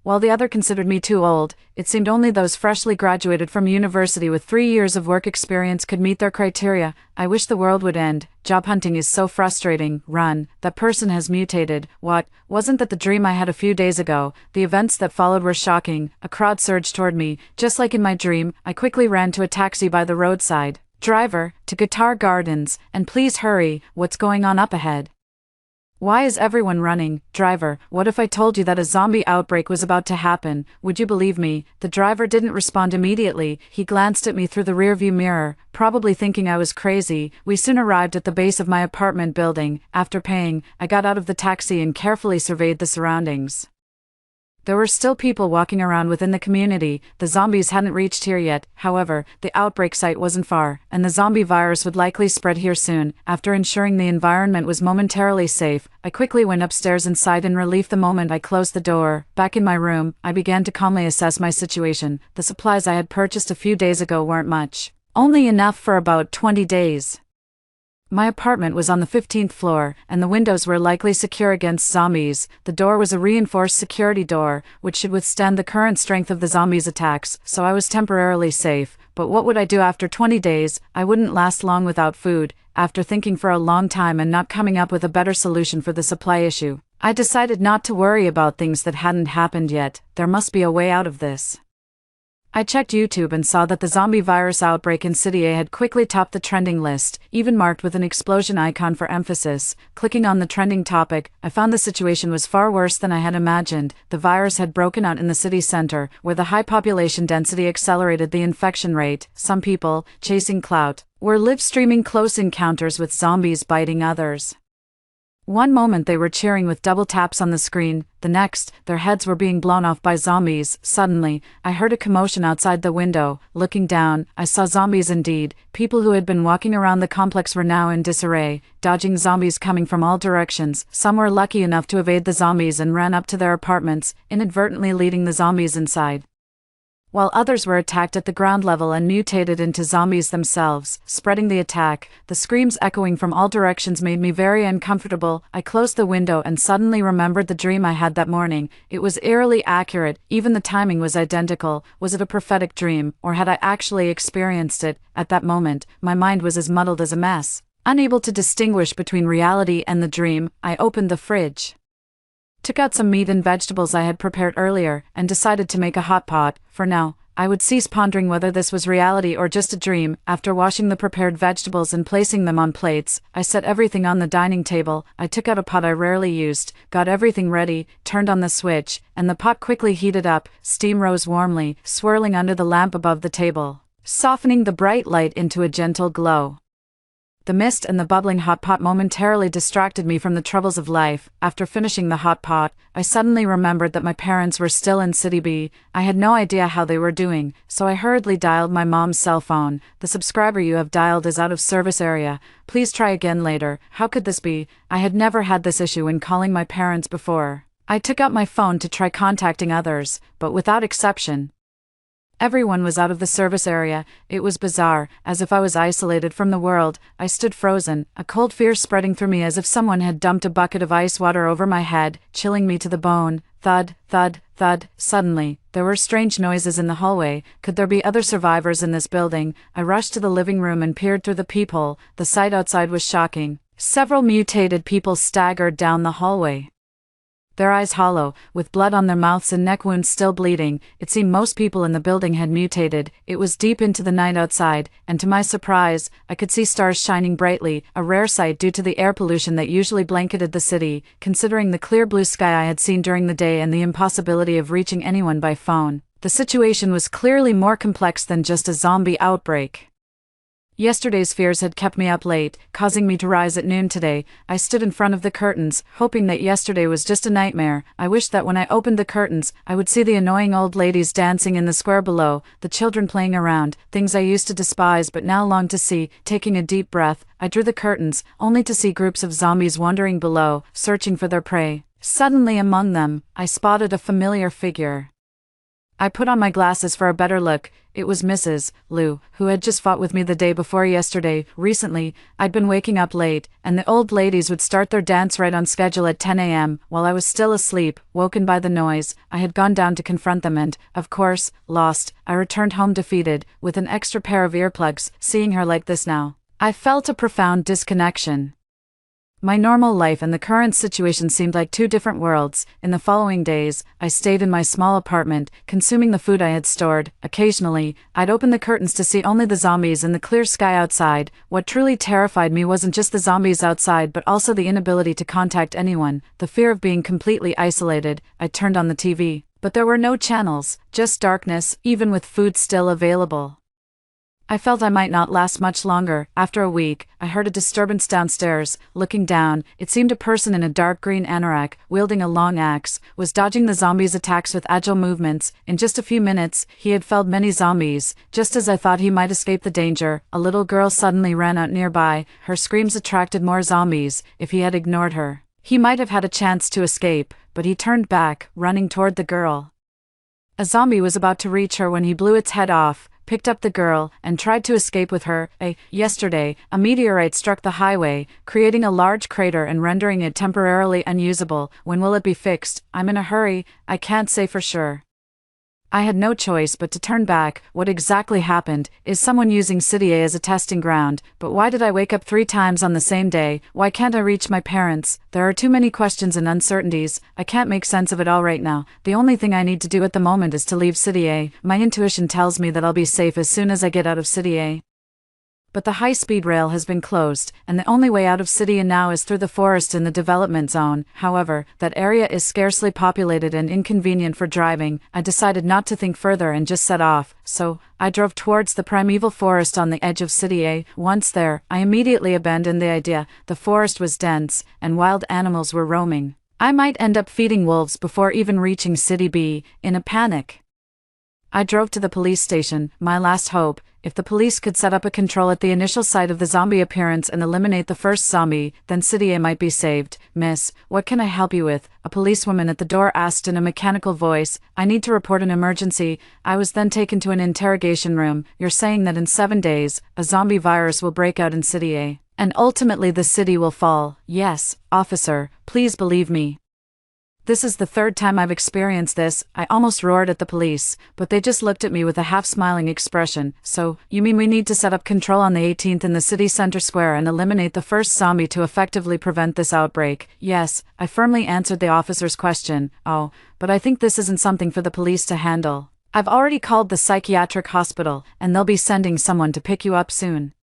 while the other considered me too old. It seemed only those freshly graduated from university with 3 years of work experience could meet their criteria. I wish the world would end. Job hunting is so frustrating. Run. That person has mutated. What? Wasn't that the dream I had a few days ago? The events that followed were shocking. A crowd surged toward me. Just like in my dream, I quickly ran to a taxi by the roadside. Driver, to Guitar Gardens, and please hurry. What's going on up ahead? Why is everyone running? Driver, what if I told you that a zombie outbreak was about to happen? Would you believe me? The driver didn't respond immediately. He glanced at me through the rearview mirror, probably thinking I was crazy. We soon arrived at the base of my apartment building. After paying, I got out of the taxi and carefully surveyed the surroundings. There were still people walking around within the community. The zombies hadn't reached here yet. However, the outbreak site wasn't far, and the zombie virus would likely spread here soon. After ensuring the environment was momentarily safe, I quickly went upstairs and sighed in relief the moment I closed the door. Back in my room, I began to calmly assess my situation. The supplies I had purchased a few days ago weren't much, only enough for about 20 days. My apartment was on the 15th floor, and the windows were likely secure against zombies. The door was a reinforced security door, which should withstand the current strength of the zombies' attacks, so I was temporarily safe. But what would I do after 20 days? I wouldn't last long without food. After thinking for a long time and not coming up with a better solution for the supply issue, I decided not to worry about things that hadn't happened yet. There must be a way out of this. I checked YouTube and saw that the zombie virus outbreak in City A had quickly topped the trending list, even marked with an explosion icon for emphasis. Clicking on the trending topic, I found the situation was far worse than I had imagined. The virus had broken out in the city center, where the high population density accelerated the infection rate. Some people, chasing clout, were live-streaming close encounters with zombies biting others. One moment they were cheering with double taps on the screen, the next, their heads were being blown off by zombies. Suddenly, I heard a commotion outside the window. Looking down, I saw zombies indeed. People who had been walking around the complex were now in disarray, dodging zombies coming from all directions. Some were lucky enough to evade the zombies and ran up to their apartments, inadvertently leading the zombies inside, while others were attacked at the ground level and mutated into zombies themselves, spreading the attack. The screams echoing from all directions made me very uncomfortable. I closed the window and suddenly remembered the dream I had that morning. It was eerily accurate, even the timing was identical. Was it a prophetic dream, or had I actually experienced it? At that moment, my mind was as muddled as a mess. Unable to distinguish between reality and the dream, I opened the fridge, took out some meat and vegetables I had prepared earlier, and decided to make a hot pot. For now, I would cease pondering whether this was reality or just a dream. After washing the prepared vegetables and placing them on plates, I set everything on the dining table. I took out a pot I rarely used, got everything ready, turned on the switch, and the pot quickly heated up. Steam rose warmly, swirling under the lamp above the table, softening the bright light into a gentle glow. The mist and the bubbling hot pot momentarily distracted me from the troubles of life. After finishing the hot pot, I suddenly remembered that my parents were still in City B. I had no idea how they were doing, so I hurriedly dialed my mom's cell phone. "The subscriber you have dialed is out of service area. Please try again later." How could this be? I had never had this issue when calling my parents before. I took out my phone to try contacting others, but without exception, everyone was out of the service area. It was bizarre, as if I was isolated from the world. I stood frozen, a cold fear spreading through me as if someone had dumped a bucket of ice water over my head, chilling me to the bone. Thud, thud, thud. Suddenly, there were strange noises in the hallway. Could there be other survivors in this building? I rushed to the living room and peered through the peephole. The sight outside was shocking. Several mutated people staggered down the hallway, their eyes hollow, with blood on their mouths and neck wounds still bleeding. It seemed most people in the building had mutated. It was deep into the night outside, and to my surprise, I could see stars shining brightly, a rare sight due to the air pollution that usually blanketed the city. Considering the clear blue sky I had seen during the day and the impossibility of reaching anyone by phone, the situation was clearly more complex than just a zombie outbreak. Yesterday's fears had kept me up late, causing me to rise at noon today. I stood in front of the curtains, hoping that yesterday was just a nightmare. I wished that when I opened the curtains, I would see the annoying old ladies dancing in the square below, the children playing around, things I used to despise but now longed to see. Taking a deep breath, I drew the curtains, only to see groups of zombies wandering below, searching for their prey. Suddenly among them, I spotted a familiar figure. I put on my glasses for a better look. It was Mrs. Liu, who had just fought with me the day before yesterday. Recently, I'd been waking up late, and the old ladies would start their dance right on schedule at 10 a.m. While I was still asleep, woken by the noise, I had gone down to confront them and, of course, lost. I returned home defeated, with an extra pair of earplugs. Seeing her like this now, I felt a profound disconnection. My normal life and the current situation seemed like two different worlds. In the following days, I stayed in my small apartment, consuming the food I had stored. Occasionally, I'd open the curtains to see only the zombies and the clear sky outside. What truly terrified me wasn't just the zombies outside but also the inability to contact anyone, the fear of being completely isolated. I turned on the TV, but there were no channels, just darkness, even with food still available. I felt I might not last much longer. After a week, I heard a disturbance downstairs. Looking down, it seemed a person in a dark green anorak, wielding a long axe, was dodging the zombies' attacks with agile movements. In just a few minutes, he had felled many zombies. Just as I thought he might escape the danger, a little girl suddenly ran out nearby. Her screams attracted more zombies. If he had ignored her, he might have had a chance to escape, but he turned back, running toward the girl. A zombie was about to reach her when he blew its head off, picked up the girl, and tried to escape with her. Yesterday, a meteorite struck the highway, creating a large crater and rendering it temporarily unusable. When will it be fixed? I'm in a hurry. I can't say for sure. I had no choice but to turn back. What exactly happened? Is someone using City A as a testing ground? But why did I wake up 3 times on the same day? Why can't I reach my parents? There are too many questions and uncertainties. I can't make sense of it all right now. The only thing I need to do at the moment is to leave City A. My intuition tells me that I'll be safe as soon as I get out of City A. But the high-speed rail has been closed, and the only way out of City A now is through the forest in the development zone. However, that area is scarcely populated and inconvenient for driving. I decided not to think further and just set off, so I drove towards the primeval forest on the edge of City A. Once there, I immediately abandoned the idea. The forest was dense, and wild animals were roaming. I might end up feeding wolves before even reaching City B. In a panic, I drove to the police station, my last hope. If the police could set up a control at the initial site of the zombie appearance and eliminate the first zombie, then City A might be saved. "Miss, what can I help you with?" a policewoman at the door asked in a mechanical voice. "I need to report an emergency." I was then taken to an interrogation room. "You're saying that in 7 days, a zombie virus will break out in City A, and ultimately the city will fall?" "Yes, officer, please believe me. This is the 3rd time I've experienced this." I almost roared at the police, but they just looked at me with a half-smiling expression. "So, you mean we need to set up control on the 18th in the city center square and eliminate the first zombie to effectively prevent this outbreak?" "Yes," I firmly answered the officer's question. "Oh, but I think this isn't something for the police to handle. I've already called the psychiatric hospital, and they'll be sending someone to pick you up soon."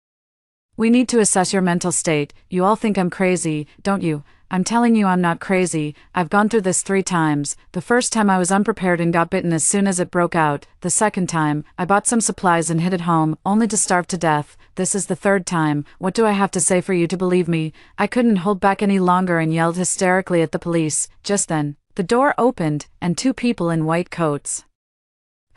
We need to assess your mental state. You all think I'm crazy, don't you? I'm telling you I'm not crazy. I've gone through this 3 times. The first time I was unprepared and got bitten as soon as it broke out. The second time, I bought some supplies and hid at home, only to starve to death. This is the 3rd time. What do I have to say for you to believe me? I couldn't hold back any longer and yelled hysterically at the police. Just then, the door opened, and 2 people in white coats,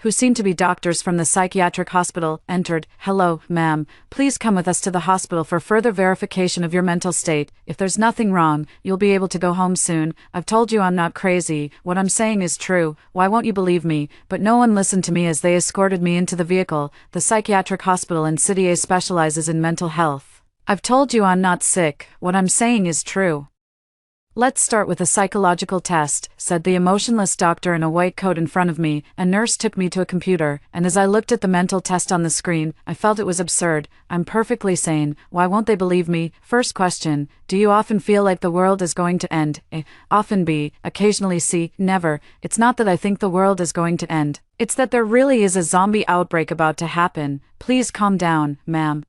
who seemed to be doctors from the psychiatric hospital, entered. "Hello, ma'am. Please come with us to the hospital for further verification of your mental state. If there's nothing wrong, you'll be able to go home soon. I've told you I'm not crazy. What I'm saying is true. Why won't you believe me?" But no one listened to me as they escorted me into the vehicle. The psychiatric hospital in City A specializes in mental health. I've told you I'm not sick. What I'm saying is true. "Let's start with a psychological test," said the emotionless doctor in a white coat in front of me. A nurse took me to a computer, and as I looked at the mental test on the screen, I felt it was absurd. I'm perfectly sane. Why won't they believe me? First question: do you often feel like the world is going to end? A. Often. B. Occasionally. C. Never. It's not that I think the world is going to end. It's that there really is a zombie outbreak about to happen. Please calm down, ma'am.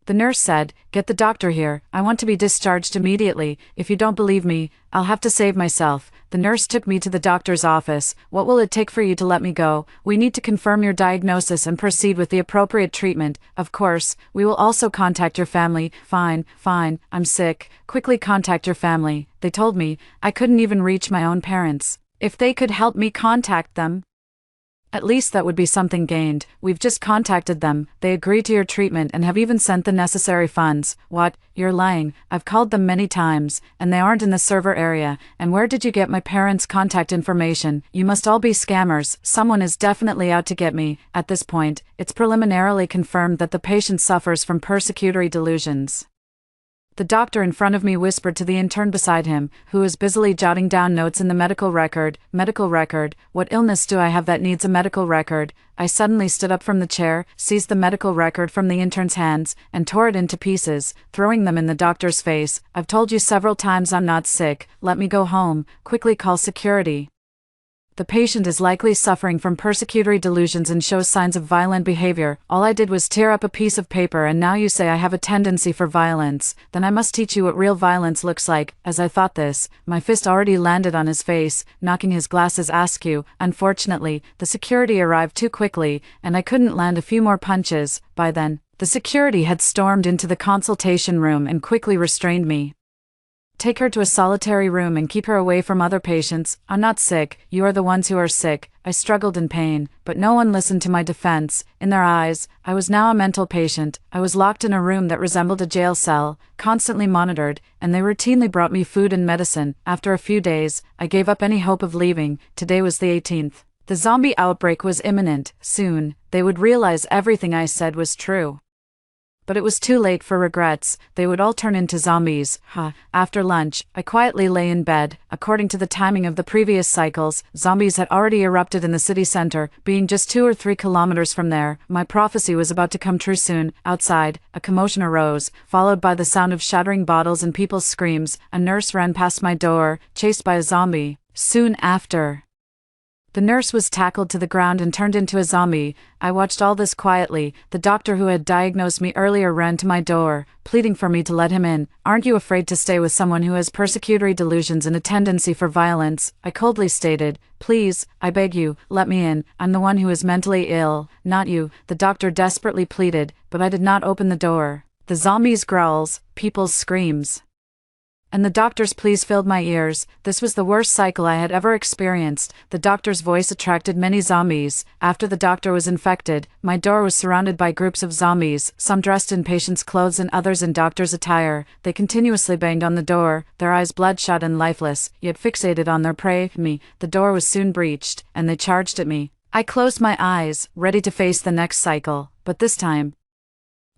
The nurse said, "Get the doctor here. I want to be discharged immediately. If you don't believe me, I'll have to save myself." The nurse took me to the doctor's office. "What will it take for you to let me go? We need to confirm your diagnosis and proceed with the appropriate treatment. Of course, we will also contact your family." "Fine, I'm sick. Quickly contact your family." They told me I couldn't even reach my own parents. If they could help me contact them, at least that would be something gained. "We've just contacted them. They agreed to your treatment and have even sent the necessary funds." "What? You're lying. I've called them many times, and they aren't in the server area. And where did you get my parents' contact information? You must all be scammers. Someone is definitely out to get me." At this point, it's preliminarily confirmed that the patient suffers from persecutory delusions. The doctor in front of me whispered to the intern beside him, who was busily jotting down notes in the medical record. "Medical record? What illness do I have that needs a medical record?" I suddenly stood up from the chair, seized the medical record from the intern's hands, and tore it into pieces, throwing them in the doctor's face. "I've told you several times I'm not sick. Let me go home. Quickly call security. The patient is likely suffering from persecutory delusions and shows signs of violent behavior. All I did was tear up a piece of paper, and now you say I have a tendency for violence. Then I must teach you what real violence looks like." As I thought this, my fist already landed on his face, knocking his glasses askew. Unfortunately, the security arrived too quickly, and I couldn't land a few more punches. By then, the security had stormed into the consultation room and quickly restrained me. "Take her to a solitary room and keep her away from other patients. I'm not sick. You are the ones who are sick." I struggled in pain, but no one listened to my defense. In their eyes, I was now a mental patient. I was locked in a room that resembled a jail cell, constantly monitored, and they routinely brought me food and medicine. After a few days, I gave up any hope of leaving. Today was the 18th. The zombie outbreak was imminent. Soon, they would realize everything I said was true. But it was too late for regrets. They would all turn into zombies. After lunch, I quietly lay in bed. According to the timing of the previous cycles, zombies had already erupted in the city center, being just 2 or 3 kilometers from there. My prophecy was about to come true soon. Outside, a commotion arose, followed by the sound of shattering bottles and people's screams. A nurse ran past my door, chased by a zombie. Soon after, the nurse was tackled to the ground and turned into a zombie. I watched all this quietly. The doctor who had diagnosed me earlier ran to my door, pleading for me to let him in. "Aren't you afraid to stay with someone who has persecutory delusions and a tendency for violence?" I coldly stated. "Please, I beg you, let me in. I'm the one who is mentally ill, not you," the doctor desperately pleaded, but I did not open the door. The zombies' growls, people's screams, and the doctor's pleas filled my ears. This was the worst cycle I had ever experienced. The doctor's voice attracted many zombies. After the doctor was infected, my door was surrounded by groups of zombies, some dressed in patients' clothes and others in doctor's attire. They continuously banged on the door, their eyes bloodshot and lifeless, yet fixated on their prey, me. The door was soon breached, and they charged at me. I closed my eyes, ready to face the next cycle, but this time,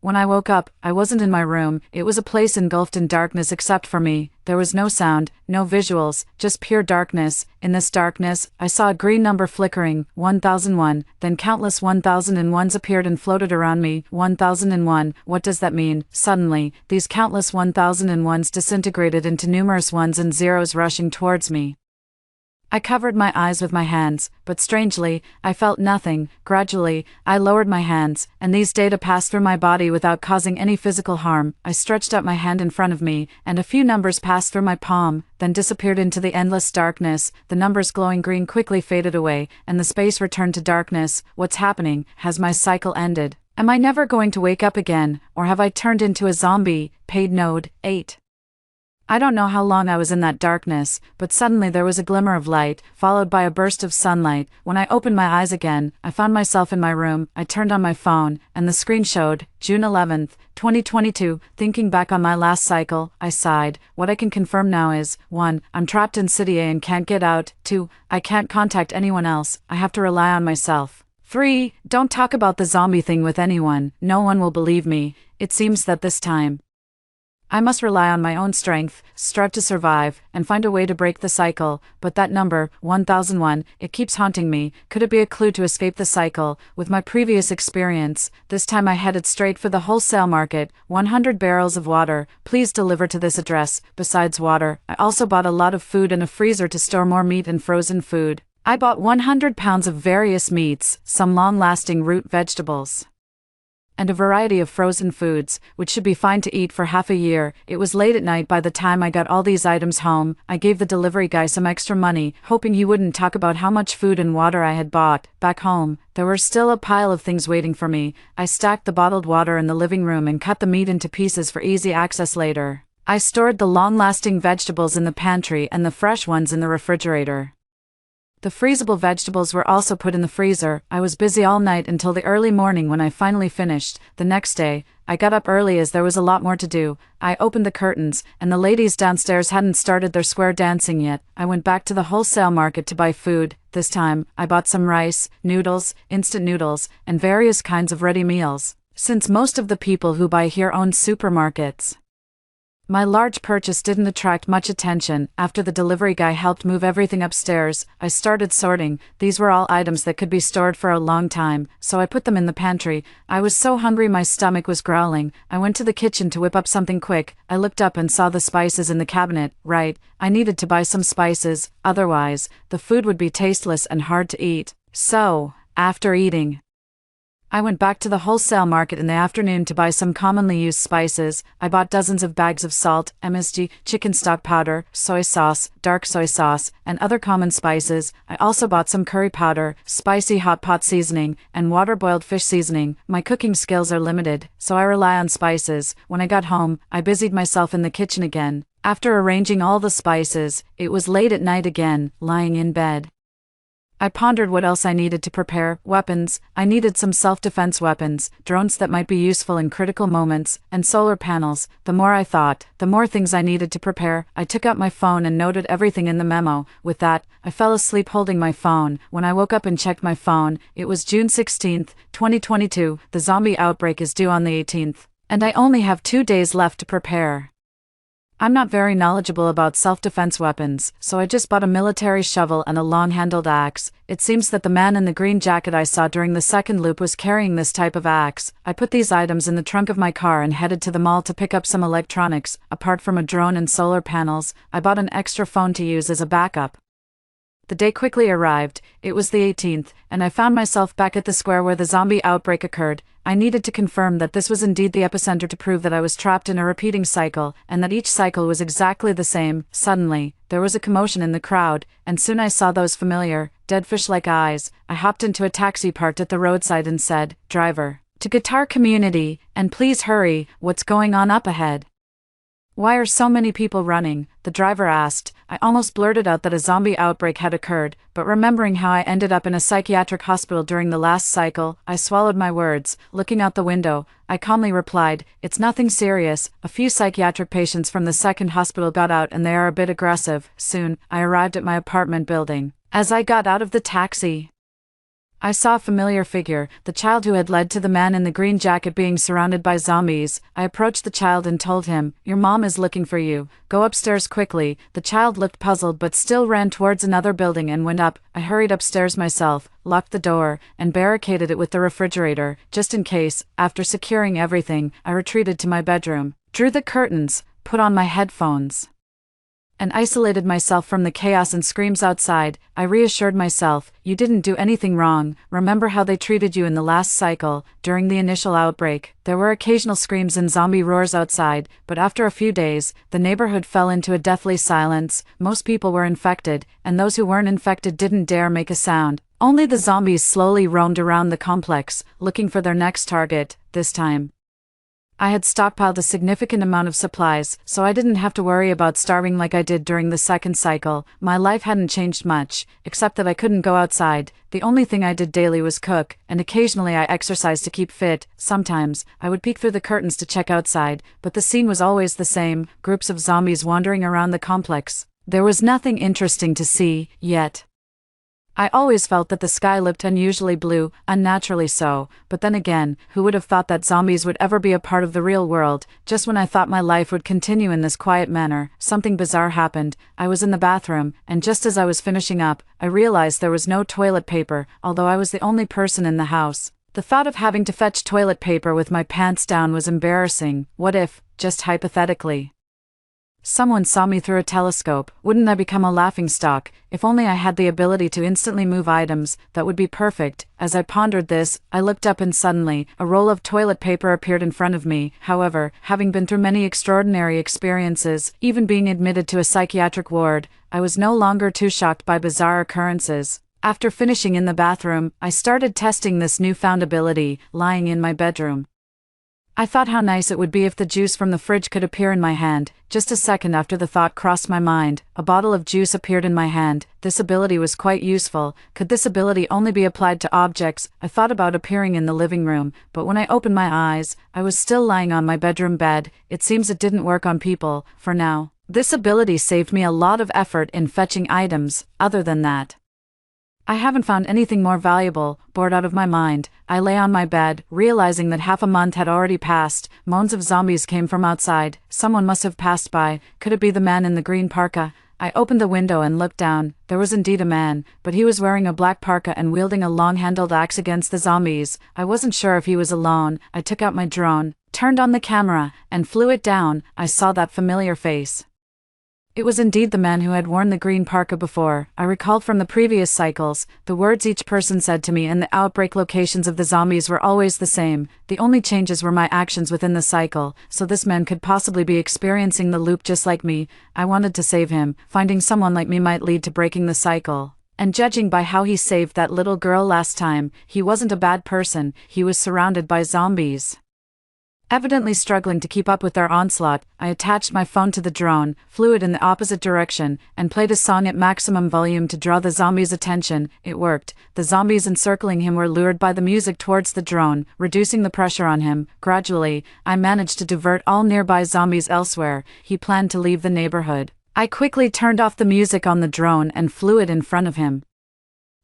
when I woke up, I wasn't in my room. It was a place engulfed in darkness except for me. There was no sound, no visuals, just pure darkness. In this darkness, I saw a green number flickering, 1001, then countless 1001s appeared and floated around me. 1001, what does that mean? Suddenly, these countless 1001s disintegrated into numerous ones and zeros rushing towards me. I covered my eyes with my hands, but strangely, I felt nothing. Gradually, I lowered my hands, and these data passed through my body without causing any physical harm. I stretched out my hand in front of me, and a few numbers passed through my palm, then disappeared into the endless darkness. The numbers glowing green quickly faded away, and the space returned to darkness. What's happening? Has my cycle ended? Am I never going to wake up again, or have I turned into a zombie? Paid node, 8. I don't know how long I was in that darkness, but suddenly there was a glimmer of light, followed by a burst of sunlight. When I opened my eyes again, I found myself in my room. I turned on my phone, and the screen showed, June 11th, 2022. Thinking back on my last cycle, I sighed. What I can confirm now is, 1. I'm trapped in City A and can't get out. 2. I can't contact anyone else. I have to rely on myself. 3. Don't talk about the zombie thing with anyone. No one will believe me. It seems that this time I must rely on my own strength, strive to survive, and find a way to break the cycle. But that number, 1001, it keeps haunting me. Could it be a clue to escape the cycle? With my previous experience, this time I headed straight for the wholesale market. 100 barrels of water, please deliver to this address. Besides water, I also bought a lot of food and a freezer to store more meat and frozen food. I bought 100 pounds of various meats, some long-lasting root vegetables, and a variety of frozen foods, which should be fine to eat for half a year. It was late at night by the time I got all these items home. I gave the delivery guy some extra money, hoping he wouldn't talk about how much food and water I had bought. Back home, there were still a pile of things waiting for me. I stacked the bottled water in the living room and cut the meat into pieces for easy access later. I stored the long-lasting vegetables in the pantry and the fresh ones in the refrigerator. The freezable vegetables were also put in the freezer. I was busy all night until the early morning when I finally finished. The next day, I got up early as there was a lot more to do. I opened the curtains, and the ladies downstairs hadn't started their square dancing yet. I went back to the wholesale market to buy food. This time, I bought some rice, noodles, instant noodles, and various kinds of ready meals, since most of the people who buy here own supermarkets. My large purchase didn't attract much attention. After the delivery guy helped move everything upstairs, I started sorting. These were all items that could be stored for a long time, so I put them in the pantry. I was so hungry my stomach was growling. I went to the kitchen to whip up something quick. I looked up and saw the spices in the cabinet. Right, I needed to buy some spices, otherwise, the food would be tasteless and hard to eat. So, after eating, I went back to the wholesale market in the afternoon to buy some commonly used spices. I bought dozens of bags of salt, MSG, chicken stock powder, soy sauce, dark soy sauce, and other common spices. I also bought some curry powder, spicy hot pot seasoning, and water-boiled fish seasoning. My cooking skills are limited, so I rely on spices. When I got home, I busied myself in the kitchen again. After arranging all the spices, it was late at night again, lying in bed. I pondered what else I needed to prepare. Weapons. I needed some self-defense weapons, drones that might be useful in critical moments, and solar panels. The more I thought, the more things I needed to prepare. I took out my phone and noted everything in the memo. With that, I fell asleep holding my phone. When I woke up and checked my phone, it was June 16th, 2022. The zombie outbreak is due on the 18th, and I only have 2 days left to prepare. I'm not very knowledgeable about self-defense weapons, so I just bought a military shovel and a long-handled axe. It seems that the man in the green jacket I saw during the second loop was carrying this type of axe. I put these items in the trunk of my car and headed to the mall to pick up some electronics. Apart from a drone and solar panels, I bought an extra phone to use as a backup. The day quickly arrived. It was the 18th, and I found myself back at the square where the zombie outbreak occurred. I needed to confirm that this was indeed the epicenter to prove that I was trapped in a repeating cycle, and that each cycle was exactly the same. Suddenly, there was a commotion in the crowd, and soon I saw those familiar, dead fish-like eyes. I hopped into a taxi parked at the roadside and said, "Driver, to Guitar Community, and please hurry, what's going on up ahead?" "Why are so many people running?" the driver asked. I almost blurted out that a zombie outbreak had occurred, but remembering how I ended up in a psychiatric hospital during the last cycle, I swallowed my words. Looking out the window, I calmly replied, "It's nothing serious. A few psychiatric patients from the second hospital got out and they are a bit aggressive." Soon, I arrived at my apartment building. As I got out of the taxi, I saw a familiar figure, the child who had led to the man in the green jacket being surrounded by zombies. I approached the child and told him, "Your mom is looking for you. Go upstairs quickly." The child looked puzzled but still ran towards another building and went up. I hurried upstairs myself, locked the door, and barricaded it with the refrigerator, just in case. After securing everything, I retreated to my bedroom, drew the curtains, put on my headphones, and isolated myself from the chaos and screams outside. I reassured myself, you didn't do anything wrong. Remember how they treated you in the last cycle. During the initial outbreak, there were occasional screams and zombie roars outside, but after a few days, the neighborhood fell into a deathly silence. Most people were infected, and those who weren't infected didn't dare make a sound. Only the zombies slowly roamed around the complex, looking for their next target. This time, I had stockpiled a significant amount of supplies, so I didn't have to worry about starving like I did during the second cycle. My life hadn't changed much, except that I couldn't go outside. The only thing I did daily was cook, and occasionally I exercised to keep fit. Sometimes, I would peek through the curtains to check outside, but the scene was always the same, groups of zombies wandering around the complex. There was nothing interesting to see, yet. I always felt that the sky looked unusually blue, unnaturally so, but then again, who would have thought that zombies would ever be a part of the real world? Just when I thought my life would continue in this quiet manner, something bizarre happened. I was in the bathroom, and just as I was finishing up, I realized there was no toilet paper, although I was the only person in the house. The thought of having to fetch toilet paper with my pants down was embarrassing. What if, just hypothetically, someone saw me through a telescope? Wouldn't I become a laughingstock? If only I had the ability to instantly move items, that would be perfect. As I pondered this, I looked up and suddenly, a roll of toilet paper appeared in front of me. However, having been through many extraordinary experiences, even being admitted to a psychiatric ward, I was no longer too shocked by bizarre occurrences. After finishing in the bathroom, I started testing this newfound ability, lying in my bedroom. I thought how nice it would be if the juice from the fridge could appear in my hand. Just a second after the thought crossed my mind, a bottle of juice appeared in my hand. This ability was quite useful. Could this ability only be applied to objects? I thought about appearing in the living room, but when I opened my eyes, I was still lying on my bedroom bed. It seems it didn't work on people, for now. This ability saved me a lot of effort in fetching items. Other than that, I haven't found anything more valuable. Bored out of my mind, I lay on my bed, realizing that half a month had already passed. Moans of zombies came from outside. Someone must have passed by. Could it be the man in the green parka? I opened the window and looked down. There was indeed a man, but he was wearing a black parka and wielding a long-handled axe against the zombies. I wasn't sure if he was alone. I took out my drone, turned on the camera, and flew it down. I saw that familiar face. It was indeed the man who had worn the green parka before. I recalled from the previous cycles, the words each person said to me and the outbreak locations of the zombies were always the same. The only changes were my actions within the cycle, so this man could possibly be experiencing the loop just like me. I wanted to save him. Finding someone like me might lead to breaking the cycle. And judging by how he saved that little girl last time, he wasn't a bad person. He was surrounded by zombies, evidently struggling to keep up with their onslaught. I attached my phone to the drone, flew it in the opposite direction, and played a song at maximum volume to draw the zombies' attention. It worked. The zombies encircling him were lured by the music towards the drone, reducing the pressure on him. Gradually, I managed to divert all nearby zombies elsewhere. He planned to leave the neighborhood. I quickly turned off the music on the drone and flew it in front of him,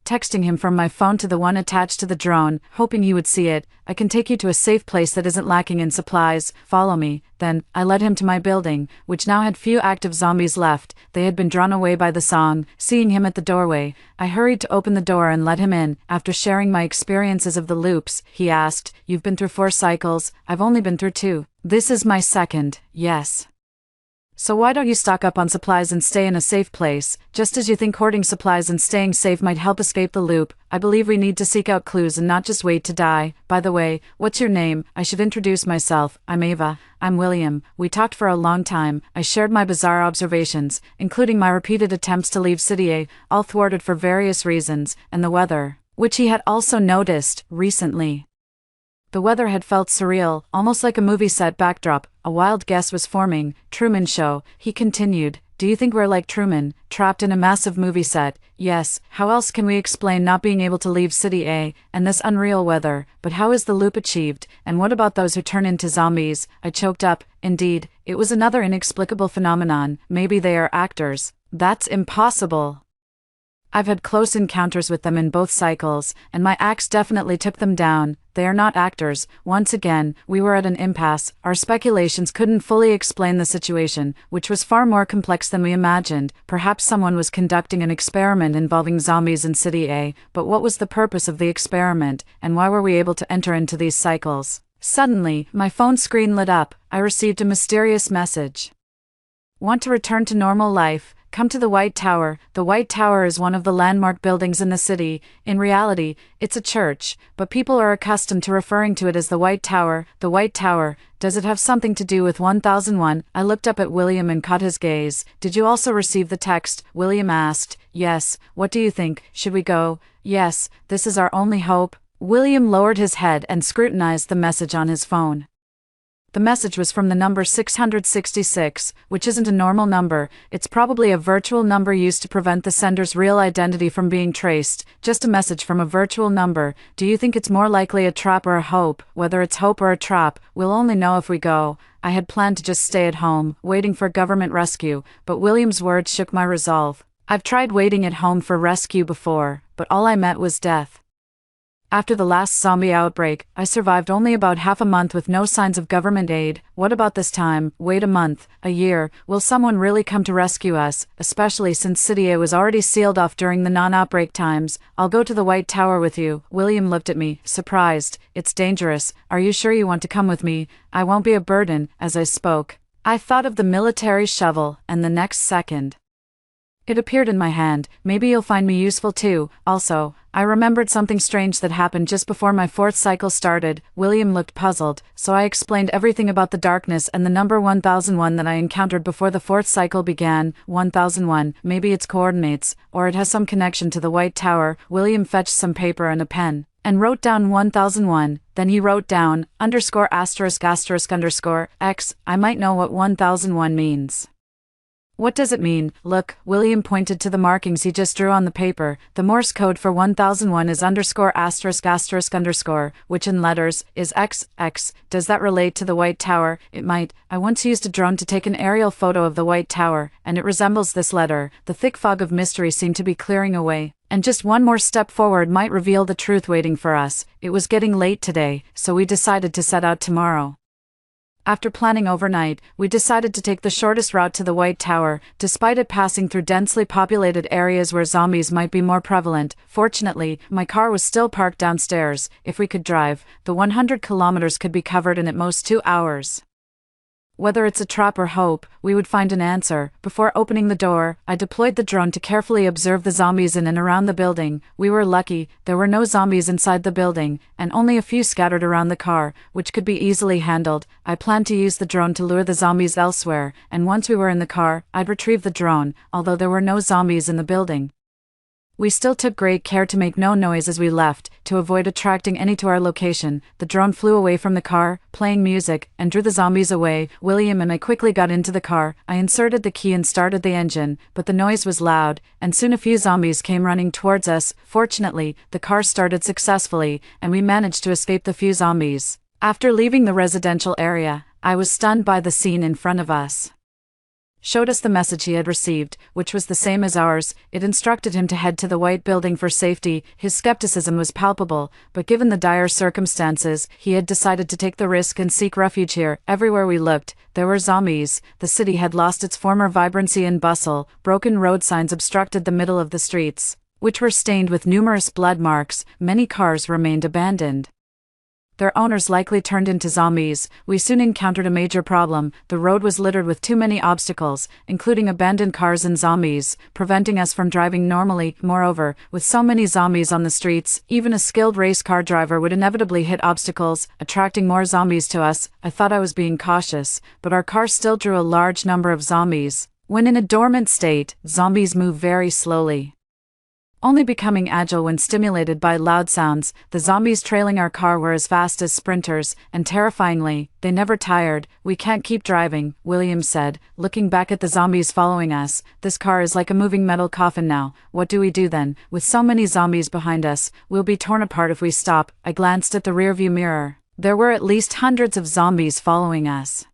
texting him from my phone to the one attached to the drone, hoping he would see it. I can take you to a safe place that isn't lacking in supplies. Follow me. Then, I led him to my building, which now had few active zombies left. They had been drawn away by the song. Seeing him at the doorway, I hurried to open the door and let him in. After sharing my experiences of the loops, he asked, "You've been through 4 cycles, I've only been through 2. This is my second." "Yes. So why don't you stock up on supplies and stay in a safe place, just as you think hoarding supplies and staying safe might help escape the loop? I believe we need to seek out clues and not just wait to die. By the way, what's your name? I should introduce myself. I'm Ava." "I'm William." We talked for a long time. I shared my bizarre observations, including my repeated attempts to leave City A, all thwarted for various reasons, and the weather, which he had also noticed recently. The weather had felt surreal, almost like a movie set backdrop. A wild guess was forming. "Truman Show," he continued. "Do you think we're like Truman, trapped in a massive movie set?" "Yes. How else can we explain not being able to leave City A, and this unreal weather? But how is the loop achieved? And what about those who turn into zombies?" I choked up. Indeed, it was another inexplicable phenomenon. Maybe they are actors. That's impossible. I've had close encounters with them in both cycles, and my axe definitely took them down. They are not actors. Once again, we were at an impasse. Our speculations couldn't fully explain the situation, which was far more complex than we imagined. Perhaps someone was conducting an experiment involving zombies in City A, but what was the purpose of the experiment, and why were we able to enter into these cycles? Suddenly, my phone screen lit up. I received a mysterious message. Want to return to normal life? Come to the White Tower. The White Tower is one of the landmark buildings in the city. In reality, it's a church, but people are accustomed to referring to it as the White Tower. The White Tower. Does it have something to do with 1001? I looked up at William and caught his gaze. Did you also receive the text? William asked. Yes. What do you think? Should we go? Yes. This is our only hope. William lowered his head and scrutinized the message on his phone. The message was from the number 666, which isn't a normal number. It's probably a virtual number used to prevent the sender's real identity from being traced. Just a message from a virtual number. Do you think it's more likely a trap or a hope? Whether it's hope or a trap, we'll only know if we go. I had planned to just stay at home, waiting for government rescue, but William's words shook my resolve. I've tried waiting at home for rescue before, but all I met was death. After the last zombie outbreak, I survived only about half a month with no signs of government aid. What about this time? Wait a month, a year. Will someone really come to rescue us, especially since City A was already sealed off during the non-outbreak times? I'll go to the White Tower with you. William looked at me, surprised. It's dangerous. Are you sure you want to come with me? I won't be a burden. As I spoke, I thought of the military shovel, and the next second, it appeared in my hand. Maybe you'll find me useful too. Also, I remembered something strange that happened just before my fourth cycle started. William looked puzzled, so I explained everything about the darkness and the number 1001 that I encountered before the fourth cycle began. 1001, maybe it's coordinates, or it has some connection to the White Tower. William fetched some paper and a pen, and wrote down 1001, then he wrote down, *****X, I might know what 1001 means. What does it mean? Look, William pointed to the markings he just drew on the paper. The Morse code for 1001 is *****, which in letters is XX. Does that relate to the White Tower? It might. I once used a drone to take an aerial photo of the White Tower, and it resembles this letter. The thick fog of mystery seemed to be clearing away, and just one more step forward might reveal the truth waiting for us. It was getting late today, so we decided to set out tomorrow. After planning overnight, we decided to take the shortest route to the White Tower, despite it passing through densely populated areas where zombies might be more prevalent. Fortunately, my car was still parked downstairs. If we could drive, the 100 kilometers could be covered in at most 2 hours. Whether it's a trap or hope, we would find an answer. Before opening the door, I deployed the drone to carefully observe the zombies in and around the building. We were lucky, there were no zombies inside the building, and only a few scattered around the car, which could be easily handled. I planned to use the drone to lure the zombies elsewhere, and once we were in the car, I'd retrieve the drone, although there were no zombies in the building. We still took great care to make no noise as we left, to avoid attracting any to our location. The drone flew away from the car, playing music, and drew the zombies away. William and I quickly got into the car. I inserted the key and started the engine, but the noise was loud, and soon a few zombies came running towards us. Fortunately, the car started successfully, and we managed to escape the few zombies. After leaving the residential area, I was stunned by the scene in front of us. Showed us the message he had received, which was the same as ours. It instructed him to head to the White Building for safety. His skepticism was palpable, but given the dire circumstances, he had decided to take the risk and seek refuge here. Everywhere we looked, there were zombies. The city had lost its former vibrancy and bustle. Broken road signs obstructed the middle of the streets, which were stained with numerous blood marks. Many cars remained abandoned. Their owners likely turned into zombies. We soon encountered a major problem. The road was littered with too many obstacles, including abandoned cars and zombies, preventing us from driving normally. Moreover, with so many zombies on the streets, even a skilled race car driver would inevitably hit obstacles, attracting more zombies to us. I thought I was being cautious, but our car still drew a large number of zombies. When in a dormant state, zombies move very slowly, only becoming agile when stimulated by loud sounds. The zombies trailing our car were as fast as sprinters, and terrifyingly, they never tired. We can't keep driving, William said, looking back at the zombies following us. This car is like a moving metal coffin now. What do we do then? With so many zombies behind us, we'll be torn apart if we stop. I glanced at the rearview mirror. There were at least hundreds of zombies following us.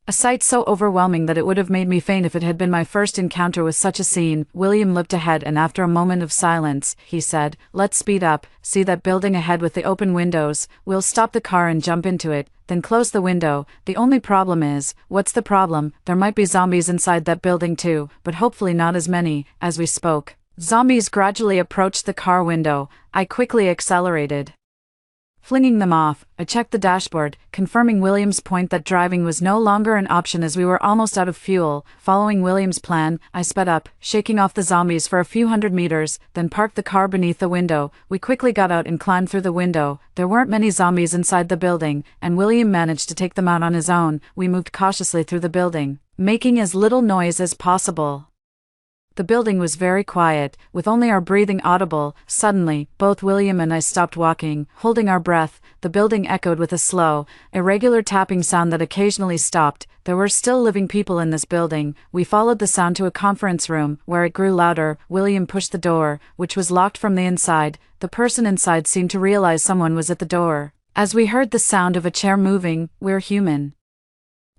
A sight so overwhelming that it would have made me faint if it had been my first encounter with such a scene. William looked ahead and after a moment of silence, he said, "Let's speed up. See that building ahead with the open windows? We'll stop the car and jump into it, then close the window. The only problem is..." "What's the problem?" "There might be zombies inside that building too, but hopefully not as many." As we spoke, zombies gradually approached the car window. I quickly accelerated. Flinging them off, I checked the dashboard, confirming William's point that driving was no longer an option as we were almost out of fuel. Following William's plan, I sped up, shaking off the zombies for a few hundred meters, then parked the car beneath the window. We quickly got out and climbed through the window. There weren't many zombies inside the building, and William managed to take them out on his own. We moved cautiously through the building, making as little noise as possible. The building was very quiet, with only our breathing audible. Suddenly, both William and I stopped walking, holding our breath. The building echoed with a slow, irregular tapping sound that occasionally stopped. There were still living people in this building. We followed the sound to a conference room, where it grew louder. William pushed the door, which was locked from the inside. The person inside seemed to realize someone was at the door. As we heard the sound of a chair moving, "We're human.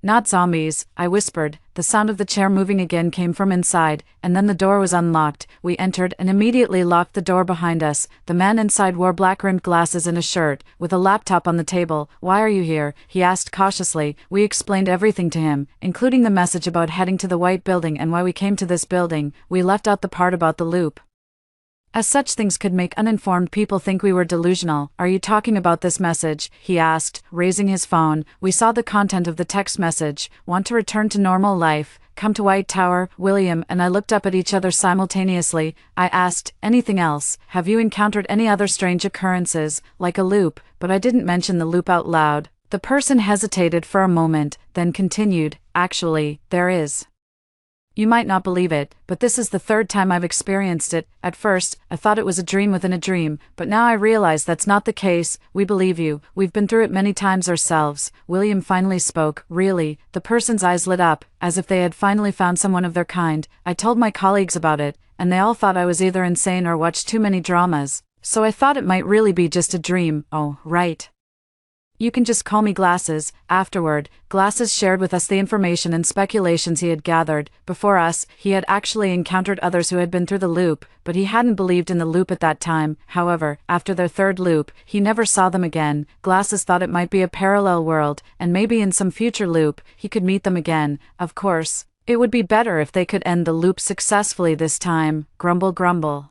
Not zombies," I whispered. The sound of the chair moving again came from inside, and then the door was unlocked. We entered and immediately locked the door behind us. The man inside wore black-rimmed glasses and a shirt, with a laptop on the table. "Why are you here?" he asked cautiously. We explained everything to him, including the message about heading to the White Building and why we came to this building. We left out the part about the loop, as such things could make uninformed people think we were delusional. "Are you talking about this message?" he asked, raising his phone. We saw the content of the text message. "Want to return to normal life? Come to White Tower." William and I looked up at each other simultaneously. I asked, "Anything else? Have you encountered any other strange occurrences, like a loop?" But I didn't mention the loop out loud. The person hesitated for a moment, then continued, "Actually, there is. You might not believe it, but this is the third time I've experienced it. At first, I thought it was a dream within a dream, but now I realize that's not the case." "We believe you. We've been through it many times ourselves." William finally spoke. "Really?" The person's eyes lit up, as if they had finally found someone of their kind. "I told my colleagues about it, and they all thought I was either insane or watched too many dramas. So I thought it might really be just a dream." "Oh, right. You can just call me Glasses." Afterward, Glasses shared with us the information and speculations he had gathered. Before us, he had actually encountered others who had been through the loop, but he hadn't believed in the loop at that time. However, after their third loop, he never saw them again. Glasses thought it might be a parallel world, and maybe in some future loop, he could meet them again. Of course, it would be better if they could end the loop successfully this time. Grumble, grumble.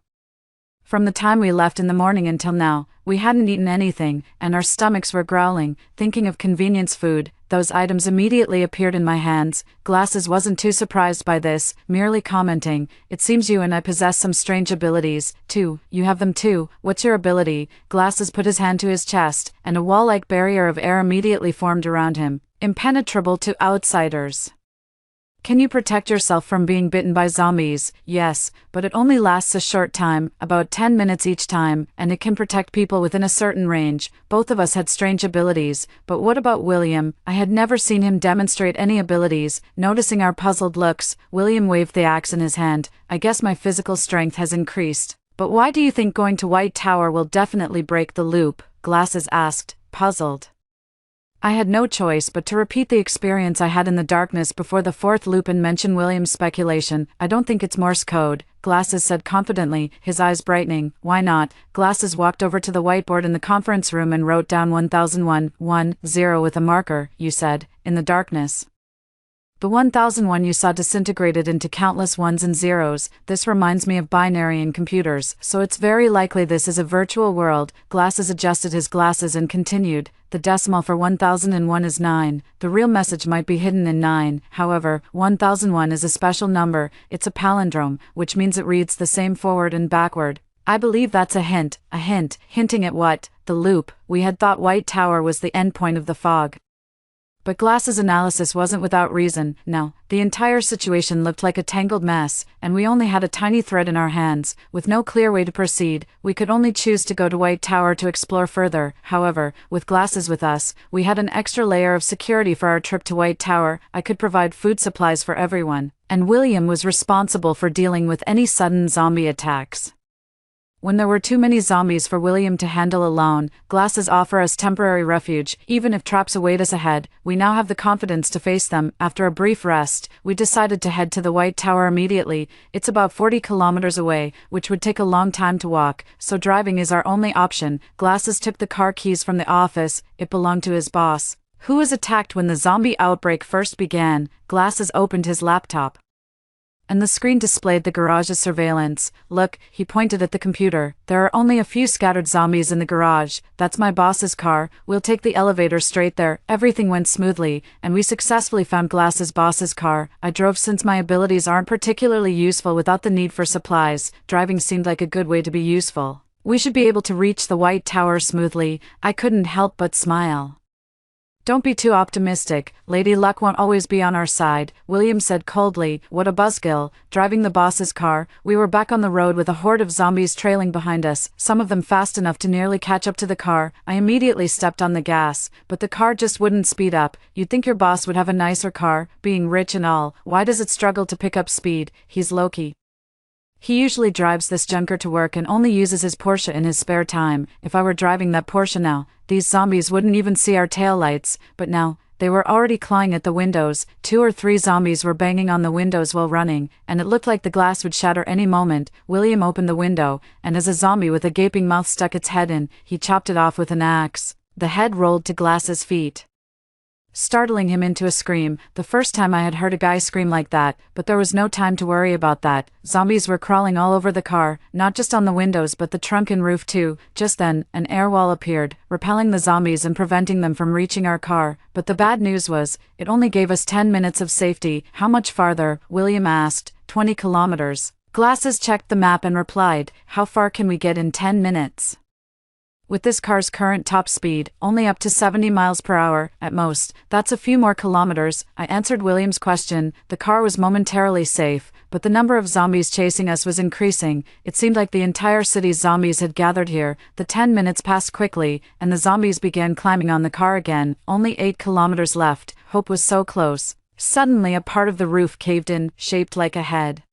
From the time we left in the morning until now, we hadn't eaten anything, and our stomachs were growling. Thinking of convenience food, those items immediately appeared in my hands. Glasses wasn't too surprised by this, merely commenting, "It seems you and I possess some strange abilities, too." "You have them too. What's your ability?" Glasses put his hand to his chest, and a wall-like barrier of air immediately formed around him, impenetrable to outsiders. "Can you protect yourself from being bitten by zombies?" "Yes, but it only lasts a short time, about 10 minutes each time, and it can protect people within a certain range." Both of us had strange abilities, but what about William? I had never seen him demonstrate any abilities. Noticing our puzzled looks, William waved the axe in his hand. "I guess my physical strength has increased." "But why do you think going to White Tower will definitely break the loop?" Glasses asked, puzzled. I had no choice but to repeat the experience I had in the darkness before the fourth loop and mention William's speculation. "I don't think it's Morse code," Glasses said confidently, his eyes brightening. "Why not?" Glasses walked over to the whiteboard in the conference room and wrote down 1001-10 with a marker. "You said, in the darkness. The 1001 you saw disintegrated into countless ones and zeros. This reminds me of binary in computers, so it's very likely this is a virtual world." Glasses adjusted his glasses and continued, "The decimal for 1001 is 9. The real message might be hidden in 9. However, 1001 is a special number. It's a palindrome, which means it reads the same forward and backward. I believe that's a hint." "A hint? Hinting at what?" "The loop." We had thought White Tower was the endpoint of the fog. But Glass's analysis wasn't without reason. No, the entire situation looked like a tangled mess, and we only had a tiny thread in our hands. With no clear way to proceed, we could only choose to go to White Tower to explore further. However, with Glasses with us, we had an extra layer of security for our trip to White Tower. I could provide food supplies for everyone, and William was responsible for dealing with any sudden zombie attacks. When there were too many zombies for William to handle alone, Glasses offer us temporary refuge. Even if traps await us ahead, we now have the confidence to face them. After a brief rest, we decided to head to the White Tower immediately. It's about 40 kilometers away, which would take a long time to walk, so driving is our only option. Glasses took the car keys from the office. It belonged to his boss, who was attacked when the zombie outbreak first began. Glasses opened his laptop. and the screen displayed the garage's surveillance. Look, he pointed at the computer. There are only a few scattered zombies in the garage. That's my boss's car. We'll take the elevator straight there. Everything went smoothly, and we successfully found Glass's boss's car. I drove since my abilities aren't particularly useful without the need for supplies. Driving seemed like a good way to be useful. We should be able to reach the White Tower smoothly. I couldn't help but smile. Don't be too optimistic. Lady Luck won't always be on our side, William said coldly. What a buzzkill. Driving the boss's car, we were back on the road with a horde of zombies trailing behind us, some of them fast enough to nearly catch up to the car. I immediately stepped on the gas, but the car just wouldn't speed up. You'd think your boss would have a nicer car, being rich and all. Why does it struggle to pick up speed? He's Loki. He usually drives this junker to work and only uses his Porsche in his spare time. If I were driving that Porsche now, these zombies wouldn't even see our taillights, but now, they were already clawing at the windows. 2 or 3 zombies were banging on the windows while running, and it looked like the glass would shatter any moment. William opened the window, and as a zombie with a gaping mouth stuck its head in, he chopped it off with an axe. The head rolled to Glass's feet, startling him into a scream. The first time I had heard a guy scream like that, but there was no time to worry about that. Zombies were crawling all over the car, not just on the windows but the trunk and roof too. Just then, an air wall appeared, repelling the zombies and preventing them from reaching our car. But the bad news was, it only gave us 10 minutes of safety. How much farther? William asked. 20 kilometers. Glasses checked the map and replied, how far can we get in 10 minutes? With this car's current top speed, only up to 70 miles per hour, at most. That's a few more kilometers. I answered William's question. The car was momentarily safe, but the number of zombies chasing us was increasing. It seemed like the entire city's zombies had gathered here. The 10 minutes passed quickly, and the zombies began climbing on the car again. Only 8 kilometers left. Hope was so close. Suddenly a part of the roof caved in, shaped like a head.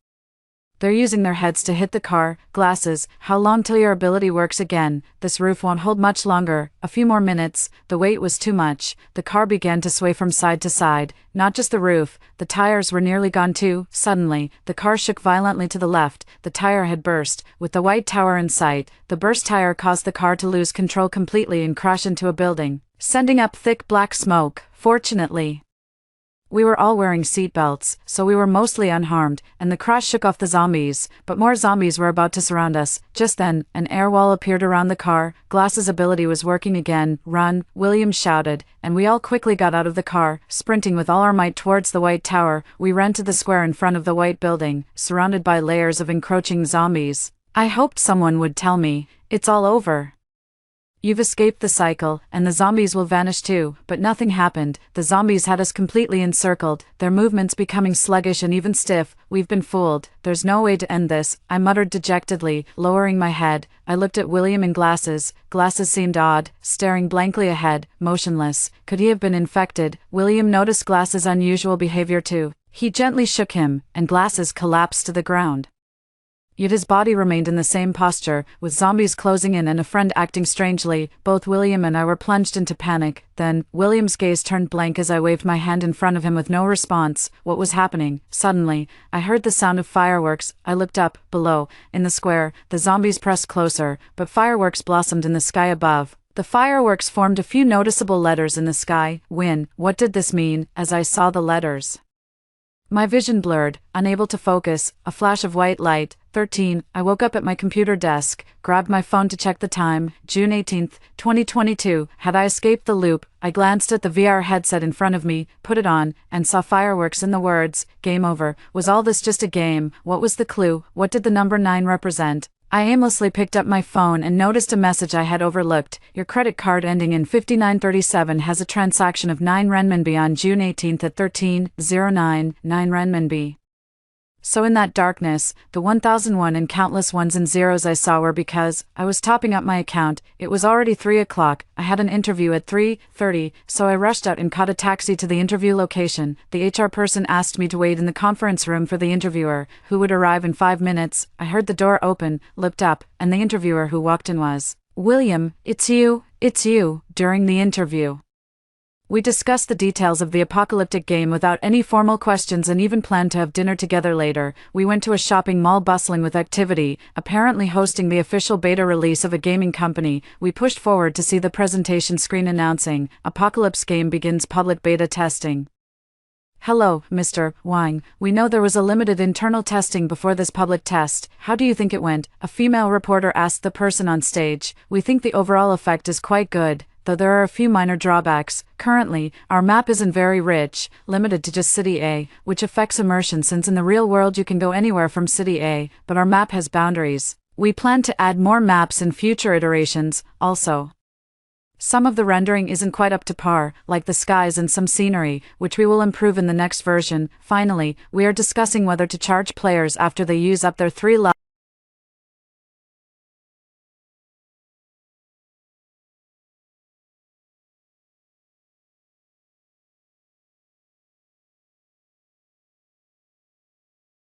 They're using their heads to hit the car. Glasses, how long till your ability works again? This roof won't hold much longer. A few more minutes. The weight was too much. The car began to sway from side to side. Not just the roof, the tires were nearly gone too. Suddenly, the car shook violently to the left. The tire had burst. With the White Tower in sight, the burst tire caused the car to lose control completely and crash into a building, sending up thick black smoke. Fortunately, we were all wearing seatbelts, so we were mostly unharmed, and the crash shook off the zombies, but more zombies were about to surround us. Just then, an air wall appeared around the car. Glass's ability was working again. Run, William shouted, and we all quickly got out of the car, sprinting with all our might towards the White Tower. We ran to the square in front of the white building, surrounded by layers of encroaching zombies. I hoped someone would tell me, it's all over. You've escaped the cycle, and the zombies will vanish too, but nothing happened. The zombies had us completely encircled, their movements becoming sluggish and even stiff. We've been fooled. There's no way to end this, I muttered dejectedly, lowering my head. I looked at William and Glasses. Glasses seemed odd, staring blankly ahead, motionless. Could he have been infected? William noticed Glasses' unusual behavior too. He gently shook him, and Glasses collapsed to the ground. Yet his body remained in the same posture, with zombies closing in and a friend acting strangely. Both William and I were plunged into panic. Then, William's gaze turned blank as I waved my hand in front of him with no response. What was happening? Suddenly, I heard the sound of fireworks. I looked up. Below, in the square, the zombies pressed closer, but fireworks blossomed in the sky above. The fireworks formed a few noticeable letters in the sky. Win. What did this mean? As I saw the letters, my vision blurred, unable to focus. A flash of white light. 13. I woke up at my computer desk, grabbed my phone to check the time. June 18th, 2022. Had I escaped the loop? I glanced at the VR headset in front of me, put it on, and saw fireworks and the words, game over. Was all this just a game? What was the clue? What did the number 9 represent? I aimlessly picked up my phone and noticed a message I had overlooked. Your credit card ending in 5937 has a transaction of 9 renminbi on June 18th at 13:09, 9 renminbi. So in that darkness, the 1001 and countless ones and zeros I saw were because I was topping up my account. It was already 3 o'clock. I had an interview at 3:30, so I rushed out and caught a taxi to the interview location. The HR person asked me to wait in the conference room for the interviewer, who would arrive in 5 minutes. I heard the door open, looked up, and the interviewer who walked in was, "William, it's you." During the interview, we discussed the details of the apocalyptic game without any formal questions and even planned to have dinner together later. We went to a shopping mall bustling with activity, apparently hosting the official beta release of a gaming company. We pushed forward to see the presentation screen announcing, Apocalypse game begins public beta testing. Hello, Mr. Wang. We know there was a limited internal testing before this public test. How do you think it went? A female reporter asked the person on stage. We think the overall effect is quite good, though there are a few minor drawbacks. Currently, our map isn't very rich, limited to just City A, which affects immersion since in the real world you can go anywhere from City A, but our map has boundaries. We plan to add more maps in future iterations, also. Some of the rendering isn't quite up to par, like the skies and some scenery, which we will improve in the next version. Finally, we are discussing whether to charge players after they use up their 3 levels.